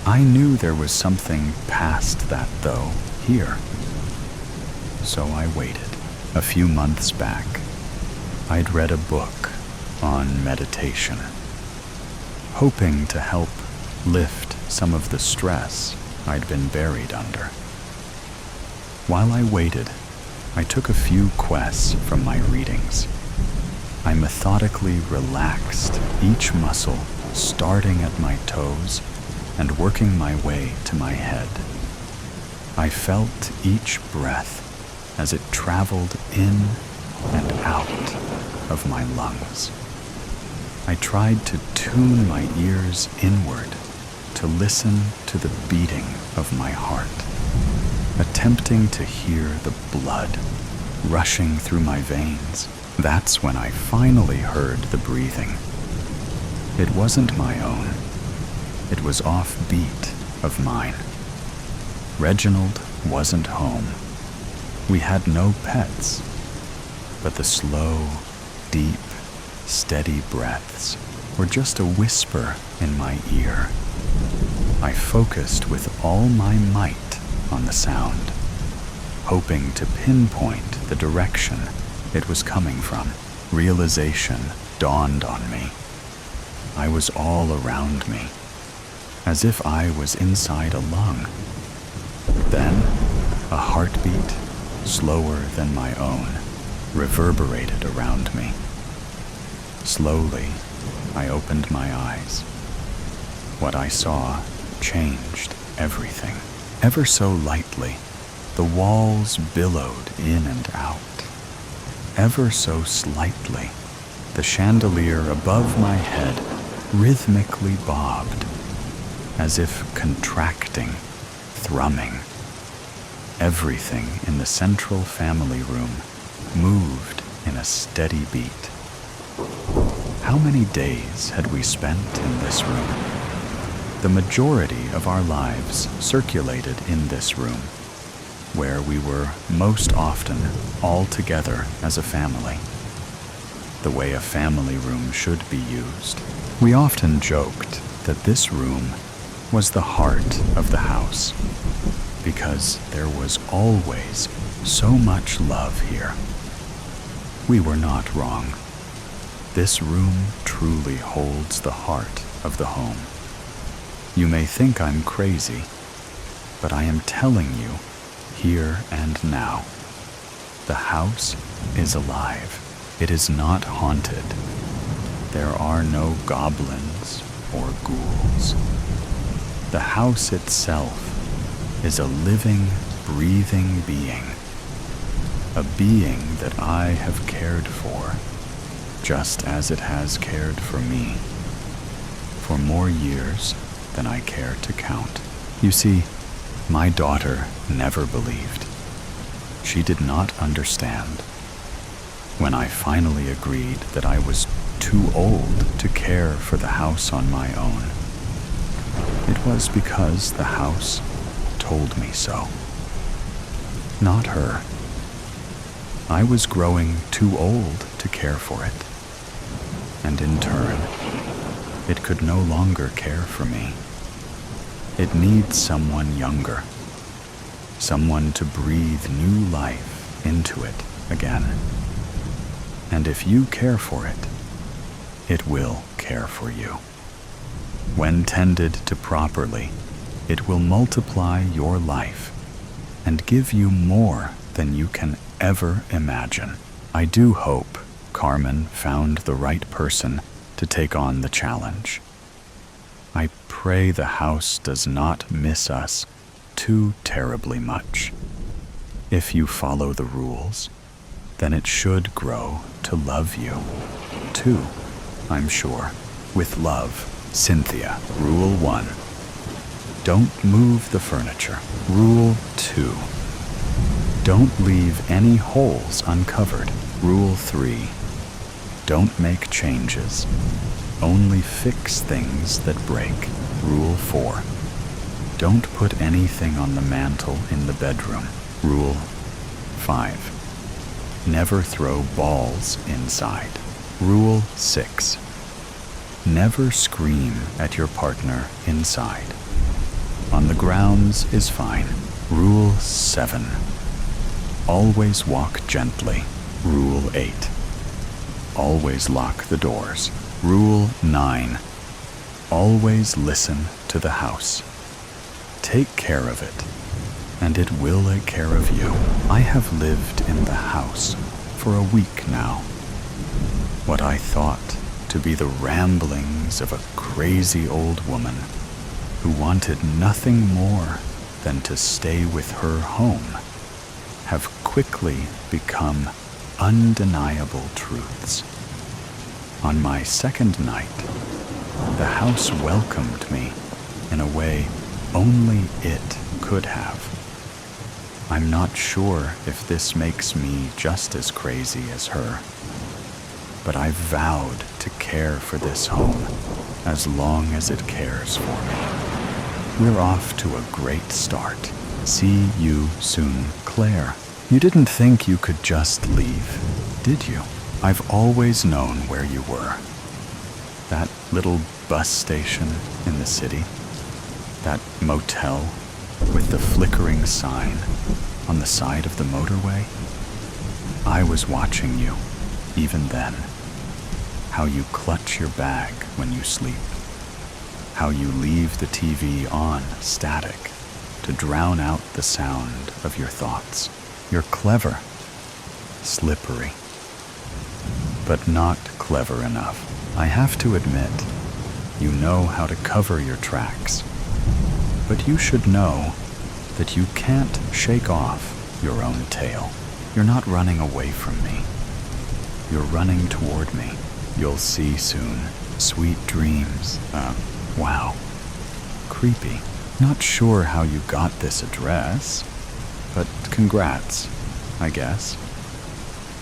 Speaker 1: I knew there was something past that, though, here. So I waited. A few months back, I'd read a book on meditation, hoping to help lift some of the stress I'd been buried under. While I waited, I took a few quests from my readings. I methodically relaxed each muscle, starting at my toes and working my way to my head. I felt each breath as it traveled in and out of my lungs. I tried to tune my ears inward to listen to the beating of my heart, attempting to hear the blood rushing through my veins. That's when I finally heard the breathing. It wasn't my own. It was off-beat of mine. Reginald wasn't home. We had no pets, but the slow, deep, steady breaths were just a whisper in my ear. I focused with all my might on the sound, hoping to pinpoint the direction it was coming from. Realization dawned on me. I was all around me, as if I was inside a lung. Then, a heartbeat, slower than my own, reverberated around me. Slowly, I opened my eyes. What I saw changed everything. Ever so lightly, the walls billowed in and out. Ever so slightly, the chandelier above my head rhythmically bobbed, as if contracting, thrumming. Everything in the central family room moved in a steady beat. How many days had we spent in this room? The majority of our lives circulated in this room, where we were most often all together as a family, the way a family room should be used. We often joked that this room was the heart of the house, because there was always so much love here. We were not wrong. This room truly holds the heart of the home. You may think I'm crazy, but I am telling you, here and now, the house is alive. It is not haunted. There are no goblins or ghouls. The house itself is a living, breathing being, a being that I have cared for, just as it has cared for me, for more years than I care to count. You see, my daughter never believed. She did not understand. When I finally agreed that I was too old to care for the house on my own, it was because the house told me so. Not her. I was growing too old to care for it, and in turn, it could no longer care for me. It needs someone younger, someone to breathe new life into it again. And if you care for it, it will care for you. When tended to properly, it will multiply your life and give you more than you can ever imagine. I do hope Carmen found the right person to take on the challenge. I pray the house does not miss us too terribly much. If you follow the rules, then it should grow to love you, too, I'm sure. With love, Cynthia. Rule 1. Don't move the furniture. Rule 2. Don't leave any holes uncovered. Rule 3. Don't make changes. Only fix things that break. Rule 4. Don't put anything on the mantle in the bedroom. Rule 5. Never throw balls inside. Rule 6. Never scream at your partner inside. On the grounds is fine. Rule 7. Always walk gently. Rule 8. Always lock the doors. Rule 9. Always listen to the house. Take care of it, and it will take care of you. I have lived in the house for a week now. What I thought to be the ramblings of a crazy old woman who wanted nothing more than to stay with her home have quickly become undeniable truths. On my second night, the house welcomed me in a way only it could have. I'm not sure if this makes me just as crazy as her, but I vowed to care for this home as long as it cares for me. We're off to a great start. See you soon, Claire. You didn't think you could just leave, did you? I've always known where you were. That little bus station in the city, that motel with the flickering sign on the side of the motorway. I was watching you, even then. How you clutch your bag when you sleep. How you leave the TV on static to drown out the sound of your thoughts. You're clever, slippery, but not clever enough. I have to admit, you know how to cover your tracks, but you should know that you can't shake off your own tail. You're not running away from me. You're running toward me. You'll see soon. Sweet dreams. Wow. Creepy. Not sure how you got this address, but congrats, I guess.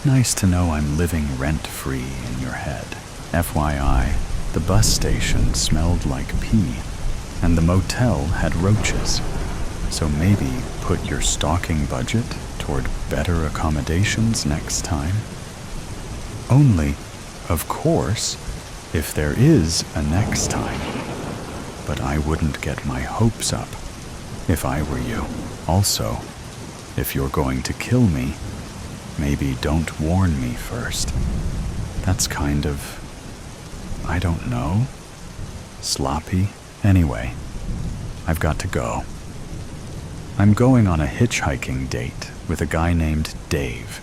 Speaker 1: Nice to know I'm living rent-free in your head. FYI, the bus station smelled like pee, and the motel had roaches. So maybe put your stalking budget toward better accommodations next time. Only, of course, if there is a next time. But I wouldn't get my hopes up if I were you. Also, if you're going to kill me, maybe don't warn me first. That's kind of, I don't know, sloppy. Anyway, I've got to go. I'm going on a hitchhiking date with a guy named Dave.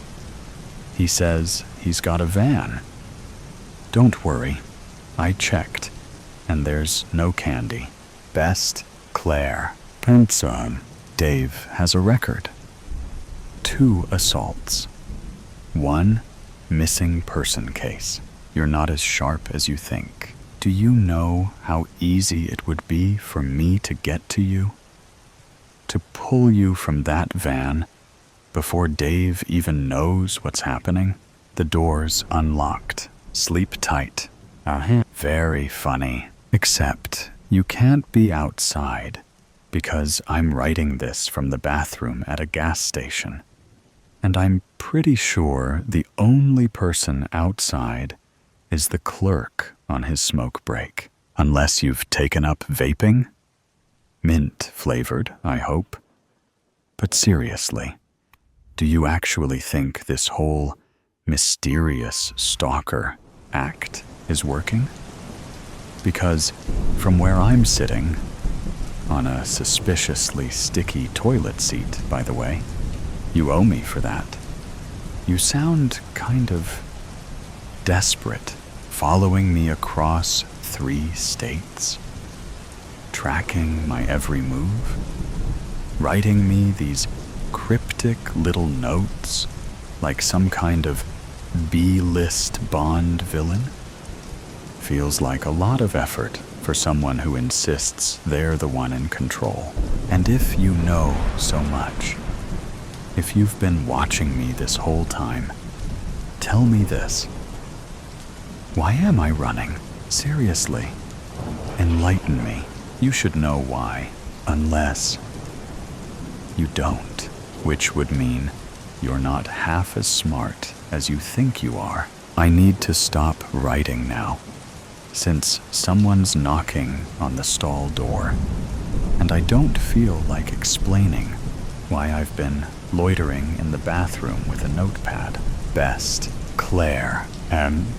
Speaker 1: He says he's got a van. Don't worry, I checked, and there's no candy. Best, Claire. And Dave has a record. 2 assaults. 1 missing person case. You're not as sharp as you think. Do you know how easy it would be for me to get to you? To pull you from that van before Dave even knows what's happening? The door's unlocked. Sleep tight. Very funny. Except you can't be outside because I'm writing this from the bathroom at a gas station. And I'm pretty sure the only person outside is the clerk on his smoke break. Unless you've taken up vaping? Mint flavored, I hope. But seriously, do you actually think this whole mysterious stalker act is working? Because from where I'm sitting, on a suspiciously sticky toilet seat, by the way, you owe me for that. You sound kind of desperate, following me across 3 states, tracking my every move, writing me these cryptic little notes like some kind of B-list Bond villain. Feels like a lot of effort for someone who insists they're the one in control. And if you know so much, if you've been watching me this whole time, tell me this. Why am I running? Seriously. Enlighten me. You should know why. Unless you don't, which would mean you're not half as smart as you think you are. I need to stop writing now, since someone's knocking on the stall door, and I don't feel like explaining why I've been loitering in the bathroom with a notepad. Best, Claire.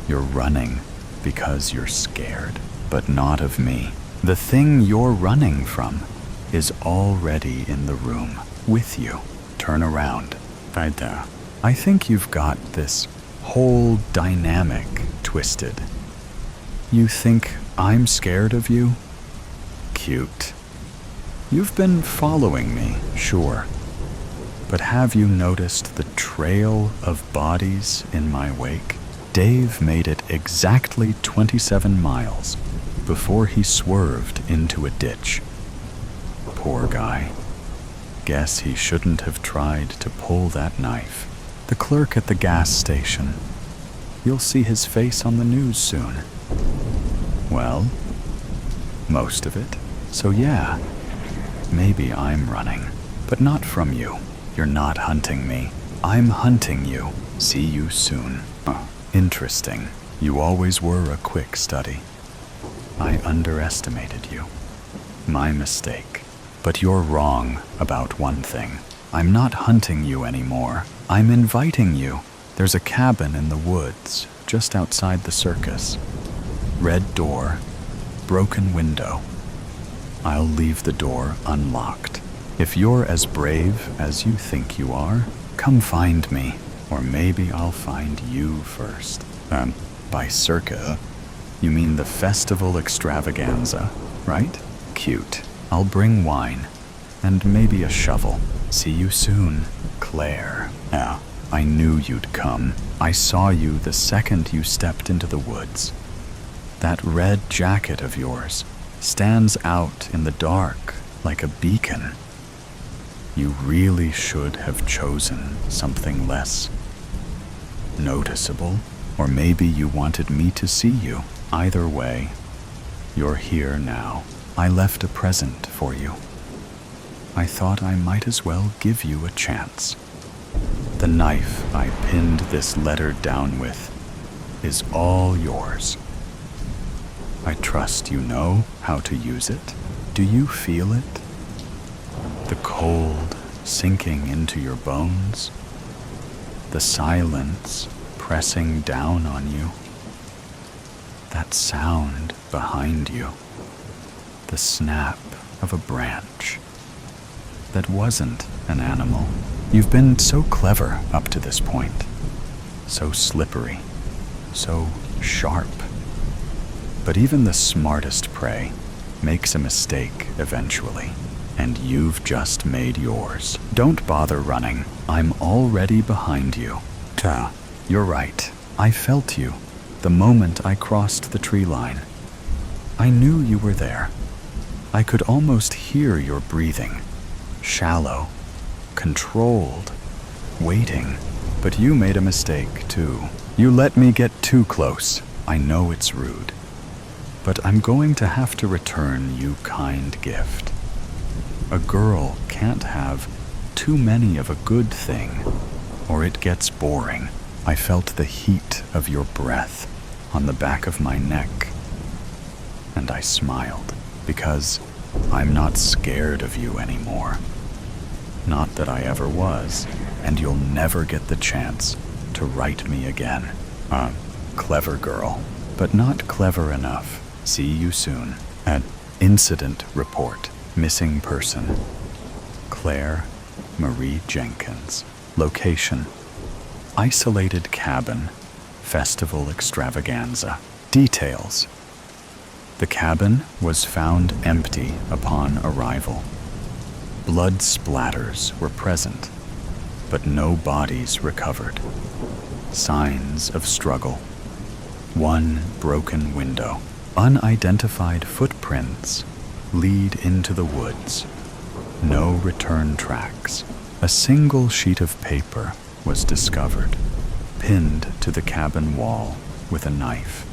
Speaker 1: You're running because you're scared, but not of me. The thing you're running from is already in the room with you. Turn around. I think you've got this whole dynamic twisted. You think I'm scared of you? Cute. You've been following me, sure. But have you noticed the trail of bodies in my wake? Dave made it exactly 27 miles before he swerved into a ditch. Poor guy. Guess he shouldn't have tried to pull that knife. The clerk at the gas station. You'll see his face on the news soon. Well, most of it. So yeah, maybe I'm running, but not from you. You're not hunting me. I'm hunting you. See you soon. Interesting. You always were a quick study. I underestimated you. My mistake. But you're wrong about one thing. I'm not hunting you anymore. I'm inviting you. There's a cabin in the woods, just outside the circus. Red door, broken window. I'll leave the door unlocked. If you're as brave as you think you are, come find me. Or maybe I'll find you first. By circa, you mean the festival extravaganza, right? Cute. I'll bring wine, and maybe a shovel. See you soon, Claire. Yeah, I knew you'd come. I saw you the second you stepped into the woods. That red jacket of yours stands out in the dark like a beacon. You really should have chosen something less noticeable, or maybe you wanted me to see you. Either way, you're here now. I left a present for you. I thought I might as well give you a chance. The knife I pinned this letter down with is all yours. I trust you know how to use it. Do you feel it? The cold sinking into your bones. The silence pressing down on you. That sound behind you. The snap of a branch. That wasn't an animal. You've been so clever up to this point. So slippery. So sharp. But even the smartest prey makes a mistake eventually. And you've just made yours. Don't bother running. I'm already behind you. You're right. I felt you the moment I crossed the tree line. I knew you were there. I could almost hear your breathing. Shallow, controlled, waiting. But you made a mistake, too. You let me get too close. I know it's rude. But I'm going to have to return you kind gift. A girl can't have too many of a good thing, or it gets boring. I felt the heat of your breath on the back of my neck, and I smiled, because I'm not scared of you anymore. Not that I ever was, and you'll never get the chance to write me again. Clever girl, but not clever enough. See you soon. An incident report. Missing person. Claire Marie Jenkins. Location. Isolated cabin. Festival extravaganza. Details. The cabin was found empty upon arrival. Blood splatters were present, but no bodies recovered. Signs of struggle. One broken window. Unidentified footprints lead into the woods. No return tracks. A single sheet of paper was discovered, pinned to the cabin wall with a knife.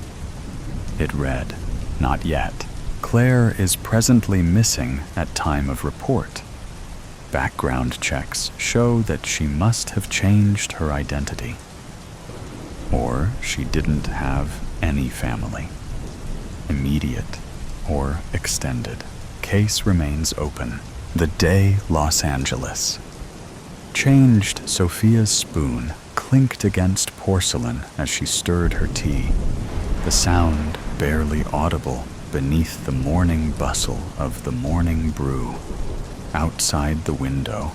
Speaker 1: It read, "Not yet. Claire is presently missing at time of report. Background checks show that she must have changed her identity. Or she didn't have any family. Immediate or extended. Case remains open. The day Los Angeles." Changed Sophia's spoon clinked against porcelain as she stirred her tea, the sound barely audible beneath the morning bustle of the morning brew. Outside the window,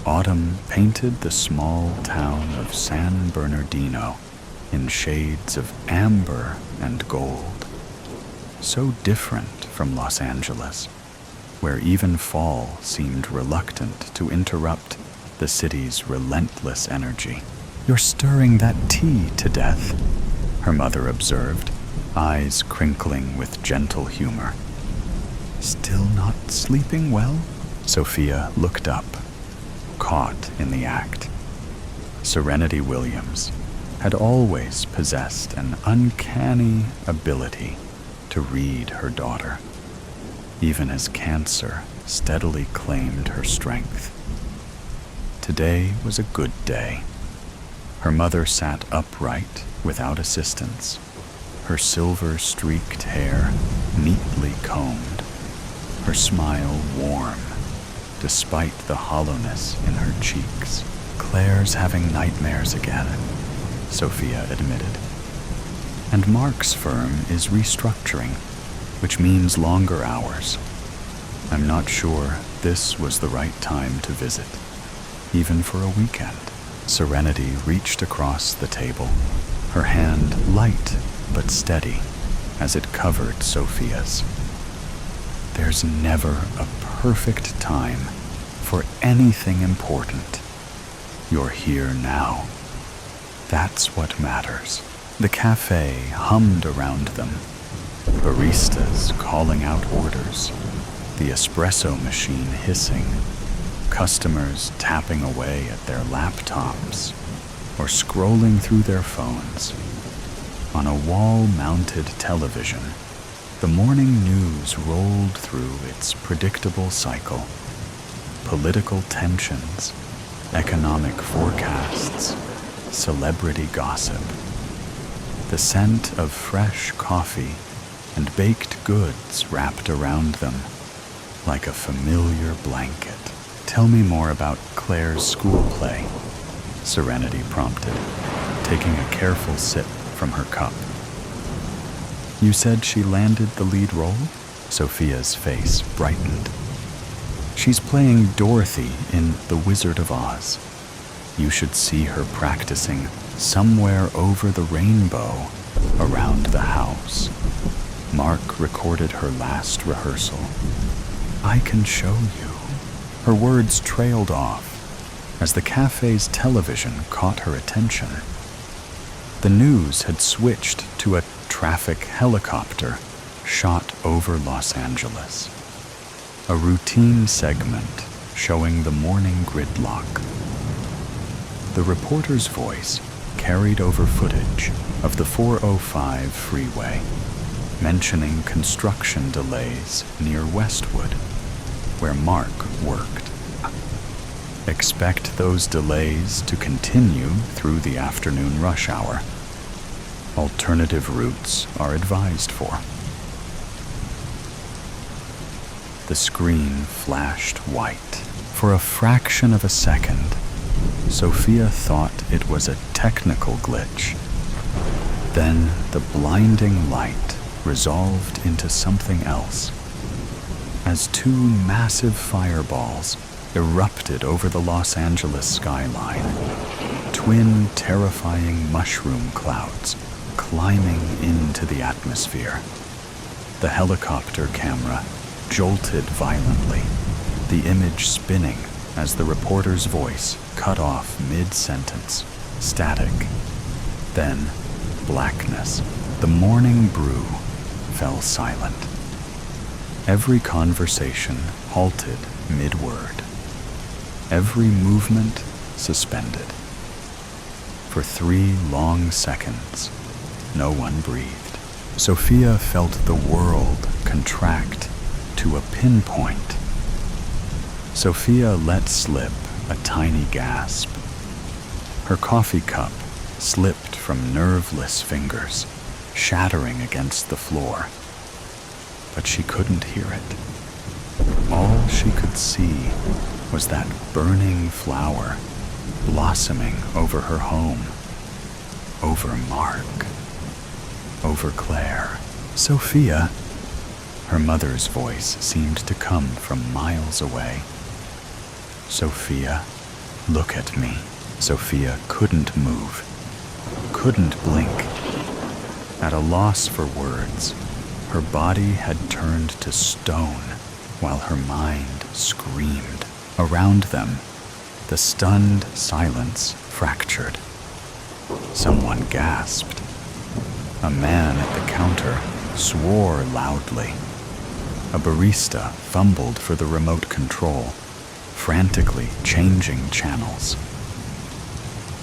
Speaker 1: autumn painted the small town of San Bernardino in shades of amber and gold. So different from Los Angeles, where even fall seemed reluctant to interrupt the the city's relentless energy. "You're stirring that tea to death," her mother observed, eyes crinkling with gentle humor. "Still not sleeping well?" Sophia looked up, caught in the act. Serenity Williams had always possessed an uncanny ability to read her daughter, even as cancer steadily claimed her strength. Today was a good day. Her mother sat upright without assistance, her silver-streaked hair neatly combed, her smile warm despite the hollowness in her cheeks. "Claire's having nightmares again," Sophia admitted. "And Mark's firm is restructuring, which means longer hours. I'm not sure this was the right time to visit, even for a weekend." Serenity reached across the table, her hand light but steady as it covered Sophia's. "There's never a perfect time for anything important. You're here now. That's what matters." The cafe hummed around them, baristas calling out orders, the espresso machine hissing, customers tapping away at their laptops or scrolling through their phones. On a wall-mounted television, the morning news rolled through its predictable cycle. Political tensions, economic forecasts, celebrity gossip. The scent of fresh coffee and baked goods wrapped around them like a familiar blanket. "Tell me more about Claire's school play," Serenity prompted, taking a careful sip from her cup. "You said she landed the lead role?" Sophia's face brightened. "She's playing Dorothy in The Wizard of Oz. You should see her practicing Somewhere Over the Rainbow around the house. Mark recorded her last rehearsal. I can show you." Her words trailed off as the cafe's television caught her attention. The news had switched to a traffic helicopter shot over Los Angeles. A routine segment showing the morning gridlock. The reporter's voice carried over footage of the 405 freeway, mentioning construction delays near Westwood, where Mark worked. Expect those delays to continue through the afternoon rush hour. Alternative routes are advised for. The screen flashed white. For a fraction of a second, Sophia thought it was a technical glitch. Then the blinding light resolved into something else, as two massive fireballs erupted over the Los Angeles skyline, twin terrifying mushroom clouds climbing into the atmosphere. The helicopter camera jolted violently, the image spinning as the reporter's voice cut off mid-sentence, static. Then, blackness. The morning brew fell silent. Every conversation halted mid-word. Every movement suspended. For 3 long seconds, no one breathed. Sophia felt the world contract to a pinpoint. Sophia let slip a tiny gasp. Her coffee cup slipped from nerveless fingers, shattering against the floor. But she couldn't hear it. All she could see was that burning flower blossoming over her home, over Mark, over Claire. "Sophia," her mother's voice seemed to come from miles away. "Sophia, look at me." Sophia couldn't move, couldn't blink. At a loss for words, her body had turned to stone while her mind screamed. Around them, The stunned silence fractured. Someone gasped. A man at the counter swore loudly. A barista fumbled for the remote control, frantically changing channels.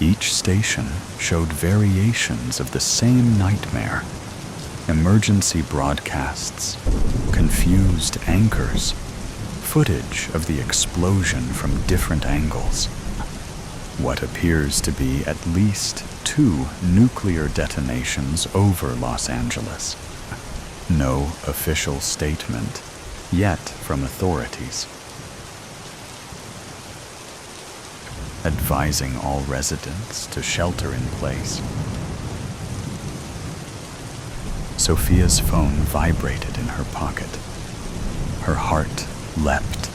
Speaker 1: Each station showed variations of the same nightmare. Emergency broadcasts, confused anchors, footage of the explosion from different angles. What appears to be at least 2 nuclear detonations over Los Angeles. No official statement yet from authorities, advising all residents to shelter in place. Sophia's phone vibrated in her pocket. Her heart leapt.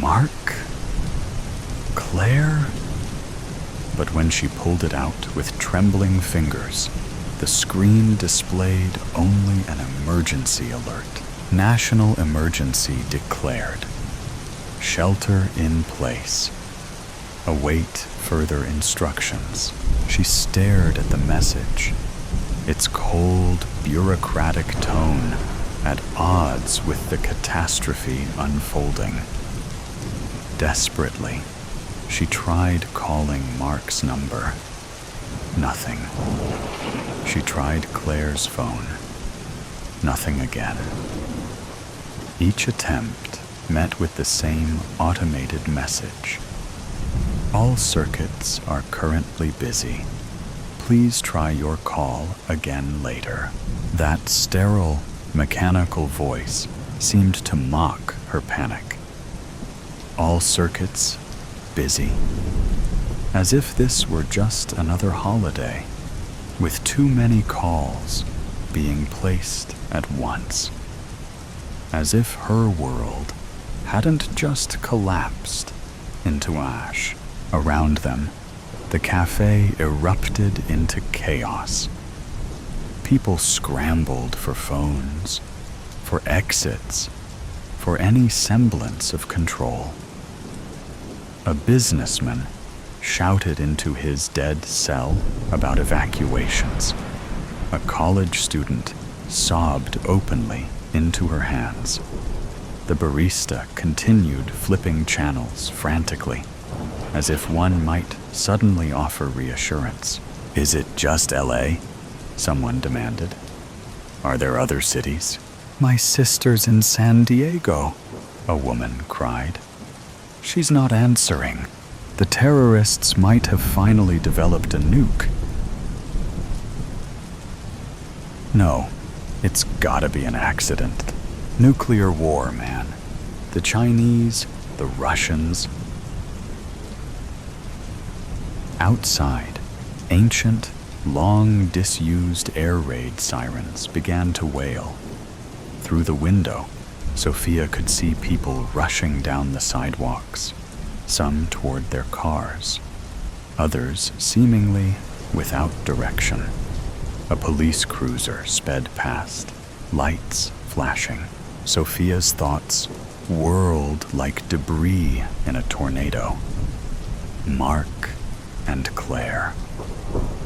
Speaker 1: Mark? Claire? But when she pulled it out with trembling fingers, the screen displayed only an emergency alert. National emergency declared. Shelter in place. Await further instructions. She stared at the message, its cold, bureaucratic tone at odds with the catastrophe unfolding. Desperately, she tried calling Mark's number. Nothing. She tried Claire's phone. Nothing again. Each attempt met with the same automated message. All circuits are currently busy. Please try your call again later. That sterile, mechanical voice seemed to mock her panic. All circuits busy. As if this were just another holiday, with too many calls being placed at once. As if her world hadn't just collapsed into ash. Around them, the cafe erupted into chaos. People scrambled for phones, for exits, for any semblance of control. A businessman shouted into his dead cell about evacuations. A college student sobbed openly into her hands. The barista continued flipping channels frantically, as if one might suddenly offer reassurance. Is it just LA? Someone demanded. Are there other cities? My sister's in San Diego, a woman cried. She's not answering. The terrorists might have finally developed a nuke. No, it's gotta be an accident. Nuclear war, man. The Chinese, the Russians. Outside, ancient, long disused air raid sirens began to wail. Through the window, Sophia could see people rushing down the sidewalks, some toward their cars, others seemingly without direction. A police cruiser sped past, lights flashing. Sophia's thoughts whirled like debris in a tornado. Mark and Claire,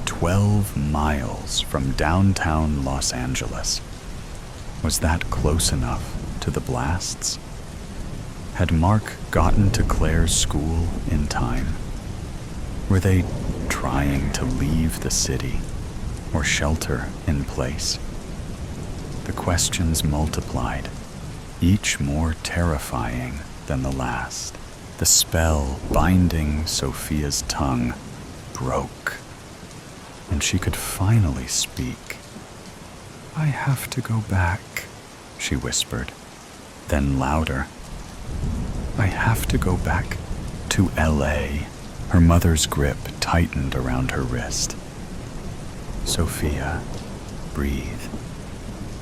Speaker 1: 12 miles from downtown Los Angeles. Was that close enough to the blasts? Had Mark gotten to Claire's school in time? Were they trying to leave the city or shelter in place? The questions multiplied, each more terrifying than the last. The spell binding Sophia's tongue broke, and she could finally speak. I have to go back, she whispered, then louder. I have to go back to LA. Her mother's grip tightened around her wrist. Sophia, breathe.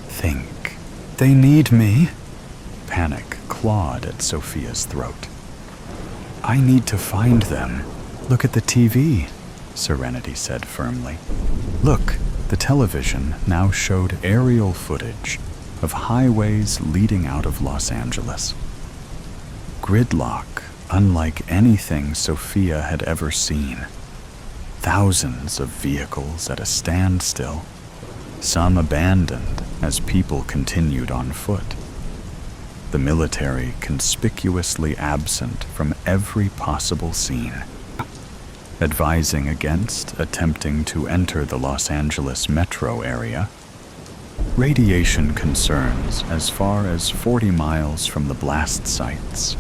Speaker 1: Think. They need me. Panic clawed at Sophia's throat. I need to find them. Look at the TV, Serenity said firmly. Look, the television now showed aerial footage of highways leading out of Los Angeles. Gridlock unlike anything Sophia had ever seen. Thousands of vehicles at a standstill, some abandoned as people continued on foot. The military conspicuously absent from every possible scene, advising against attempting to enter the Los Angeles metro area. Radiation concerns as far as 40 miles from the blast sites.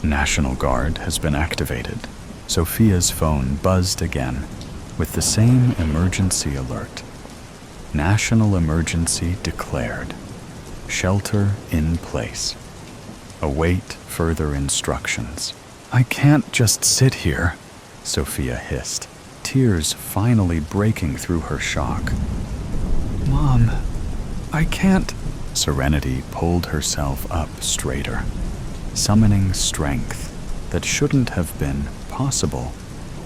Speaker 1: National Guard has been activated. Sophia's phone buzzed again with the same emergency alert. National emergency declared. Shelter in place. Await further instructions. I can't just sit here, Sophia hissed, tears finally breaking through her shock. Mom, I can't. Serenity pulled herself up straighter, summoning strength that shouldn't have been possible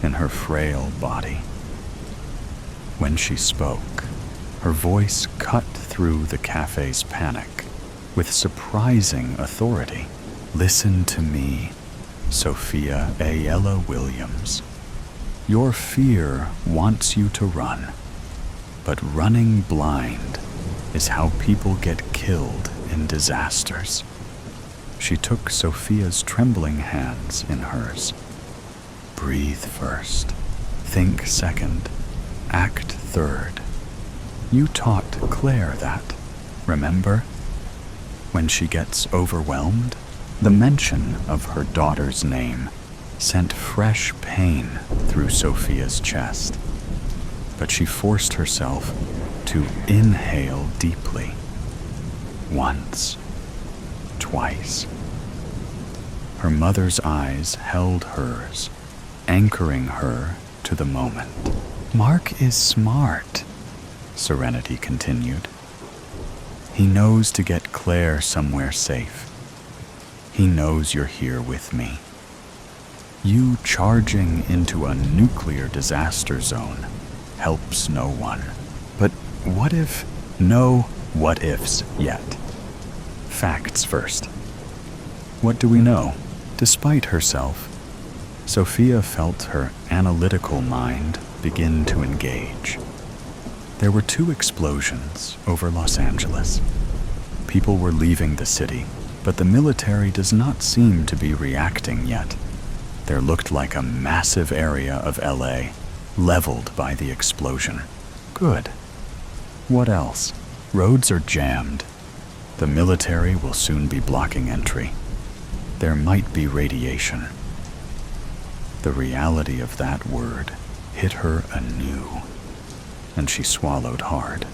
Speaker 1: in her frail body. When she spoke, her voice cut through the cafe's panic with surprising authority. Listen to me, Sophia Ayala Williams. Your fear wants you to run, but running blind is how people get killed in disasters. She took Sophia's trembling hands in hers. Breathe first, think second, act third. You taught Claire that, remember? When she gets overwhelmed, the mention of her daughter's name sent fresh pain through Sophia's chest. But she forced herself to inhale deeply. Once, twice. Her mother's eyes held hers, anchoring her to the moment. Mark is smart, Serenity continued. He knows to get Claire somewhere safe. He knows you're here with me. You charging into a nuclear disaster zone helps no one. But what if? No what ifs yet. Facts first. What do we know? Despite herself, Sophia felt her analytical mind begin to engage. There were 2 explosions over Los Angeles. People were leaving the city, but the military does not seem to be reacting yet. There looked like a massive area of LA leveled by the explosion. Good. What else? Roads are jammed. The military will soon be blocking entry. There might be radiation. The reality of that word hit her anew, and she swallowed hard.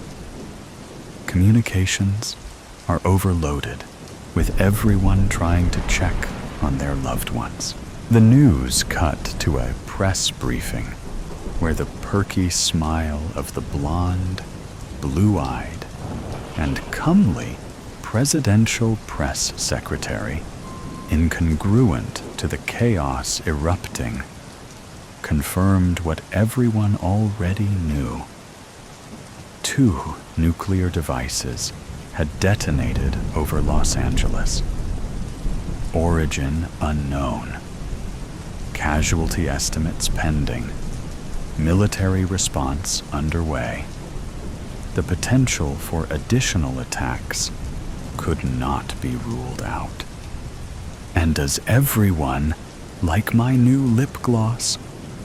Speaker 1: Communications are overloaded, with everyone trying to check on their loved ones. The news cut to a press briefing where the perky smile of the blonde, blue-eyed, and comely presidential press secretary, incongruent to the chaos erupting, confirmed what everyone already knew. 2 nuclear devices had detonated over Los Angeles. Origin unknown. Casualty estimates pending. Military response underway. The potential for additional attacks could not be ruled out. And does everyone like my new lip gloss?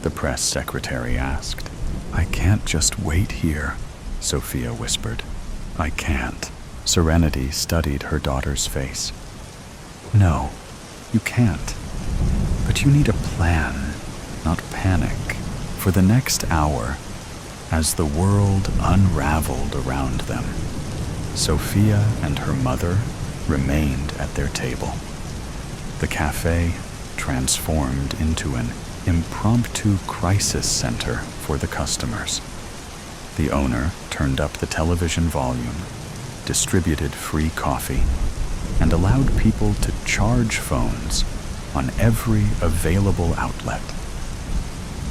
Speaker 1: The press secretary asked. I can't just wait here, Sophia whispered. I can't. Serenity studied her daughter's face. No, you can't. But you need a plan, not panic, for the next hour as the world unraveled around them. Sophia and her mother remained at their table. The cafe transformed into an impromptu crisis center for the customers. The owner turned up the television volume, distributed free coffee, and allowed people to charge phones on every available outlet.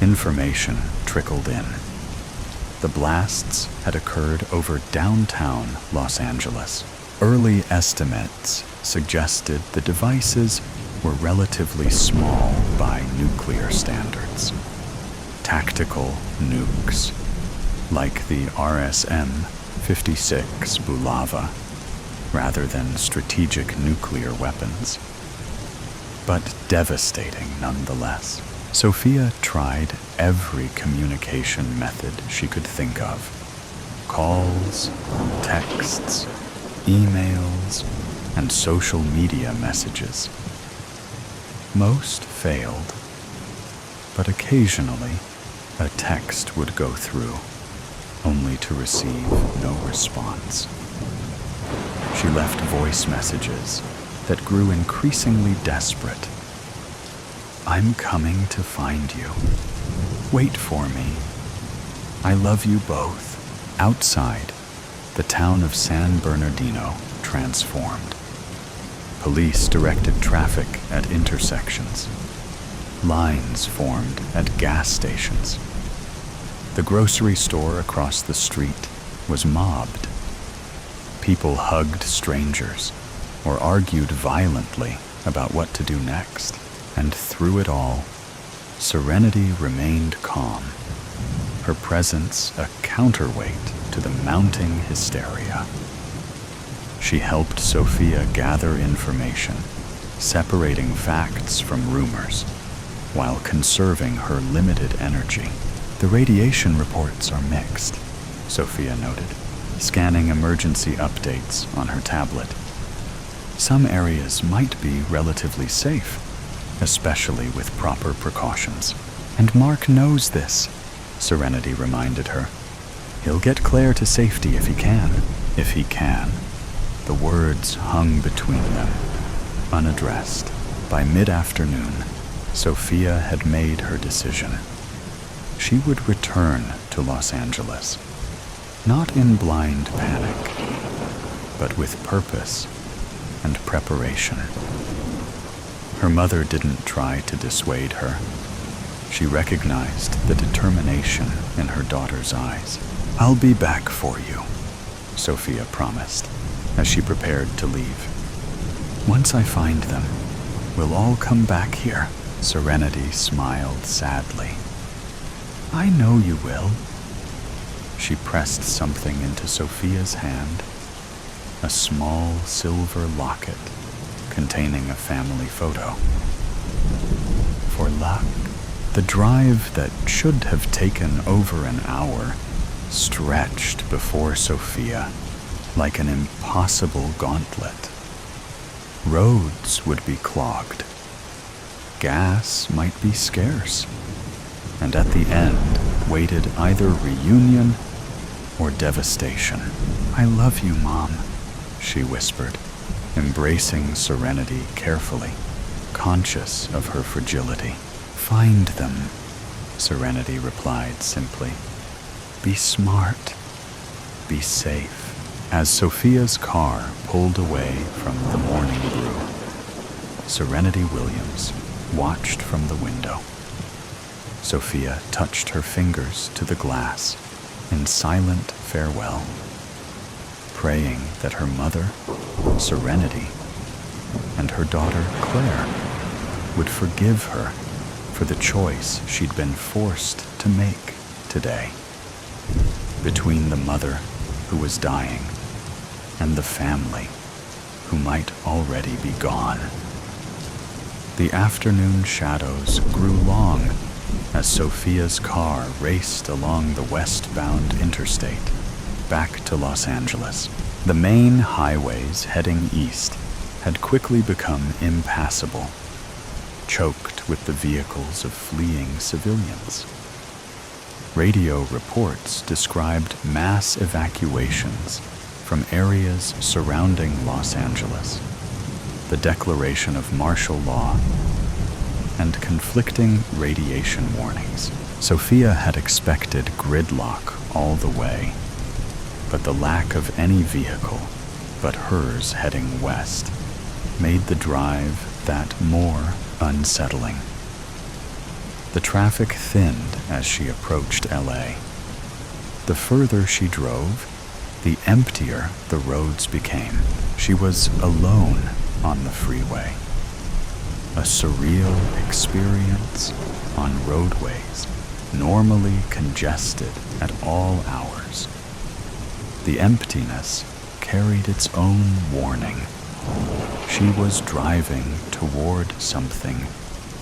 Speaker 1: Information trickled in. The blasts had occurred over downtown Los Angeles. Early estimates suggested the devices were relatively small by nuclear standards. Tactical nukes, like the RSM-56 Bulava, rather than strategic nuclear weapons. But devastating nonetheless. Sophia tried every communication method she could think of. Calls, texts, emails, and social media messages. Most failed, but occasionally a text would go through, only to receive no response. She left voice messages that grew increasingly desperate. "I'm coming to find you. Wait for me. I love you both." Outside, the town of San Bernardino transformed. Police directed traffic at intersections. Lines formed at gas stations. The grocery store across the street was mobbed. People hugged strangers or argued violently about what to do next. And through it all, Serenity remained calm, her presence a counterweight to the mounting hysteria. She helped Sophia gather information, separating facts from rumors, while conserving her limited energy. "The radiation reports are mixed," Sophia noted, scanning emergency updates on her tablet. "Some areas might be relatively safe, especially with proper precautions. And Mark knows this," Serenity reminded her. "He'll get Claire to safety if he can." If he can. The words hung between them, unaddressed. By mid-afternoon, Sophia had made her decision. She would return to Los Angeles, not in blind panic, but with purpose and preparation. Her mother didn't try to dissuade her. She recognized the determination in her daughter's eyes. "I'll be back for you," Sophia promised, as she prepared to leave. "Once I find them, we'll all come back here." Serenity smiled sadly. "I know you will." She pressed something into Sophia's hand, a small silver locket containing a family photo. For luck, the drive that should have taken over an hour stretched before Sophia like an impossible gauntlet. Roads would be clogged. Gas might be scarce. And at the end waited either reunion or devastation. "I love you, Mom," she whispered, embracing Serenity carefully, conscious of her fragility. "Find them," Serenity replied simply. "Be smart. Be safe." As Sophia's car pulled away from the morning brew, Serenity Williams watched from the window. Sophia touched her fingers to the glass in silent farewell, praying that her mother, Serenity, and her daughter, Claire, would forgive her for the choice she'd been forced to make today. Between the mother who was dying and the family who might already be gone. The afternoon shadows grew long as Sophia's car raced along the westbound interstate back to Los Angeles. The main highways heading east had quickly become impassable, choked with the vehicles of fleeing civilians. Radio reports described mass evacuations from areas surrounding Los Angeles, the declaration of martial law, and conflicting radiation warnings. Sophia had expected gridlock all the way, but the lack of any vehicle but hers heading west made the drive that more unsettling. The traffic thinned as she approached LA. The further she drove, the emptier the roads became. She was alone on the freeway. a surreal experience on roadways normally congested at all hours. The emptiness carried its own warning. She was driving toward something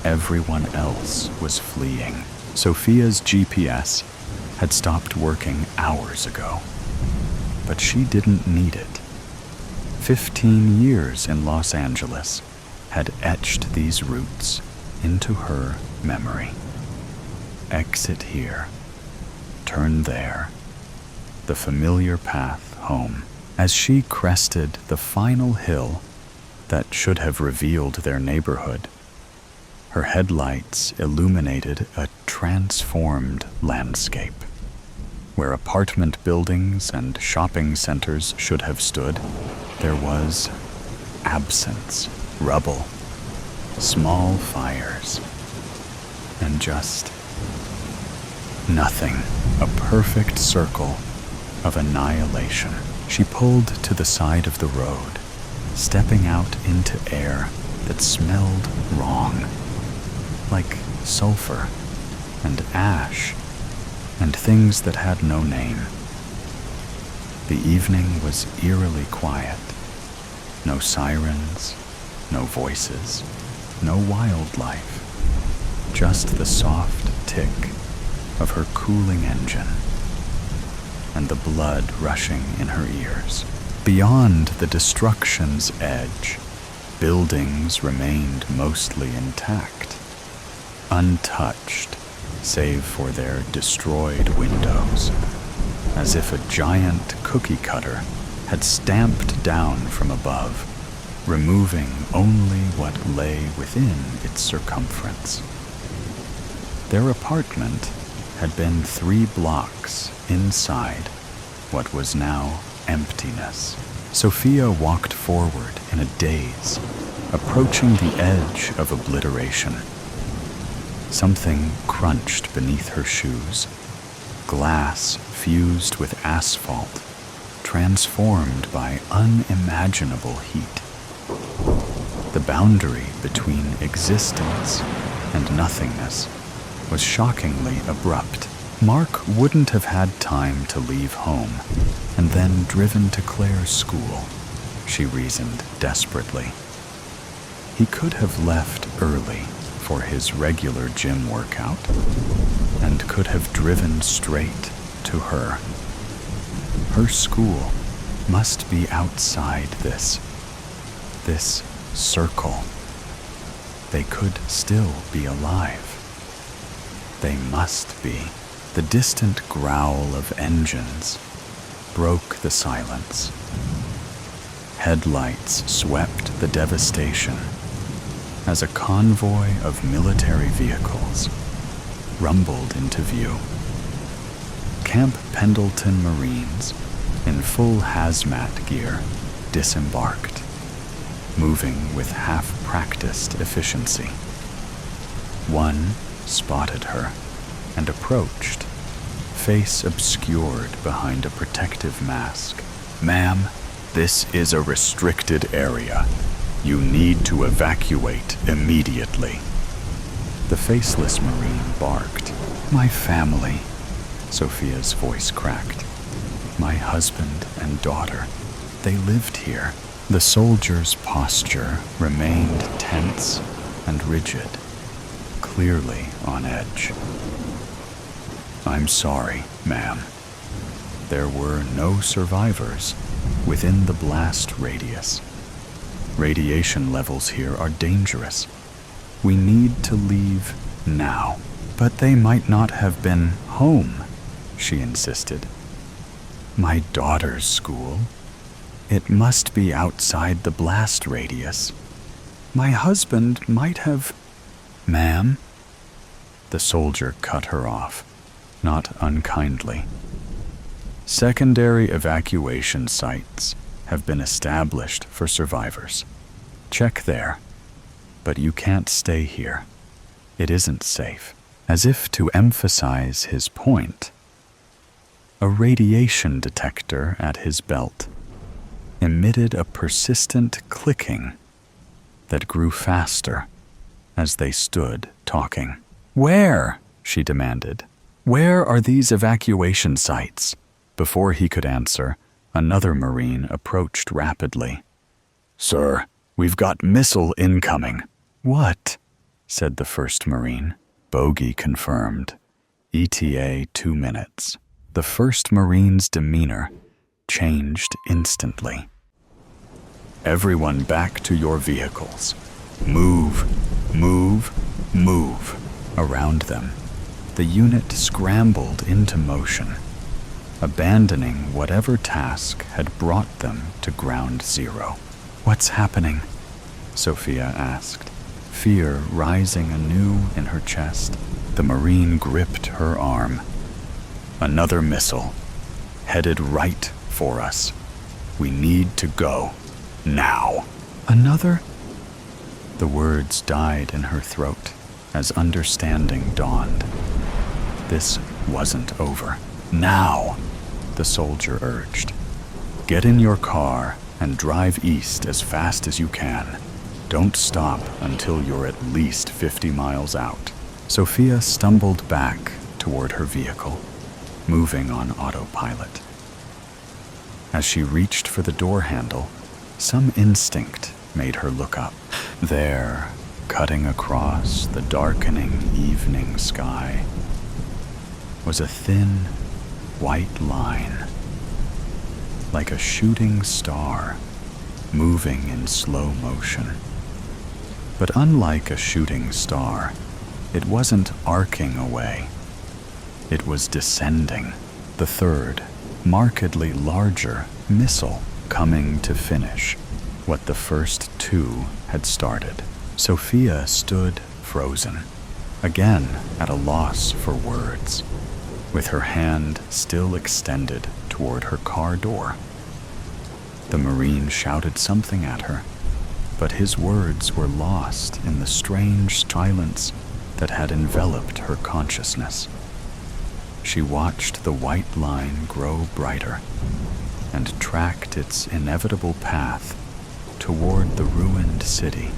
Speaker 1: everyone else was fleeing. Sophia's GPS had stopped working hours ago, but she didn't need it. 15 years in Los Angeles had etched these routes into her memory. Exit here, turn there, the familiar path home. As she crested the final hill that should have revealed their neighborhood, her headlights illuminated a transformed landscape. Where apartment buildings and shopping centers should have stood, there was absence, rubble, small fires, and just nothing. A perfect circle of annihilation. She pulled to the side of the road, stepping out into air that smelled wrong, like sulfur and ash and things that had no name. The evening was eerily quiet. No sirens, no voices, no wildlife, just the soft tick of her cooling engine and the blood rushing in her ears. Beyond the destruction's edge, buildings remained mostly intact, untouched save for their destroyed windows, as if a giant cookie cutter had stamped down from above, removing only what lay within its circumference. Their apartment had been 3 blocks inside what was now emptiness. Sophia walked forward in a daze, approaching the edge of obliteration. Something crunched beneath her shoes, glass fused with asphalt, transformed by unimaginable heat. The boundary between existence and nothingness was shockingly abrupt. Mark wouldn't have had time to leave home and then driven to Claire's school, she reasoned desperately. He could have left early for his regular gym workout and could have driven straight to her. Her school must be outside this circle. They could still be alive. They must be. The distant growl of engines broke the silence. Headlights swept the devastation as a convoy of military vehicles rumbled into view. Camp Pendleton Marines, in full hazmat gear, disembarked, moving with half-practiced efficiency. One spotted her and approached, face obscured behind a protective mask. "Ma'am, this is a restricted area. You need to evacuate immediately." The faceless Marine barked. "My family," Sophia's voice cracked. "My husband and daughter, they lived here." The soldier's posture remained tense and rigid, clearly on edge. "I'm sorry, ma'am. There were no survivors within the blast radius. Radiation levels here are dangerous. We need to leave now." "But they might not have been home," she insisted. "My daughter's school. It must be outside the blast radius. My husband might have—" "Ma'am?" The soldier cut her off, not unkindly. "Secondary evacuation sites have been established for survivors. Check there. But you can't stay here. It isn't safe." As if to emphasize his point, a radiation detector at his belt emitted a persistent clicking that grew faster as they stood talking. "Where?" she demanded. "Where are these evacuation sites?" Before he could answer, another Marine approached rapidly. "Sir, we've got missile incoming." "What?" said the first Marine. "Bogey confirmed. ETA 2 minutes." The first Marine's demeanor changed instantly. "Everyone back to your vehicles. Move, move, move." Around them, the unit scrambled into motion, abandoning whatever task had brought them to ground zero. "What's happening?" Sophia asked, fear rising anew in her chest. The Marine gripped her arm. "Another missile, headed right for us. We need to go, now." "Another?" The words died in her throat as understanding dawned. This wasn't over. "Now," the soldier urged. "Get in your car and drive east as fast as you can. Don't stop until you're at least 50 miles out." Sophia stumbled back toward her vehicle, moving on autopilot. As she reached for the door handle, some instinct made her look up. There, cutting across the darkening evening sky, was a thin, white line, like a shooting star, moving in slow motion. But unlike a shooting star, it wasn't arcing away. It was descending, the third, markedly larger missile coming to finish what the first two had started. Sophia stood frozen, again at a loss for words, with her hand still extended toward her car door. The Marine shouted something at her, but his words were lost in the strange silence that had enveloped her consciousness. She watched the white line grow brighter and tracked its inevitable path toward the ruined city,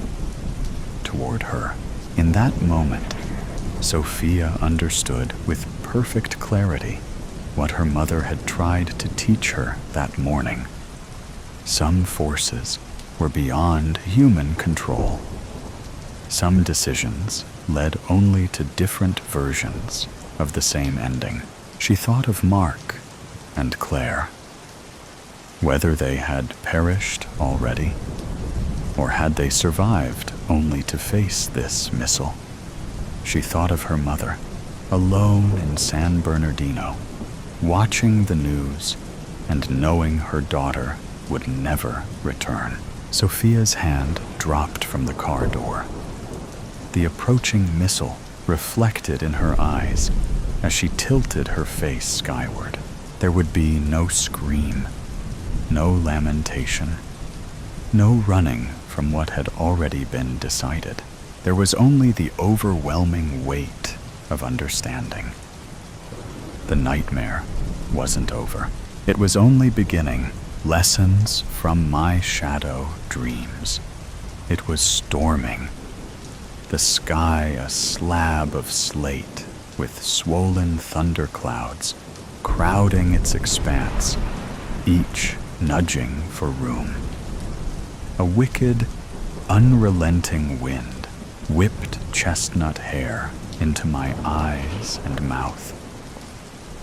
Speaker 1: toward her. In that moment, Sophia understood with perfect clarity what her mother had tried to teach her that morning. Some forces were beyond human control. Some decisions led only to different versions of the same ending. She thought of Mark and Claire. Whether they had perished already, or had they survived only to face this missile. She thought of her mother, alone in San Bernardino, watching the news and knowing her daughter would never return. Sophia's hand dropped from the car door. The approaching missile reflected in her eyes as she tilted her face skyward. There would be no scream, no lamentation, no running from what had already been decided. There was only the overwhelming weight of understanding. The nightmare wasn't over. It was only beginning. Lessons from my shadow dreams. It was storming. The sky a slab of slate with swollen thunderclouds crowding its expanse, each nudging for room. A wicked, unrelenting wind whipped chestnut hair into my eyes and mouth.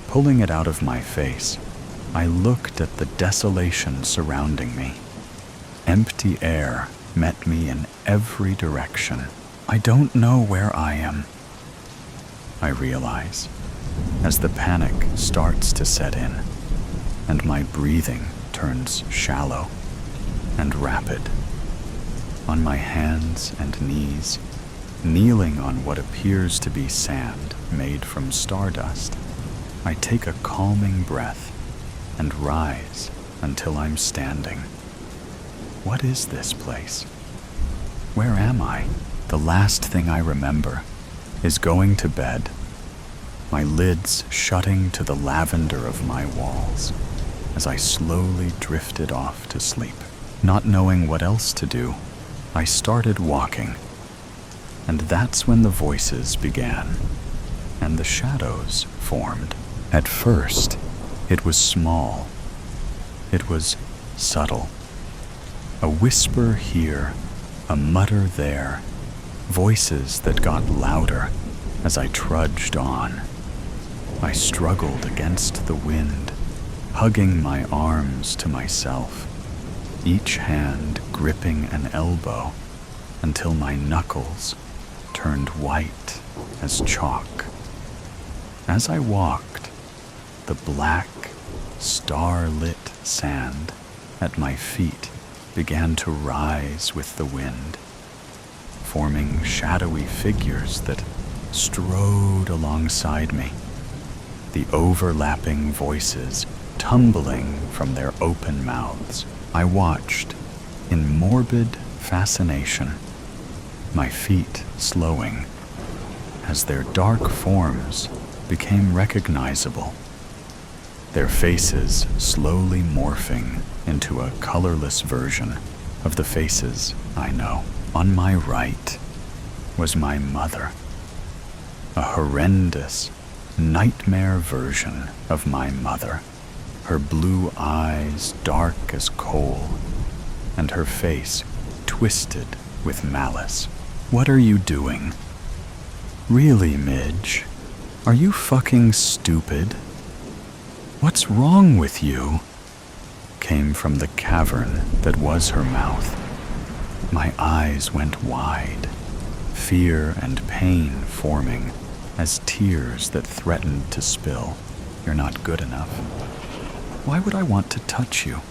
Speaker 1: Pulling it out of my face, I looked at the desolation surrounding me. Empty air met me in every direction. I don't know where I am, I realize, as the panic starts to set in, and my breathing turns shallow and rapid. On my hands and knees, kneeling on what appears to be sand made from stardust, I take a calming breath and rise until I'm standing. What is this place? Where am I? The last thing I remember is going to bed, my lids shutting to the lavender of my walls as I slowly drifted off to sleep. Not knowing what else to do, I started walking. And that's when the voices began, and the shadows formed. At first, it was small. It was subtle. A whisper here, a mutter there, voices that got louder as I trudged on. I struggled against the wind, hugging my arms to myself, each hand gripping an elbow until my knuckles turned white as chalk. As I walked, the black, star-lit sand at my feet began to rise with the wind, forming shadowy figures that strode alongside me, the overlapping voices tumbling from their open mouths. I watched in morbid fascination, my feet slowing as their dark forms became recognizable, their faces slowly morphing into a colorless version of the faces I know. On my right was my mother, a horrendous, nightmare version of my mother, her blue eyes dark as coal, and her face twisted with malice. "What are you doing? Really, Midge? Are you fucking stupid? What's wrong with you?" came from the cavern that was her mouth. My eyes went wide, fear and pain forming as tears that threatened to spill. "You're not good enough. Why would I want to touch you?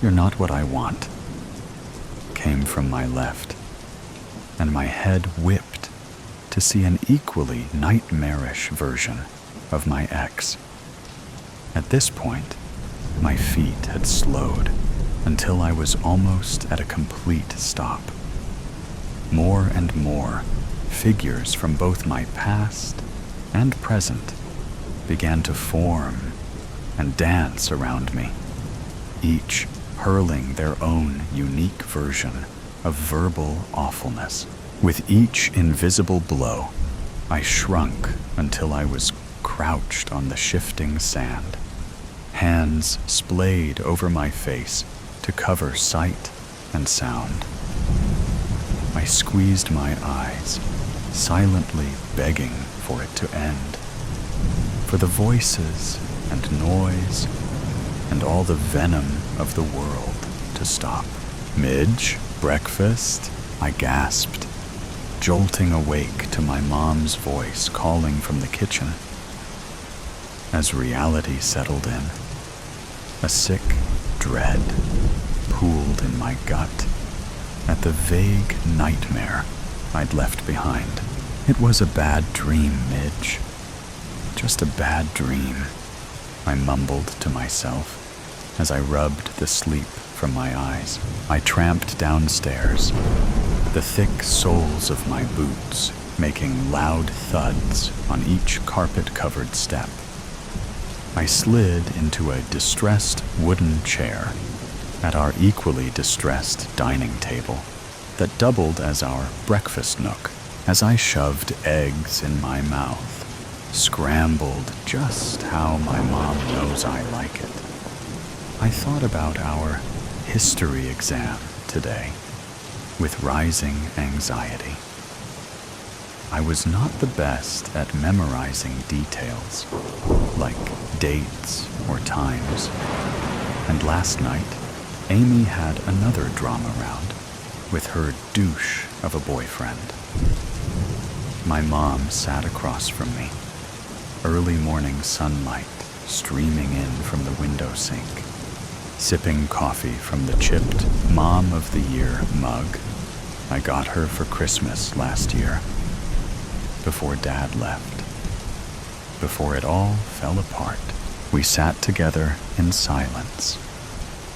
Speaker 1: You're not what I want," came from my left, and my head whipped to see an equally nightmarish version of my ex. At this point, my feet had slowed until I was almost at a complete stop. More and more figures from both my past and present began to form and dance around me, each hurling their own unique version of verbal awfulness. With each invisible blow, I shrunk until I was crouched on the shifting sand, hands splayed over my face to cover sight and sound. I squeezed my eyes, silently begging for it to end, for the voices and noise and all the venom of the world to stop. "Midge, breakfast?" I gasped, jolting awake to my mom's voice calling from the kitchen. As reality settled in, a sick dread pooled in my gut at the vague nightmare I'd left behind. "It was a bad dream, Midge. Just a bad dream," I mumbled to myself as I rubbed the sleep from my eyes. I tramped downstairs, the thick soles of my boots making loud thuds on each carpet-covered step. I slid into a distressed wooden chair at our equally distressed dining table that doubled as our breakfast nook. As I shoved eggs in my mouth, scrambled just how my mom knows I like it, I thought about our history exam today with rising anxiety. I was not the best at memorizing details, like dates or times. And last night, Amy had another drama round with her douche of a boyfriend. My mom sat across from me, early morning sunlight streaming in from the window sink, sipping coffee from the chipped Mom of the Year mug I got her for Christmas last year, before Dad left. Before it all fell apart, we sat together in silence.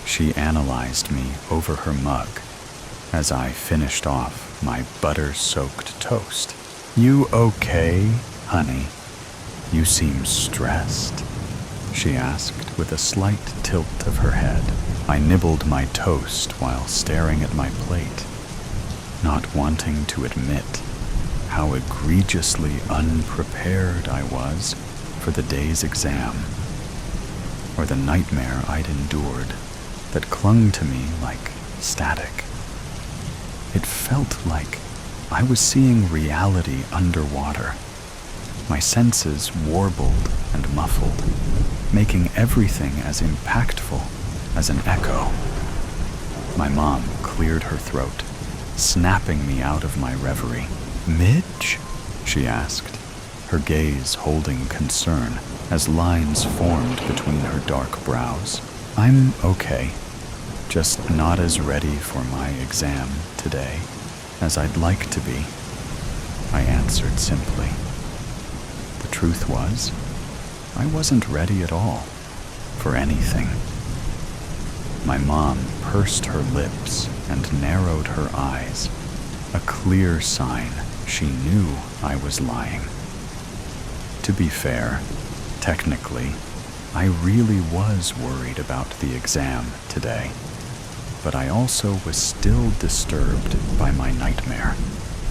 Speaker 1: She analyzed me over her mug as I finished off my butter-soaked toast. "You okay, honey? You seem stressed," she asked with a slight tilt of her head. I nibbled my toast while staring at my plate, not wanting to admit how egregiously unprepared I was for the day's exam, or the nightmare I'd endured that clung to me like static. It felt like I was seeing reality underwater, my senses warbled and muffled, making everything as impactful as an echo. My mom cleared her throat, snapping me out of my reverie. "Midge?" she asked, her gaze holding concern as lines formed between her dark brows. "I'm okay, just not as ready for my exam today as I'd like to be," I answered simply. The truth was, I wasn't ready at all for anything. My mom pursed her lips and narrowed her eyes, a clear sign she knew I was lying. To be fair, technically, I really was worried about the exam today, but I also was still disturbed by my nightmare,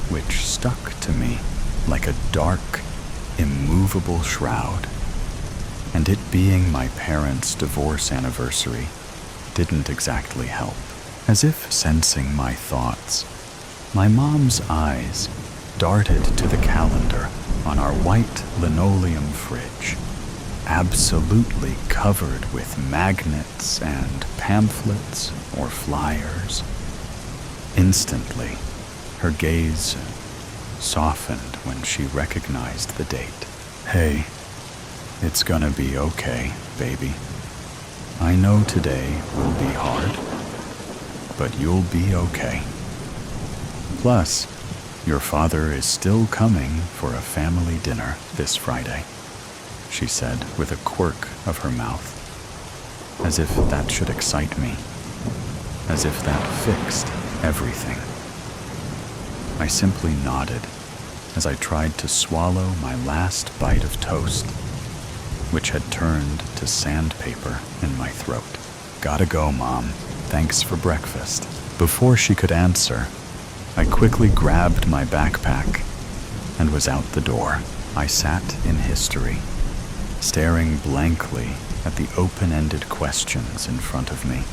Speaker 1: which stuck to me like a dark, immovable shroud. And it being my parents' divorce anniversary didn't exactly help. As if sensing my thoughts, my mom's eyes darted to the calendar on our white linoleum fridge, absolutely covered with magnets and pamphlets or flyers. Instantly, her gaze softened when she recognized the date. "Hey, it's gonna be okay, baby. I know today will be hard, but you'll be okay. Plus, your father is still coming for a family dinner this Friday," she said with a quirk of her mouth, as if that should excite me, as if that fixed everything. I simply nodded as I tried to swallow my last bite of toast, which had turned to sandpaper in my throat. "Gotta go, Mom. Thanks for breakfast." Before she could answer, I quickly grabbed my backpack and was out the door. I sat in history, staring blankly at the open-ended questions in front of me.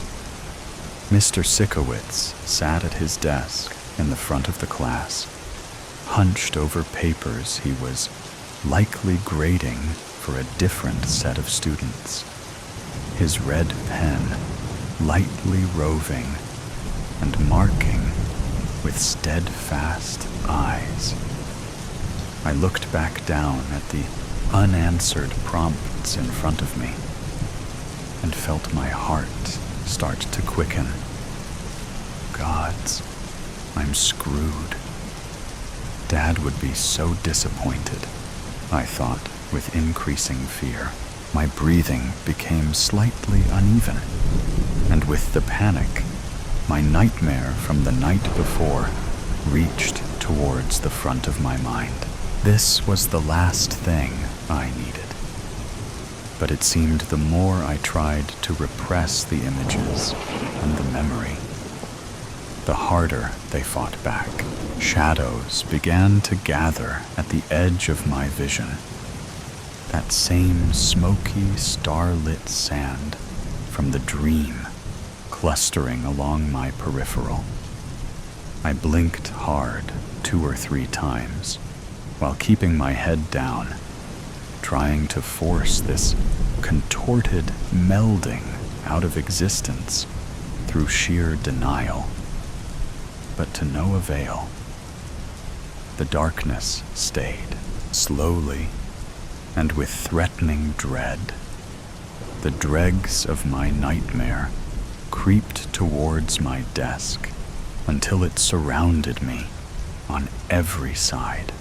Speaker 1: Mr. Sikowitz sat at his desk in the front of the class, hunched over papers he was likely grading for a different set of students, his red pen lightly roving and marking with steadfast eyes. I looked back down at the unanswered prompts in front of me and felt my heart start to quicken. Gods, I'm screwed. Dad would be so disappointed, I thought with increasing fear. My breathing became slightly uneven, and with the panic, my nightmare from the night before reached towards the front of my mind. This was the last thing I needed. But it seemed the more I tried to repress the images and the memory, the harder they fought back. Shadows began to gather at the edge of my vision. That same smoky, starlit sand from the dream clustering along my peripheral. I blinked hard 2 or 3 times while keeping my head down, trying to force this contorted melding out of existence through sheer denial, but to no avail. The darkness stayed. Slowly, and with threatening dread, the dregs of my nightmare creeped towards my desk until it surrounded me on every side.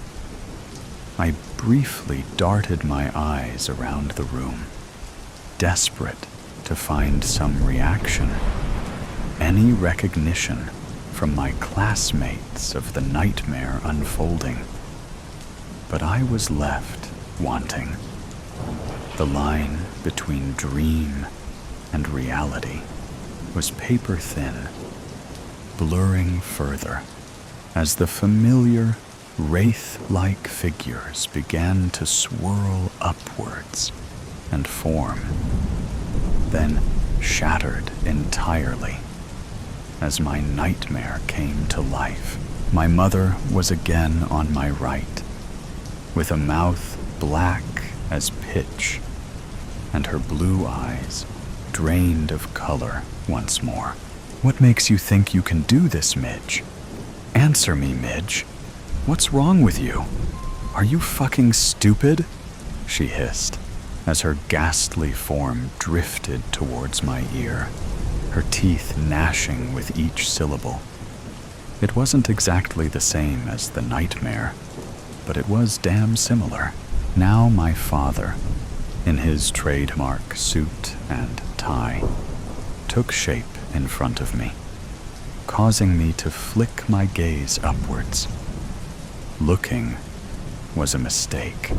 Speaker 1: I briefly darted my eyes around the room, desperate to find some reaction, any recognition from my classmates of the nightmare unfolding. But I was left wanting. The line between dream and reality was paper thin, blurring further as the familiar, wraith-like figures began to swirl upwards and form, then shattered entirely as my nightmare came to life. My mother was again on my right, with a mouth black as pitch and her blue eyes drained of color once more. "What makes you think you can do this, Midge? Answer me, Midge. What's wrong with you? Are you fucking stupid?" she hissed as her ghastly form drifted towards my ear, her teeth gnashing with each syllable. It wasn't exactly the same as the nightmare, but it was damn similar. Now my father, in his trademark suit and tie, took shape in front of me, causing me to flick my gaze upwards. Looking was a mistake.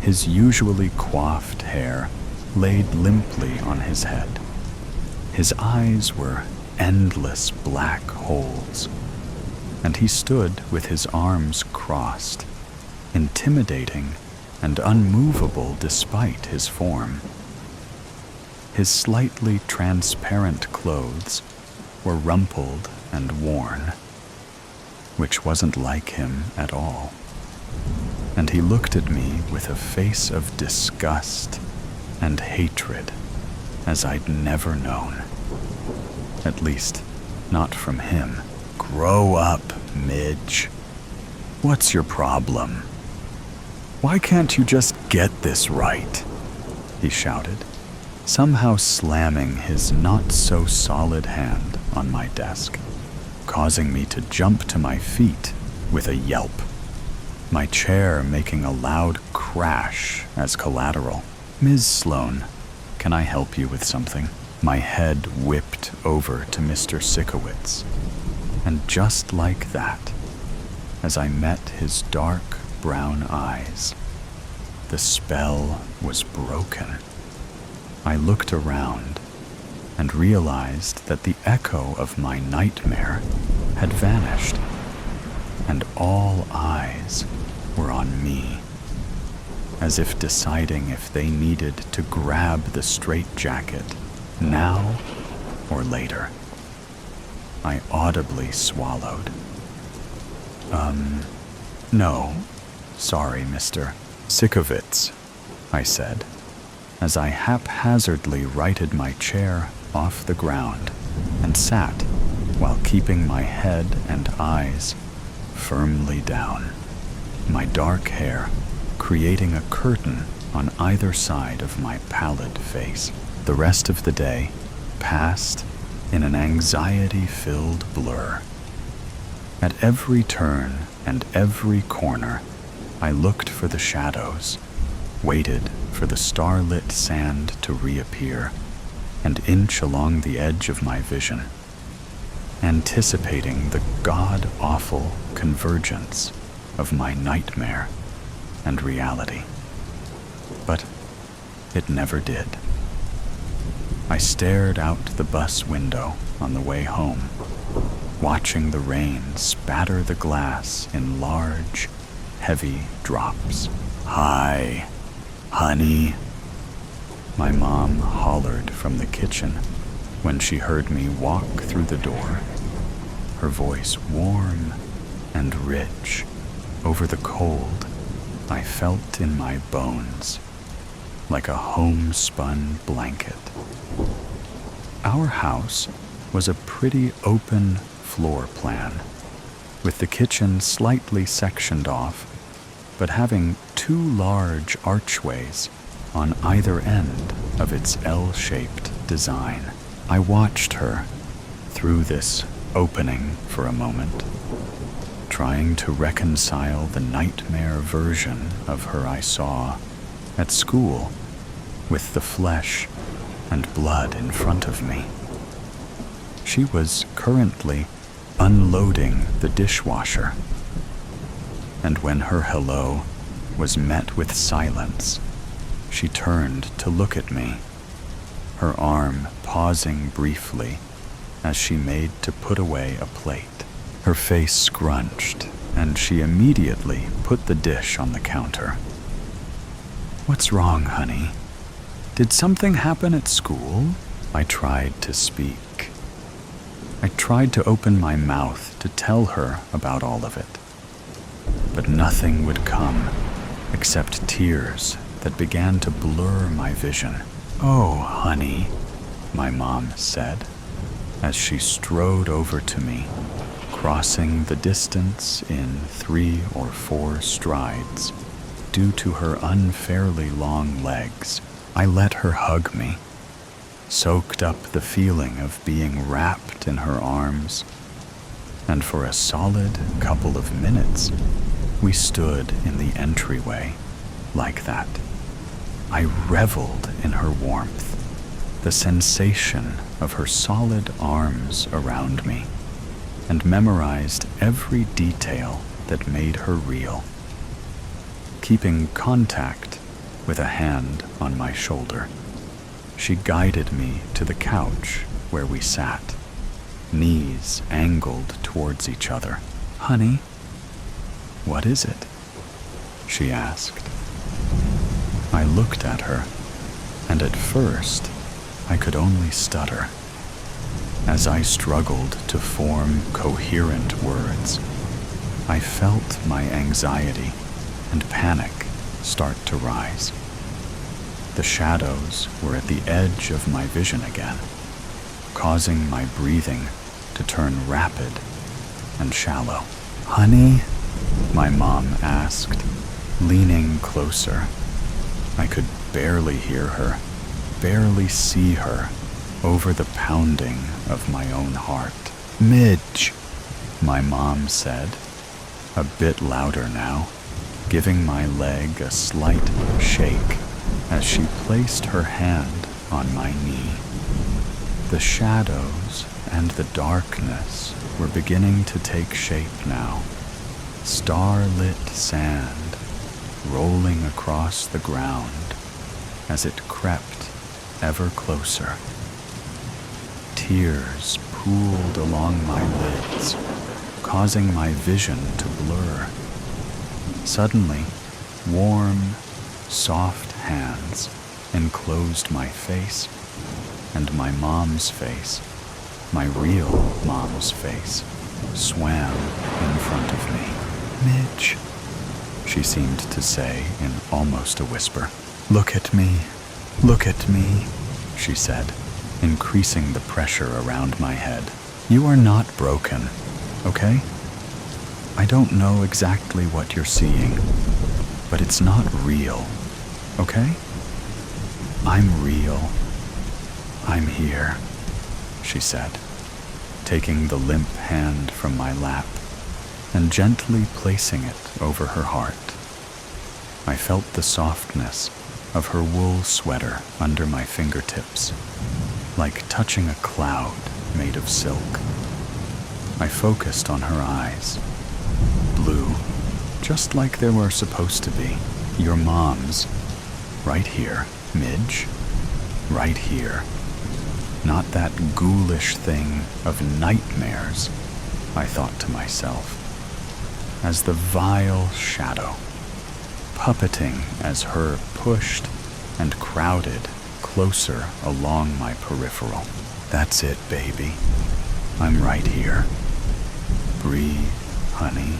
Speaker 1: His usually coiffed hair laid limply on his head. His eyes were endless black holes, and he stood with his arms crossed, intimidating and unmovable despite his form. His slightly transparent clothes were rumpled and worn, which wasn't like him at all, and he looked at me with a face of disgust and hatred as I'd never known. At least, not from him. "Grow up, Midge. What's your problem? Why can't you just get this right?" he shouted, somehow slamming his not-so-solid hand on my desk, causing me to jump to my feet with a yelp, my chair making a loud crash as collateral. "Ms. Sloan, can I help you with something?" My head whipped over to Mr. Sikowitz, and just like that, as I met his dark brown eyes, the spell was broken. I looked around and realized that the echo of my nightmare had vanished, and all eyes were on me, as if deciding if they needed to grab the straitjacket now or later. I audibly swallowed. No, sorry, Mr. Sikowitz," I said, as I haphazardly righted my chair off the ground and sat while keeping my head and eyes firmly down, my dark hair creating a curtain on either side of my pallid face. The rest of the day passed in an anxiety-filled blur. At every turn and every corner, I looked for the shadows, waited for the starlit sand to reappear and inch along the edge of my vision, anticipating the god-awful convergence of my nightmare and reality. But it never did. I stared out the bus window on the way home, watching the rain spatter the glass in large, heavy drops. "Hi, honey," my mom hollered from the kitchen when she heard me walk through the door, her voice warm and rich over the cold I felt in my bones, like a homespun blanket. Our house was a pretty open floor plan, with the kitchen slightly sectioned off, but having two large archways on either end of its L-shaped design. I watched her through this opening for a moment, trying to reconcile the nightmare version of her I saw at school with the flesh and blood in front of me. She was currently unloading the dishwasher, and when her hello was met with silence, she turned to look at me, her arm pausing briefly as she made to put away a plate. Her face scrunched and she immediately put the dish on the counter. "What's wrong, honey? Did something happen at school?" I tried to speak. I tried to open my mouth to tell her about all of it, but nothing would come except tears that began to blur my vision. "Oh, honey," my mom said, as she strode over to me, crossing the distance in 3 or 4 strides. Due to her unfairly long legs, I let her hug me, soaked up the feeling of being wrapped in her arms, and for a solid couple of minutes, we stood in the entryway like that. I reveled in her warmth, the sensation of her solid arms around me, and memorized every detail that made her real. Keeping contact with a hand on my shoulder, she guided me to the couch where we sat, knees angled towards each other. "Honey, what is it?" she asked. I looked at her, and at first I could only stutter. As I struggled to form coherent words, I felt my anxiety and panic start to rise. The shadows were at the edge of my vision again, causing my breathing to turn rapid and shallow. "Honey?" my mom asked, leaning closer. I could barely hear her, barely see her over the pounding of my own heart. "Midge," my mom said, a bit louder now, giving my leg a slight shake as she placed her hand on my knee. The shadows and the darkness were beginning to take shape now. Starlit sand rolling across the ground as it crept ever closer. Tears pooled along my lids, causing my vision to blur. Suddenly, warm, soft hands enclosed my face, and my mom's face, my real mom's face, swam in front of me. "Midge," she seemed to say in almost a whisper. Look at me," she said, increasing the pressure around my head. "You are not broken, okay? I don't know exactly what you're seeing, but it's not real, okay? I'm real. I'm here," she said, taking the limp hand from my lap and gently placing it over her heart. I felt the softness of her wool sweater under my fingertips, like touching a cloud made of silk. I focused on her eyes, blue, just like they were supposed to be. "Your mom's, right here, Midge, right here. Not that ghoulish thing of nightmares," I thought to myself, as the vile shadow, puppeting as her, pushed and crowded closer along my peripheral. "That's it, baby. I'm right here. Breathe, honey.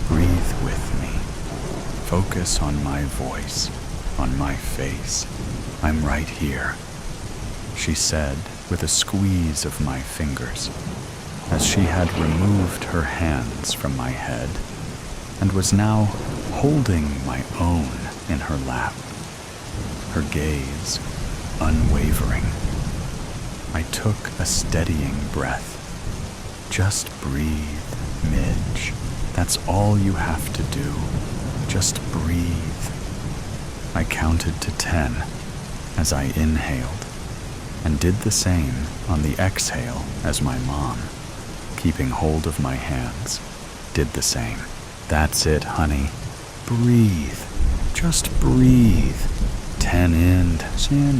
Speaker 1: Breathe with me. Focus on my voice, on my face. I'm right here," she said with a squeeze of my fingers, as she had removed her hands from my head and was now holding my own in her lap, her gaze unwavering. I took a steadying breath. "Just breathe, Midge. That's all you have to do. Just breathe." I counted to 10 as I inhaled, and did the same on the exhale as my mom, keeping hold of my hands, did the same. "That's it, honey. Breathe. Just breathe. 10 in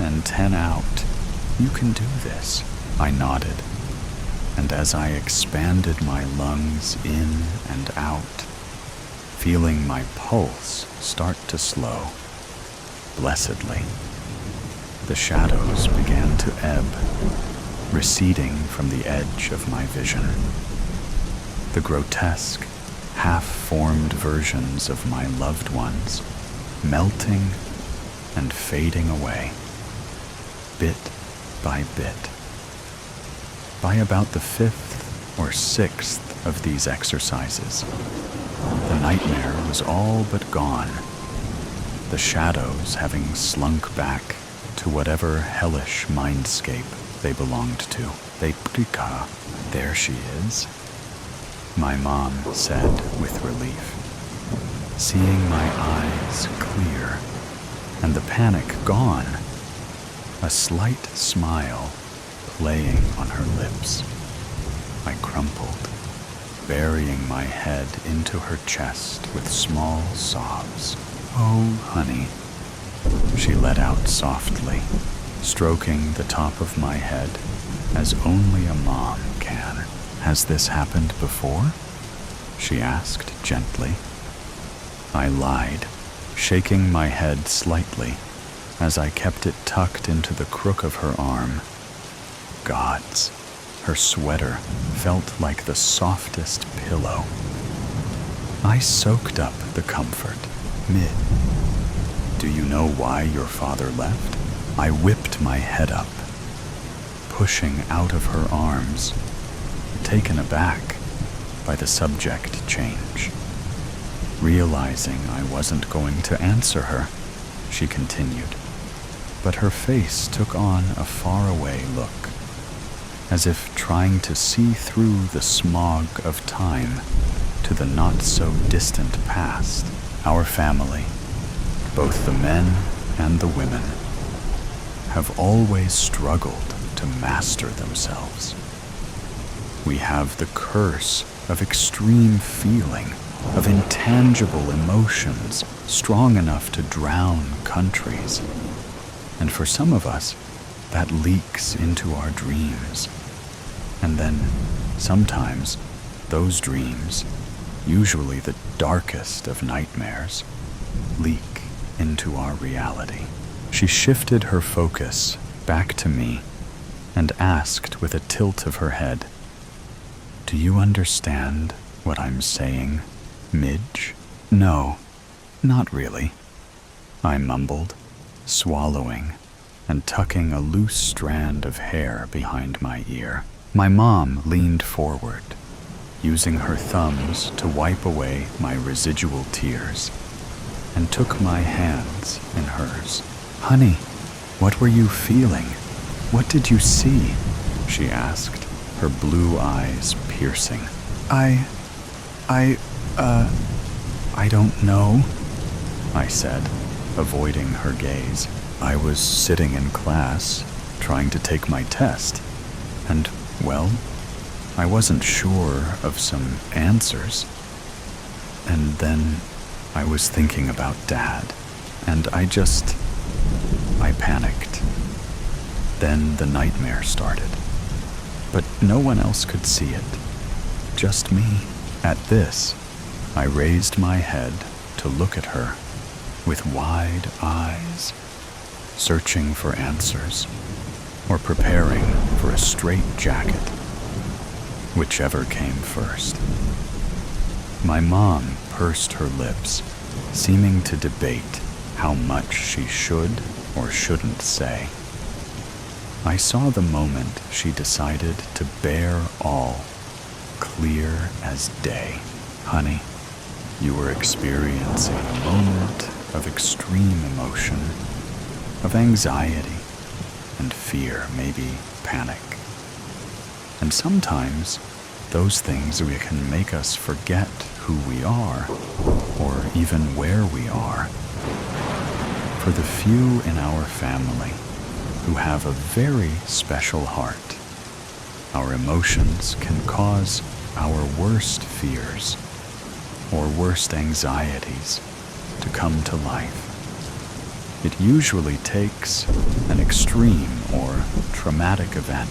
Speaker 1: and 10 out. You can do this." I nodded, and as I expanded my lungs in and out, feeling my pulse start to slow. Blessedly, the shadows began to ebb, receding from the edge of my vision. The grotesque, half-formed versions of my loved ones melting and fading away, bit by bit. By about the 5th or 6th of these exercises, the nightmare was all but gone, the shadows having slunk back to whatever hellish mindscape they belonged to. Prika, there she is, my mom said with relief, seeing my eyes clear and the panic gone, a slight smile playing on her lips. I crumpled, burying my head into her chest with small sobs. "Oh, honey," she let out softly, stroking the top of my head as only a mom can. "Has this happened before?" she asked gently. I lied, shaking my head slightly as I kept it tucked into the crook of her arm. Gods, her sweater felt like the softest pillow. I soaked up the comfort. "Do you know why your father left?" I whipped my head up, pushing out of her arms, taken aback by the subject change. Realizing I wasn't going to answer her, she continued, but her face took on a faraway look, as if trying to see through the smog of time to the not-so-distant past. Our family, both the men and the women, have always struggled to master themselves. We have the curse of extreme feeling, of intangible emotions strong enough to drown countries. And for some of us, that leaks into our dreams. And then, sometimes, those dreams, usually the darkest of nightmares, leak into our reality. She shifted her focus back to me and asked with a tilt of her head, "Do you understand what I'm saying, Midge?" "No, not really," I mumbled, swallowing and tucking a loose strand of hair behind my ear. My mom leaned forward, using her thumbs to wipe away my residual tears, and took my hands in hers. "Honey, what were you feeling? What did you see?" she asked, her blue eyes piercing. I don't know," I said, avoiding her gaze. "I was sitting in class, trying to take my test, and, well, I wasn't sure of some answers. And then I was thinking about Dad, and I panicked. Then the nightmare started. But no one else could see it, just me." At this, I raised my head to look at her with wide eyes, searching for answers or preparing for a straitjacket, whichever came first. My mom pursed her lips, seeming to debate how much she should or shouldn't say. I saw the moment she decided to bear all, clear as day. "Honey, you were experiencing a moment of extreme emotion, of anxiety and fear, maybe panic. And sometimes those things can make us forget who we are, or even where we are. For the few in our family who have a very special heart, our emotions can cause our worst fears or worst anxieties to come to life. It usually takes an extreme or traumatic event.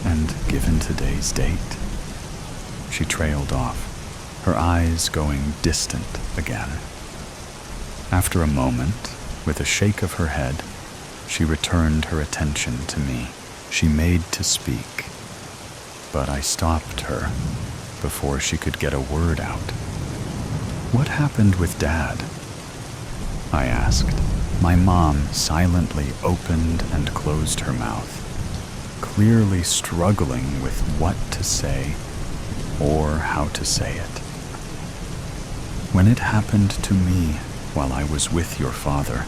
Speaker 1: And given today's date," she trailed off, her eyes going distant again. After a moment, with a shake of her head, she returned her attention to me. She made to speak, but I stopped her before she could get a word out. "What happened with Dad?" I asked. My mom silently opened and closed her mouth, clearly struggling with what to say or how to say it. "When it happened to me while I was with your father,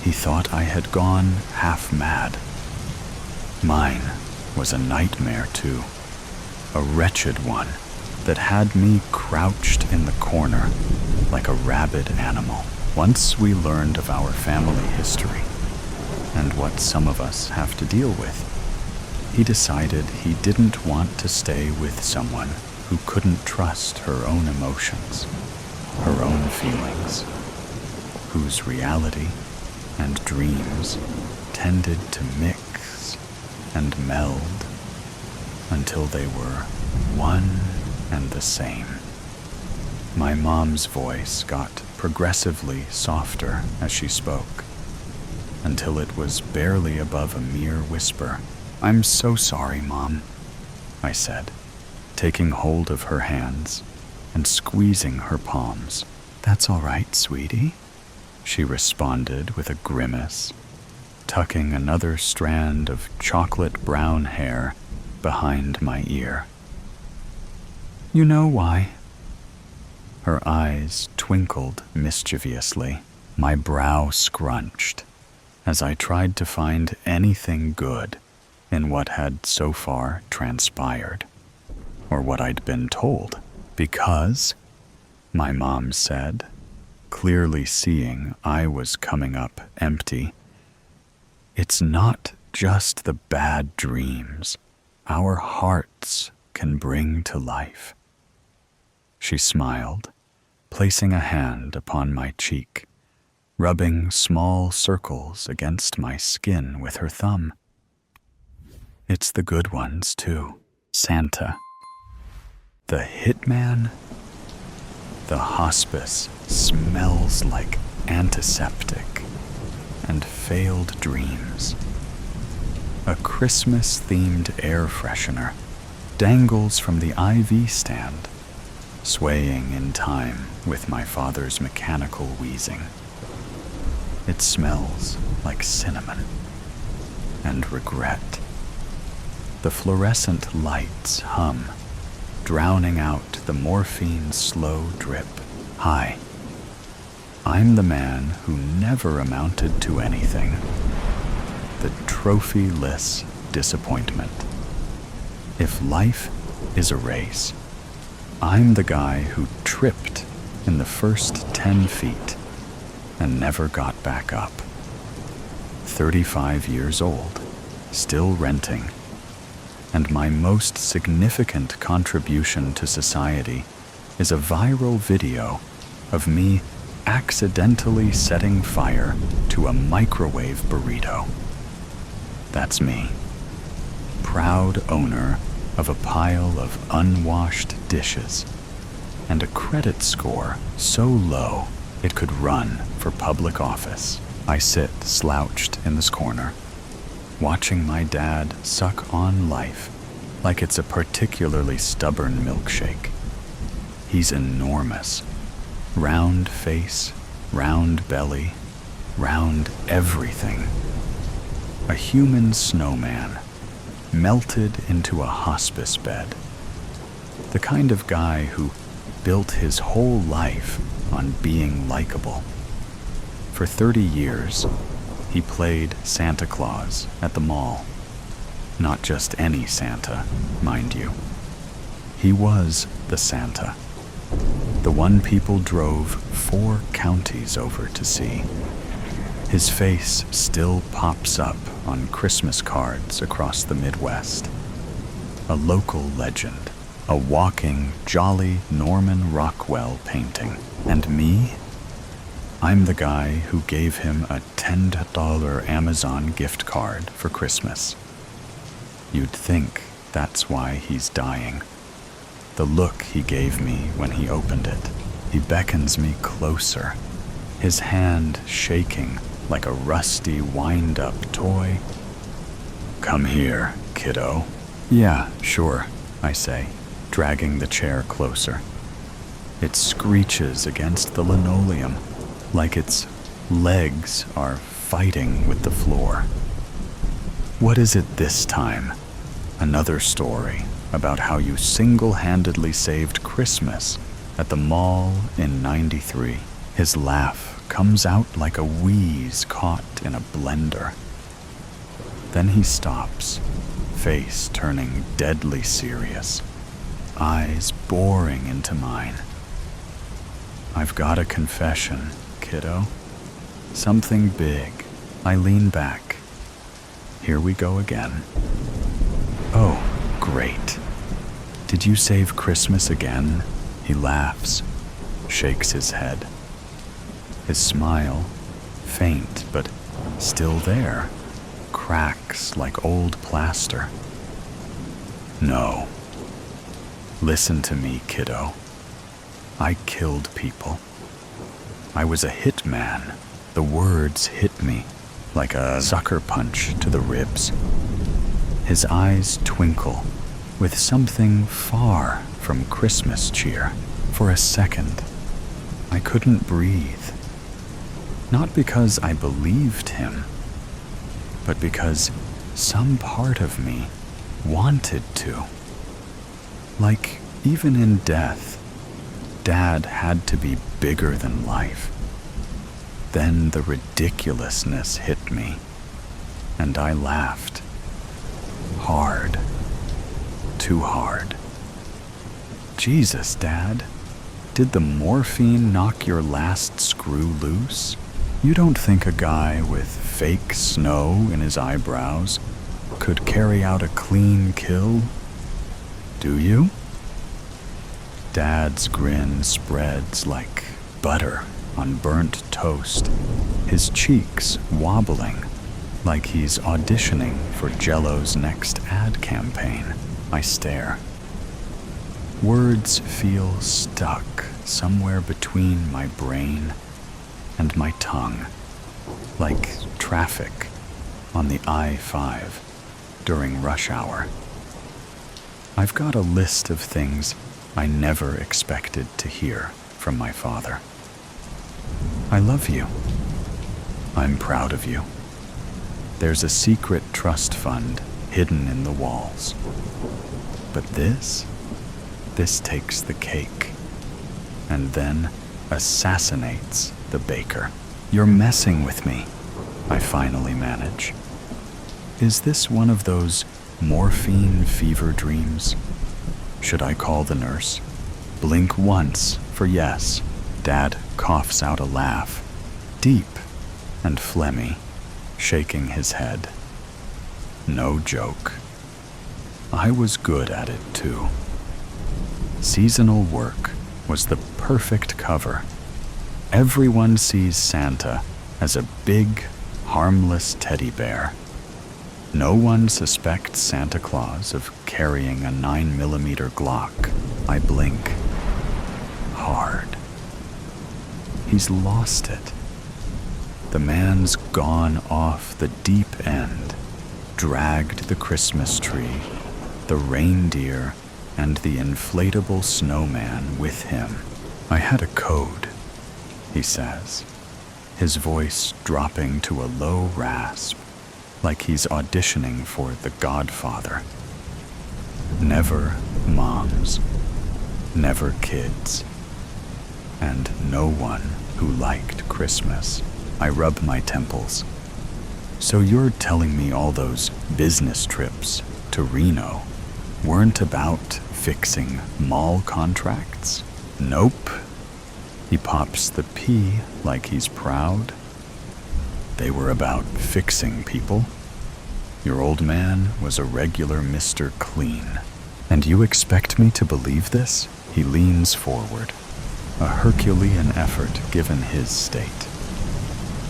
Speaker 1: he thought I had gone half mad. Mine was a nightmare too, a wretched one that had me crouched in the corner like a rabid animal. Once we learned of our family history and what some of us have to deal with, he decided he didn't want to stay with someone who couldn't trust her own emotions, her own feelings, whose reality and dreams tended to mix and meld until they were one and the same." My mom's voice got progressively softer as she spoke, until it was barely above a mere whisper. "I'm so sorry, Mom," I said, taking hold of her hands and squeezing her palms. "That's all right, sweetie," she responded with a grimace, tucking another strand of chocolate brown hair behind my ear. "You know why?" Her eyes twinkled mischievously. My brow scrunched as I tried to find anything good in what had so far transpired, or what I'd been told. "Because," my mom said, clearly seeing I was coming up empty, "it's not just the bad dreams our hearts can bring to life." She smiled, placing a hand upon my cheek, rubbing small circles against my skin with her thumb. "It's the good ones, too. Santa. The hitman. The hospice smells like antiseptic and failed dreams. A Christmas-themed air freshener dangles from the IV stand, swaying in time with my father's mechanical wheezing. It smells like cinnamon and regret. The fluorescent lights hum, drowning out the morphine's slow drip. Hi, I'm the man who never amounted to anything. The trophyless disappointment. If life is a race, I'm the guy who tripped in the first 10 feet and never got back up. 35 years old, still renting, and my most significant contribution to society is a viral video of me accidentally setting fire to a microwave burrito. That's me, proud owner of a pile of unwashed dishes and a credit score so low it could run for public office. I sit slouched in this corner, watching my dad suck on life like it's a particularly stubborn milkshake. He's enormous. Round face, round belly, round everything. A human snowman, melted into a hospice bed. The kind of guy who built his whole life on being likable. For 30 years, he played Santa Claus at the mall. Not just any Santa, mind you. He was the Santa. The one people drove 4 counties over to see. His face still pops up on Christmas cards across the Midwest. A local legend, a walking, jolly Norman Rockwell painting. And me? I'm the guy who gave him a $10 Amazon gift card for Christmas. You'd think that's why he's dying. the look he gave me when he opened it. He beckons me closer, his hand shaking like a rusty wind-up toy. "Come here, kiddo." "Yeah, sure," I say, dragging the chair closer. It screeches against the linoleum like its legs are fighting with the floor. "What is it this time?" Another story about how you single-handedly saved Christmas at the mall in '93. His laugh comes out like a wheeze caught in a blender. Then he stops, face turning deadly serious, eyes boring into mine. "I've got a confession, kiddo. Something big." I lean back. Here we go again. "Oh, great. Did you save Christmas again?" He laughs, shakes his head. His smile, faint but still there, cracks like old plaster. "No. Listen to me, kiddo. I killed people. I was a hitman. The words hit me like a sucker punch to the ribs." His eyes twinkle with something far from Christmas cheer. For a second, I couldn't breathe. Not because I believed him, but because some part of me wanted to. Like, even in death, Dad had to be bigger than life. Then the ridiculousness hit me, and I laughed. Hard. Too hard. "Jesus, Dad, did the morphine knock your last screw loose? You don't think a guy with fake snow in his eyebrows could carry out a clean kill? Do you?" Dad's grin spreads like butter on burnt toast, his cheeks wobbling like he's auditioning for Jell-O's next ad campaign. I stare. Words feel stuck somewhere between my brain and my tongue, like traffic on the I-5 during rush hour. I've got a list of things I never expected to hear from my father. "I love you. I'm proud of you. There's a secret trust fund hidden in the walls. But this takes the cake, and then assassinates the baker." "You're messing with me," I finally manage. Is this one of those morphine fever dreams? Should I call the nurse? Blink once for yes. Dad coughs out a laugh, deep and phlegmy, shaking his head. No joke. I was good at it too. Seasonal work was the perfect cover. Everyone sees Santa as a big, harmless teddy bear. No one suspects Santa Claus of carrying a 9mm Glock. I blink. Hard. He's lost it. The man's gone off the deep end, dragged the Christmas tree, the reindeer, and the inflatable snowman with him. "I had a code," he says, his voice dropping to a low rasp, like he's auditioning for The Godfather. Never moms, never kids, and no one who liked Christmas. I rub my temples. "So you're telling me all those business trips to Reno weren't about fixing mall contracts?" "Nope." He pops the P like he's proud. "They were about fixing people. Your old man was a regular Mr. Clean. And you expect me to believe this?" He leans forward, a Herculean effort given his state.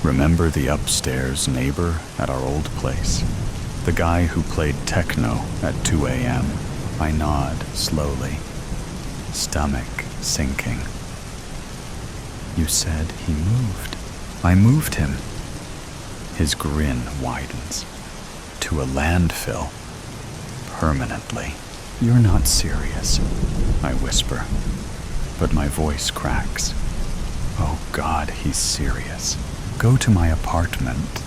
Speaker 1: "Remember the upstairs neighbor at our old place? The guy who played techno at 2 a.m. I nod slowly. stomach sinking. You said he moved. I moved him. His grin widens. To a landfill. Permanently. You're not serious, I whisper, but my voice cracks. Oh God, he's serious. Go to my apartment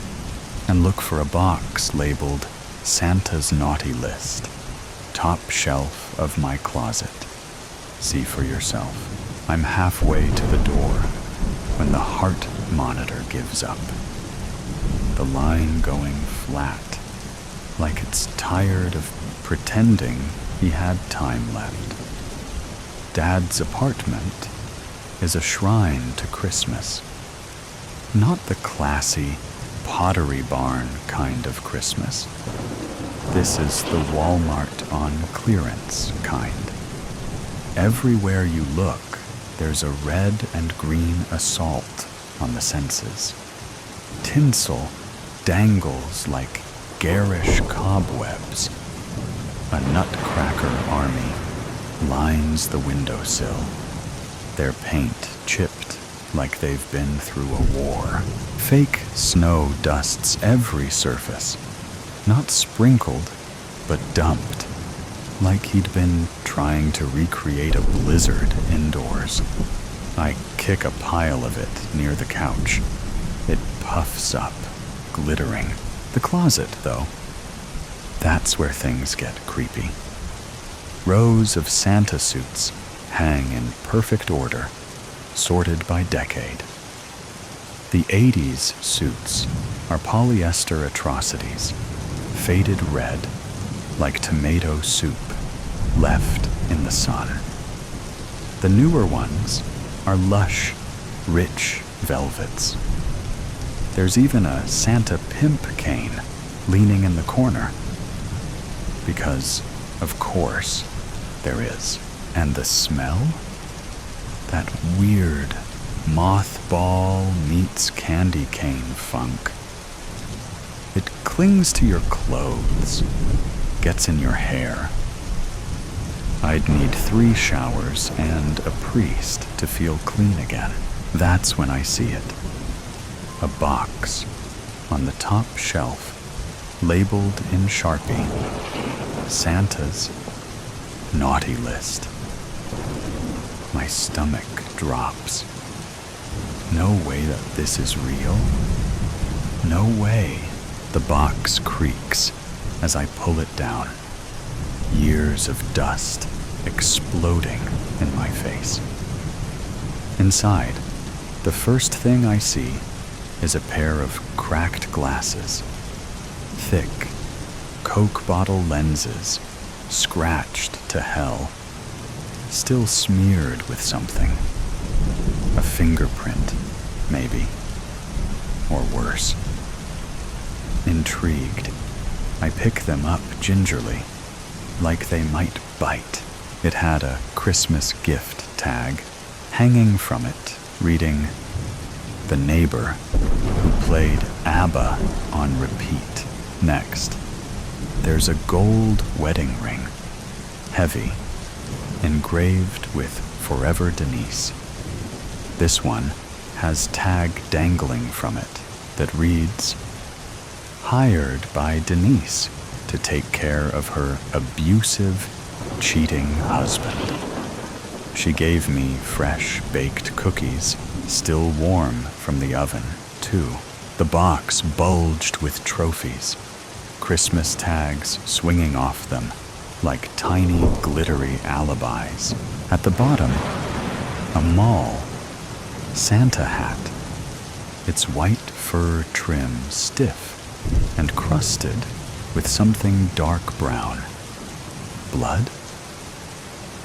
Speaker 1: and look for a box labeled Santa's Naughty List. Top shelf of my closet. See for yourself. I'm halfway to the door when the heart monitor gives up. The line going flat, like it's tired of pretending he had time left. Dad's apartment is a shrine to Christmas. Not the classy Pottery Barn kind of Christmas. This is the Walmart on clearance kind. Everywhere you look, there's a red and green assault on the senses. Tinsel dangles like garish cobwebs. A nutcracker army lines the windowsill, their paint chipped like they've been through a war. Fake snow dusts every surface, not sprinkled, but dumped, like he'd been trying to recreate a blizzard indoors. I kick a pile of it near the couch. It puffs up, glittering. The closet, though, that's where things get creepy. Rows of Santa suits hang in perfect order, sorted by decade. The 80s suits are polyester atrocities, faded red, like tomato soup, left in the sun. The newer ones are lush, rich velvets. There's even a Santa pimp cane leaning in the corner. Because, of course, there is. And the smell? That weird mothball meets candy cane funk. It clings to your clothes, gets in your hair. I'd need 3 showers and a priest to feel clean again. That's when I see it. A box on the top shelf, labeled in Sharpie, Santa's Naughty List. My stomach drops. No way that this is real. No way. The box creaks as I pull it down. Years of dust exploding in my face. Inside, the first thing I see is a pair of cracked glasses. Thick, Coke bottle lenses, scratched to hell. Still smeared with something. A fingerprint, maybe. Or worse. Intrigued, I pick them up gingerly, like they might bite. It had a Christmas gift tag hanging from it, reading, "The neighbor who played ABBA on repeat." Next, there's a gold wedding ring, heavy, engraved with "Forever Denise." This one has tag dangling from it that reads, "Hired by Denise to take care of her abusive, cheating husband." She gave me fresh baked cookies, still warm from the oven, too. The box bulged with trophies, Christmas tags swinging off them like tiny glittery alibis. At the bottom, a mall Santa hat. Its white fur trim stiff and crusted with something dark brown. Blood?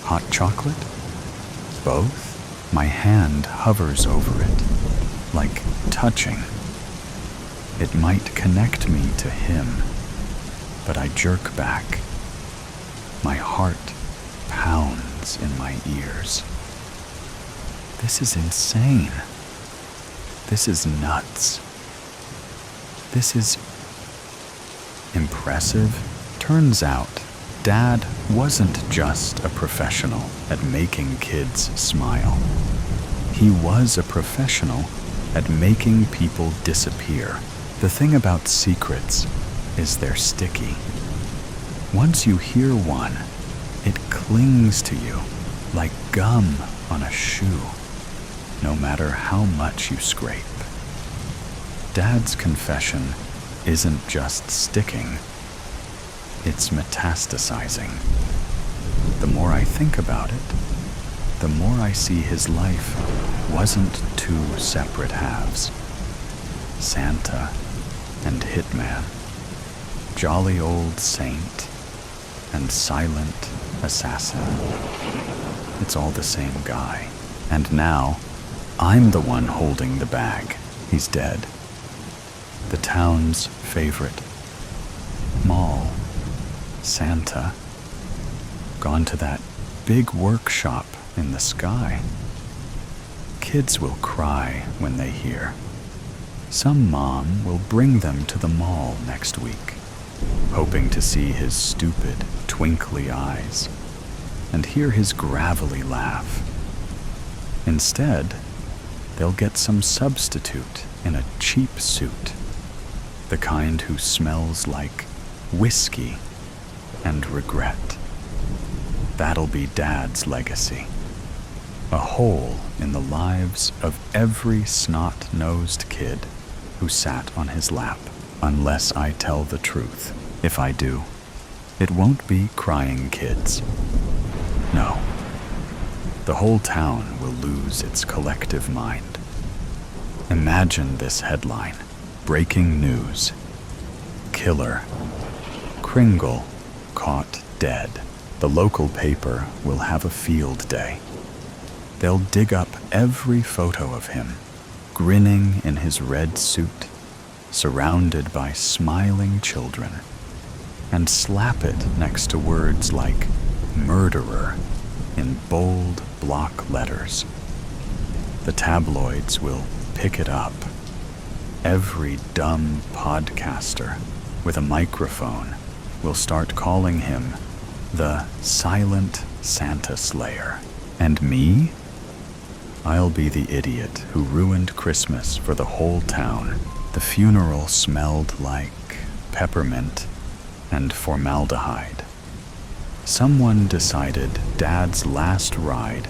Speaker 1: Hot chocolate? Both? My hand hovers over it, like touching. It might connect me to him, but I jerk back. My heart pounds in my ears. This is insane. This is nuts. This is impressive. Turns out, Dad wasn't just a professional at making kids smile. He was a professional at making people disappear. The thing about secrets is they're sticky. Once you hear one, it clings to you like gum on a shoe, no matter how much you scrape. Dad's confession isn't just sticking, it's metastasizing. The more I think about it, the more I see his life wasn't two separate halves. Santa and hitman, jolly old saint and silent assassin. It's all the same guy. And now, I'm the one holding the bag. He's dead. The town's favorite. Mall. Santa. Gone to that big workshop in the sky. Kids will cry when they hear. Some mom will bring them to the mall next week, hoping to see his stupid, twinkly eyes and hear his gravelly laugh. Instead, they'll get some substitute in a cheap suit, the kind who smells like whiskey and regret. That'll be Dad's legacy. A hole in the lives of every snot-nosed kid who sat on his lap. Unless I tell the truth. If I do, it won't be crying kids. No. The whole town will lose its collective mind. Imagine this headline. Breaking news. Killer. Kringle caught dead. The local paper will have a field day. They'll dig up every photo of him, grinning in his red suit, surrounded by smiling children, and slap it next to words like murderer in bold block letters. The tabloids will pick it up. Every dumb podcaster with a microphone will start calling him the silent Santa Slayer. And me? I'll be the idiot who ruined Christmas for the whole town. The funeral smelled like peppermint and formaldehyde. Someone decided Dad's last ride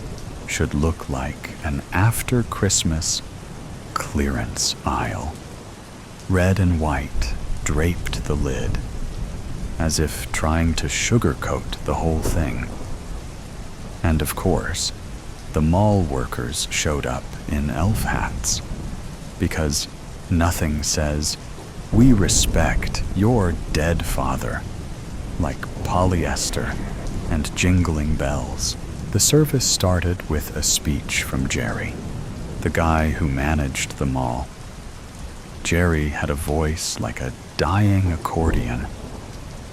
Speaker 1: should look like an after-Christmas clearance aisle. Red and white draped the lid, as if trying to sugarcoat the whole thing. And of course, the mall workers showed up in elf hats, because nothing says, "We respect your dead father," like polyester and jingling bells. The service started with a speech from Jerry, the guy who managed the mall. Jerry had a voice like a dying accordion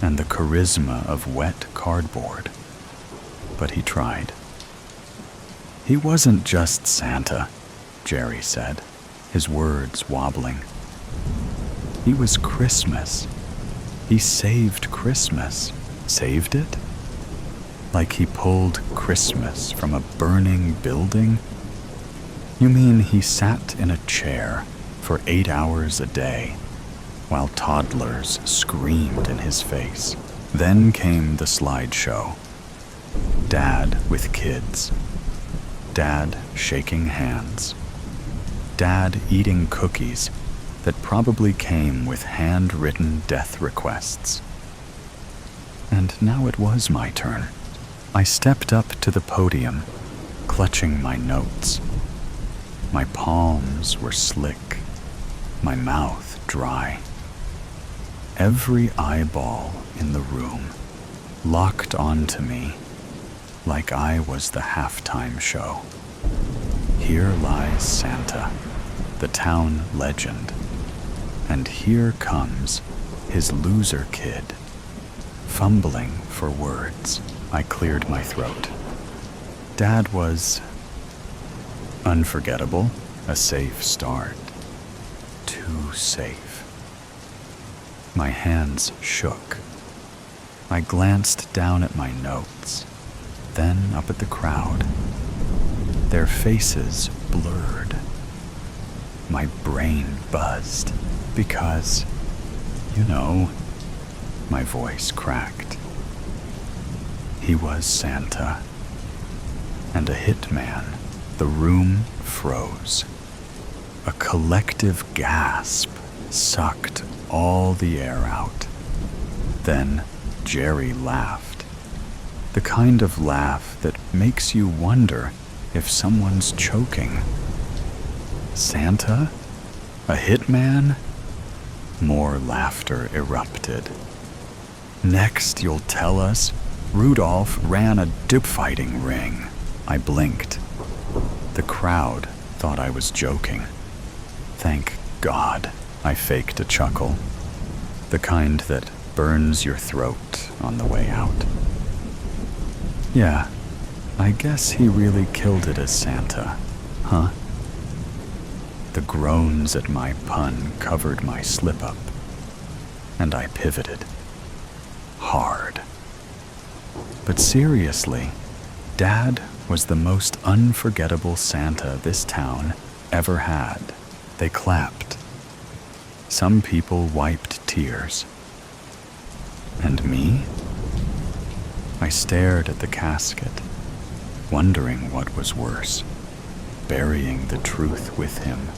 Speaker 1: and the charisma of wet cardboard, but he tried. He wasn't just Santa, Jerry said, his words wobbling. He was Christmas. He saved Christmas. Saved it? Like he pulled Christmas from a burning building? You mean he sat in a chair for 8 hours a day while toddlers screamed in his face? Then came the slideshow. Dad with kids. Dad shaking hands. Dad eating cookies that probably came with handwritten death requests. And now it was my turn. I stepped up to the podium, clutching my notes. My palms were slick, my mouth dry. Every eyeball in the room locked onto me like I was the halftime show. Here lies Santa, the town legend, and here comes his loser kid, fumbling for words. I cleared my throat. Dad was unforgettable, a safe start. Too safe. My hands shook. I glanced down at my notes, then up at the crowd. Their faces blurred. My brain buzzed because, my voice cracked. He was Santa, and a hitman. The room froze. A collective gasp sucked all the air out. Then Jerry laughed. The kind of laugh that makes you wonder if someone's choking. Santa? A hitman? More laughter erupted. Next, you'll tell us Rudolph ran a dip-fighting ring. I blinked. The crowd thought I was joking. Thank God, I faked a chuckle. The kind that burns your throat on the way out. Yeah, I guess he really killed it as Santa, huh? The groans at my pun covered my slip-up, and I pivoted. Hard. But seriously, Dad was the most unforgettable Santa this town ever had. They clapped. Some people wiped tears. And me? I stared at the casket, wondering what was worse, burying the truth with him,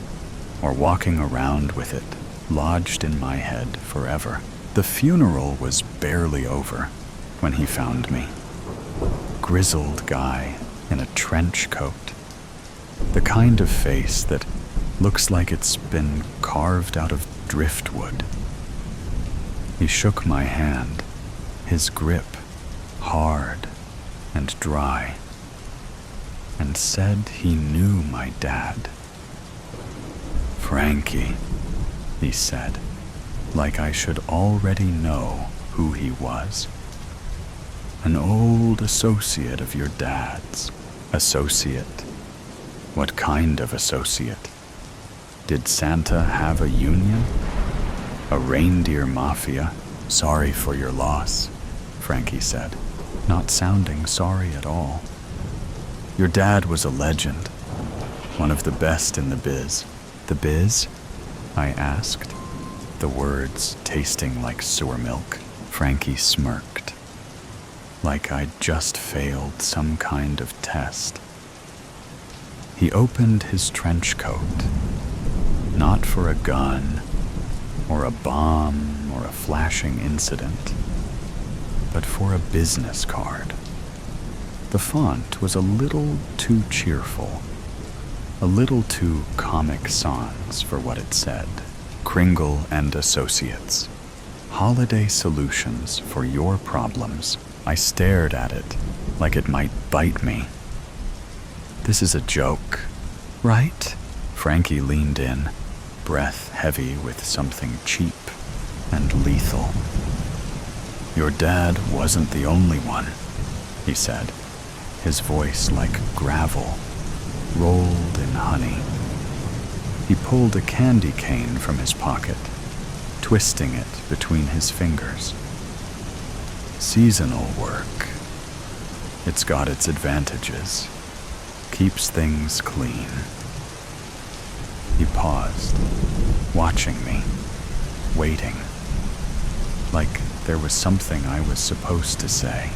Speaker 1: or walking around with it, lodged in my head forever. The funeral was barely over when he found me. Grizzled guy in a trench coat. The kind of face that looks like it's been carved out of driftwood. He shook my hand, his grip hard and dry, and said he knew my dad. Frankie, he said, like I should already know who he was. An old associate of your dad's. Associate? What kind of associate? Did Santa have a union? A reindeer mafia? Sorry for your loss, Frankie said, not sounding sorry at all. Your dad was a legend, one of the best in the biz. The biz? I asked, the words tasting like sewer milk. Frankie smirked, like I'd just failed some kind of test. He opened his trench coat, not for a gun, or a bomb, or a flashing incident, but for a business card. The font was a little too cheerful, a little too Comic Sans for what it said. Kringle and Associates. Holiday solutions for your problems. I stared at it like it might bite me. This is a joke, right? Frankie leaned in, breath heavy with something cheap and lethal. Your dad wasn't the only one, he said, his voice like gravel, rolled in honey. He pulled a candy cane from his pocket, twisting it between his fingers. Seasonal work. It's got its advantages. Keeps things clean. He paused, watching me, waiting, like there was something I was supposed to say.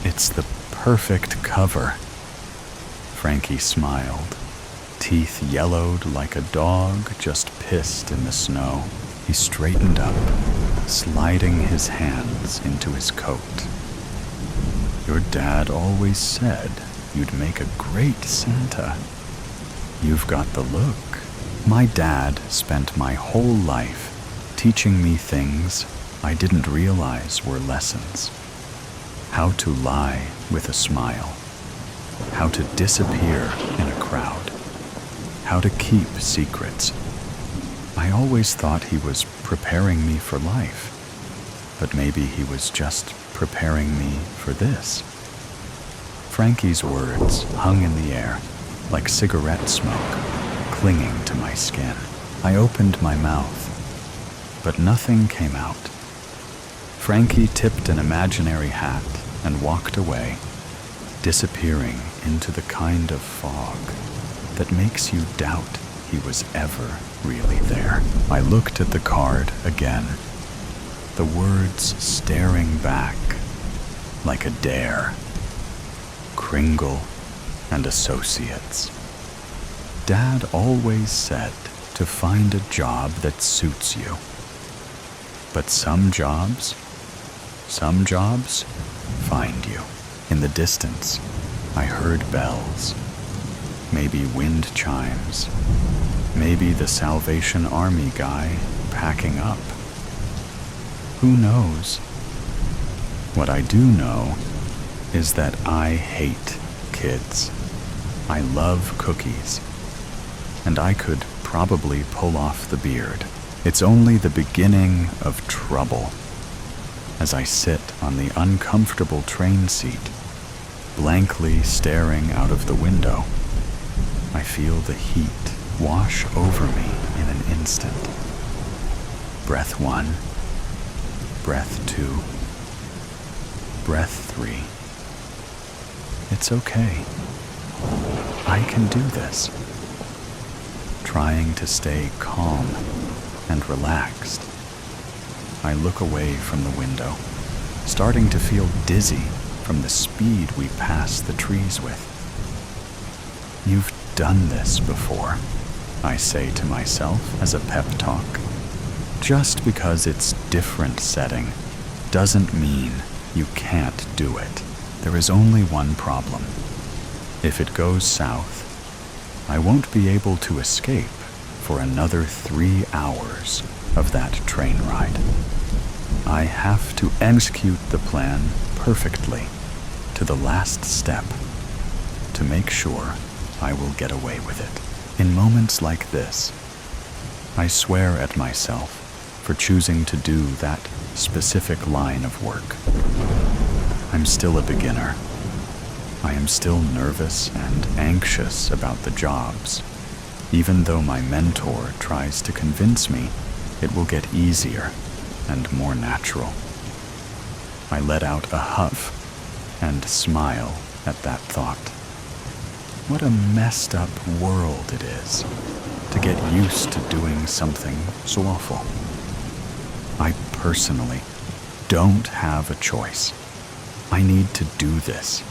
Speaker 1: It's the perfect cover. Frankie smiled, teeth yellowed like a dog just pissed in the snow. He straightened up, sliding his hands into his coat. Your dad always said you'd make a great Santa. You've got the look. My dad spent my whole life teaching me things I didn't realize were lessons. How to lie with a smile. How to disappear in a crowd. How to keep secrets. I always thought he was preparing me for life, but maybe he was just preparing me for this. Frankie's words hung in the air like cigarette smoke, clinging to my skin. I opened my mouth, but nothing came out. Frankie tipped an imaginary hat and walked away, disappearing into the kind of fog that makes you doubt he was ever really there. I looked at the card again, the words staring back like a dare. Kringle and Associates. Dad always said to find a job that suits you. But some jobs find you. In the distance, I heard bells, maybe wind chimes, maybe the Salvation Army guy packing up. Who knows? What I do know is that I hate kids. I love cookies, and I could probably pull off the beard. It's only the beginning of trouble. As I sit on the uncomfortable train seat, blankly staring out of the window, I feel the heat wash over me in an instant. Breath 1, breath 2, breath 3. It's okay. I can do this. Trying to stay calm and relaxed, I look away from the window, starting to feel dizzy from the speed we pass the trees with. You've done this before, I say to myself as a pep talk. Just because it's different setting doesn't mean you can't do it. There is only one problem. If it goes south, I won't be able to escape for another 3 hours of that train ride. I have to execute the plan perfectly to the last step to make sure I will get away with it. In moments like this, I swear at myself for choosing to do that specific line of work. I'm still a beginner. I am still nervous and anxious about the jobs, even though my mentor tries to convince me it will get easier and more natural. I let out a huff and smile at that thought. What a messed up world it is to get used to doing something so awful. I personally don't have a choice. I need to do this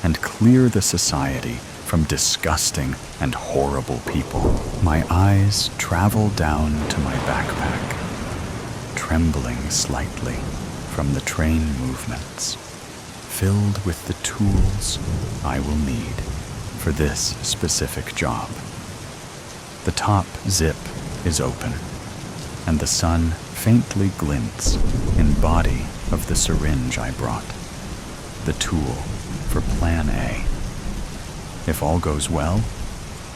Speaker 1: and clear the society from disgusting and horrible people. My eyes travel down to my backpack, trembling slightly from the train movements, filled with the tools I will need for this specific job. The top zip is open, and the sun faintly glints in body of the syringe I brought, the tool for Plan A. If all goes well,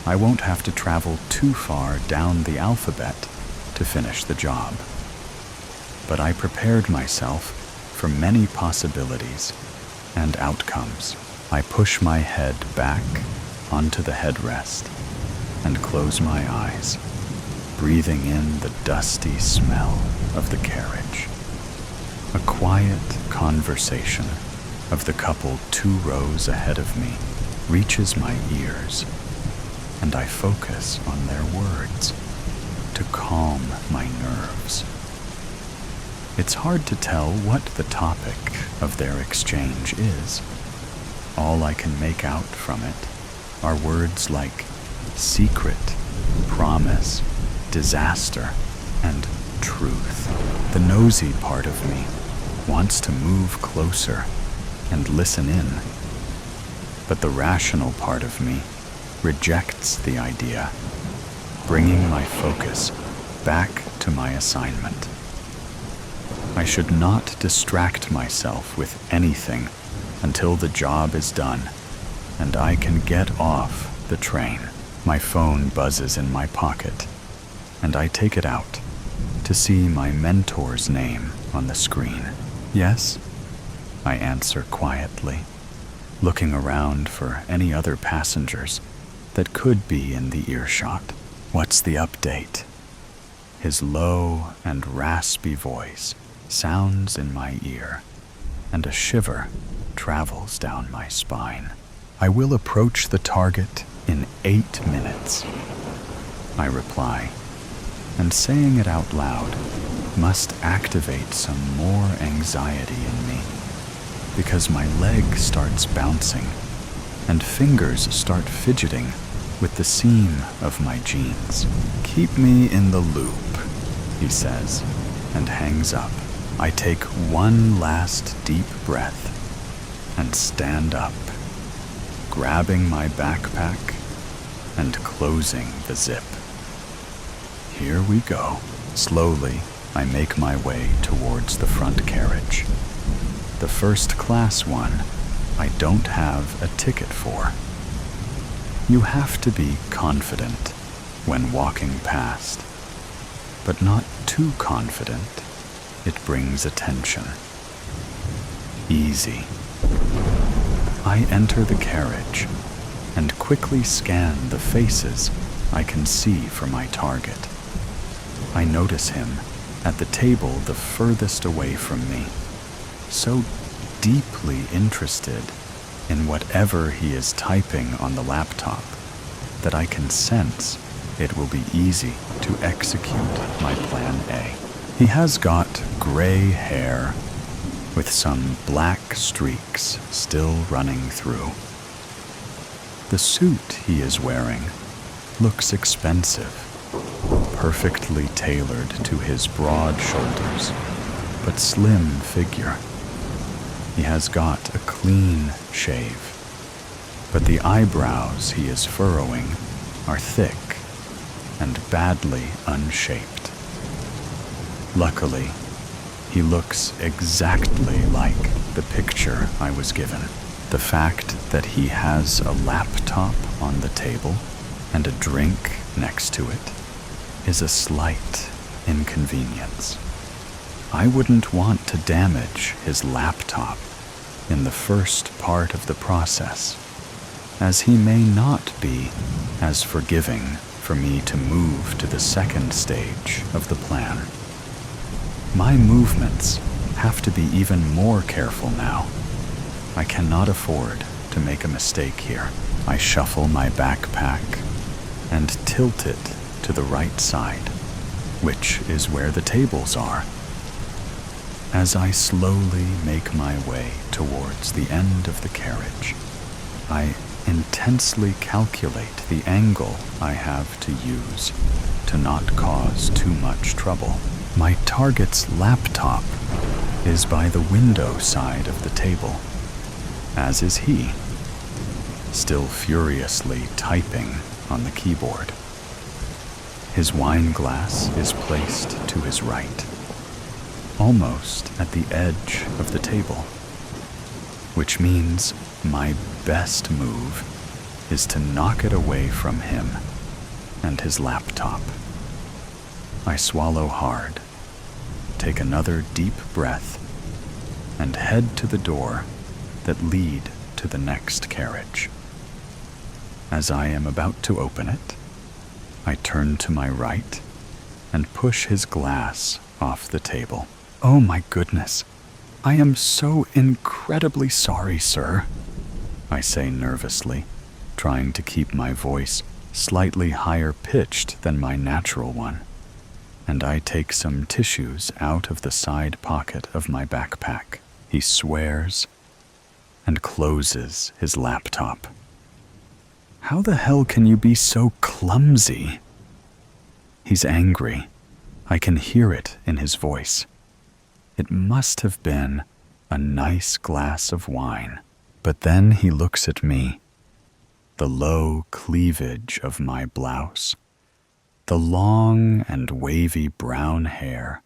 Speaker 1: I won't have to travel too far down the alphabet to finish the job. But I prepared myself for many possibilities and outcomes. I push my head back onto the headrest and close my eyes, breathing in the dusty smell of the carriage. A quiet conversation of the couple 2 rows ahead of me reaches my ears, and I focus on their words to calm my nerves. It's hard to tell what the topic of their exchange is. All I can make out from it are words like secret, promise, disaster, and truth. The nosy part of me wants to move closer and listen in, but the rational part of me rejects the idea, bringing my focus back to my assignment. I should not distract myself with anything until the job is done and I can get off the train. My phone buzzes in my pocket, and I take it out to see my mentor's name on the screen. Yes, I answer quietly, looking around for any other passengers that could be in the earshot. What's the update? His low and raspy voice sounds in my ear, and a shiver travels down my spine. I will approach the target in 8 minutes, I reply, and saying it out loud must activate some more anxiety in me, because my leg starts bouncing and fingers start fidgeting with the seam of my jeans. "Keep me in the loop," he says, and hangs up. I take one last deep breath and stand up, grabbing my backpack and closing the zip. Here we go. Slowly, I make my way towards the front carriage. The first class one I don't have a ticket for. You have to be confident when walking past, but not too confident. It brings attention. Easy. I enter the carriage and quickly scan the faces I can see for my target. I notice him at the table the furthest away from me, so deeply interested in whatever he is typing on the laptop that I can sense it will be easy to execute my plan A. He has got gray hair with some black streaks still running through. The suit he is wearing looks expensive, perfectly tailored to his broad shoulders but slim figure. He has got a clean shave, but the eyebrows he is furrowing are thick and badly unshaped. Luckily, he looks exactly like the picture I was given. The fact that he has a laptop on the table and a drink next to it is a slight inconvenience. I wouldn't want to damage his laptop in the first part of the process, as he may not be as forgiving for me to move to the second stage of the plan. My movements have to be even more careful now. I cannot afford to make a mistake here. I shuffle my backpack and tilt it to the right side, which is where the tables are. As I slowly make my way towards the end of the carriage, I intensely calculate the angle I have to use to not cause too much trouble. My target's laptop is by the window side of the table, as is he, still furiously typing on the keyboard. His wine glass is placed to his right, almost at the edge of the table, which means my best move is to knock it away from him and his laptop. I swallow hard, take another deep breath, and head to the door that lead to the next carriage. As I am about to open it, I turn to my right and push his glass off the table. "Oh my goodness, I am so incredibly sorry, sir," I say nervously, trying to keep my voice slightly higher pitched than my natural one, and I take some tissues out of the side pocket of my backpack. He swears and closes his laptop. "How the hell can you be so clumsy?" He's angry. I can hear it in his voice. It must have been a nice glass of wine. But then he looks at me, the low cleavage of my blouse, the long and wavy brown hair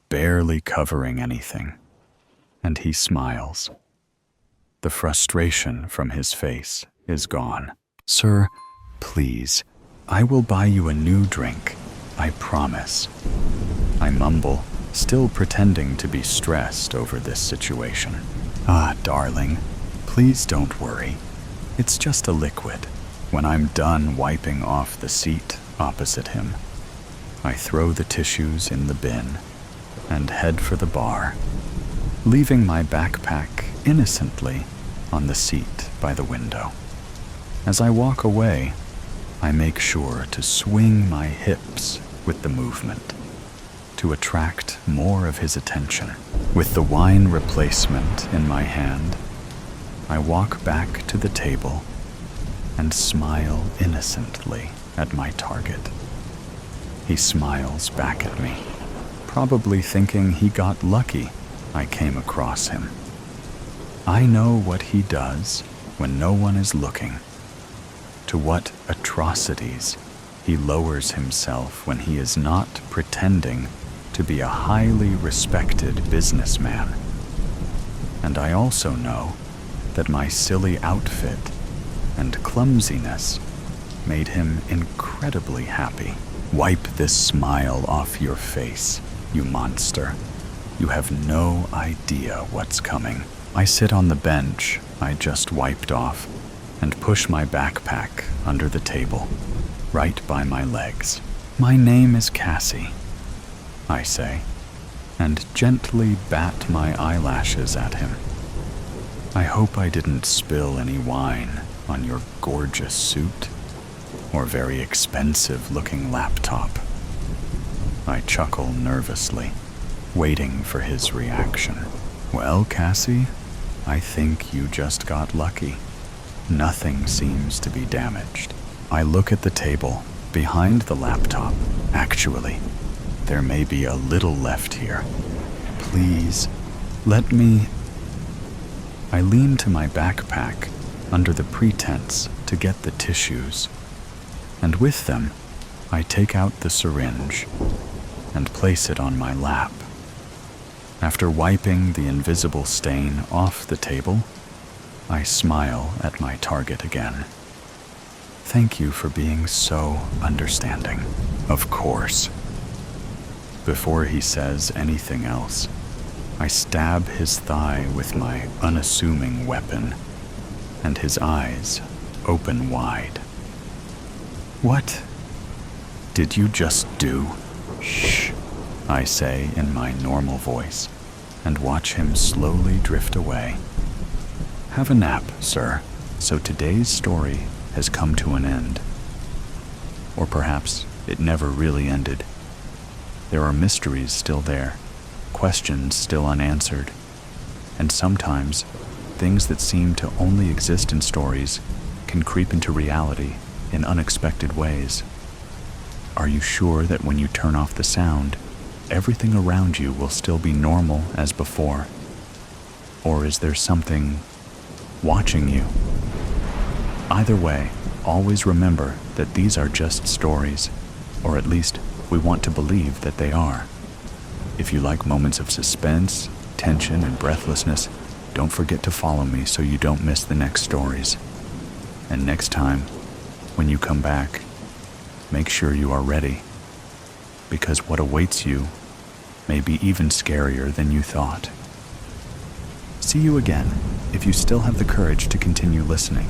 Speaker 1: barely covering anything, and he smiles. The frustration from his face is gone. "Sir, please, I will buy you a new drink, I promise," I mumble, still pretending to be stressed over this situation. "Ah, darling, please don't worry. It's just a liquid." When I'm done wiping off the seat opposite him, I throw the tissues in the bin and head for the bar, leaving my backpack innocently on the seat by the window. As I walk away, I make sure to swing my hips with the movement to attract more of his attention. With the wine replacement in my hand, I walk back to the table and smile innocently at my target. He smiles back at me, probably thinking he got lucky I came across him. I know what he does when no one is looking, to what atrocities he lowers himself when he is not pretending to be a highly respected businessman. And I also know that my silly outfit and clumsiness made him incredibly happy. Wipe this smile off your face, you monster. You have no idea what's coming. I sit on the bench I just wiped off and push my backpack under the table, right by my legs. My name is Cassie, I say, and gently bat my eyelashes at him. I hope I didn't spill any wine on your gorgeous suit or very expensive-looking laptop. I chuckle nervously, waiting for his reaction. Well, Cassie, I think you just got lucky. Nothing seems to be damaged. I look at the table behind the laptop. Actually, there may be a little left here. Please, let me... I lean to my backpack under the pretense to get the tissues, and with them, I take out the syringe and place it on my lap. After wiping the invisible stain off the table, I smile at my target again. Thank you for being so understanding. Of course. Before he says anything else, I stab his thigh with my unassuming weapon, and his eyes open wide. What did you just do? Shh, I say in my normal voice, and watch him slowly drift away. Have a nap, sir. So today's story has come to an end. Or perhaps it never really ended. There are mysteries still there, questions still unanswered, and sometimes things that seem to only exist in stories can creep into reality in unexpected ways. Are you sure that when you turn off the sound, everything around you will still be normal as before? Or is there something watching you? Either way, always remember that these are just stories, or at least we want to believe that they are. If you like moments of suspense, tension, and breathlessness, don't forget to follow me so you don't miss the next stories. And next time, when you come back, make sure you are ready, because what awaits you may be even scarier than you thought. See you again if you still have the courage to continue listening.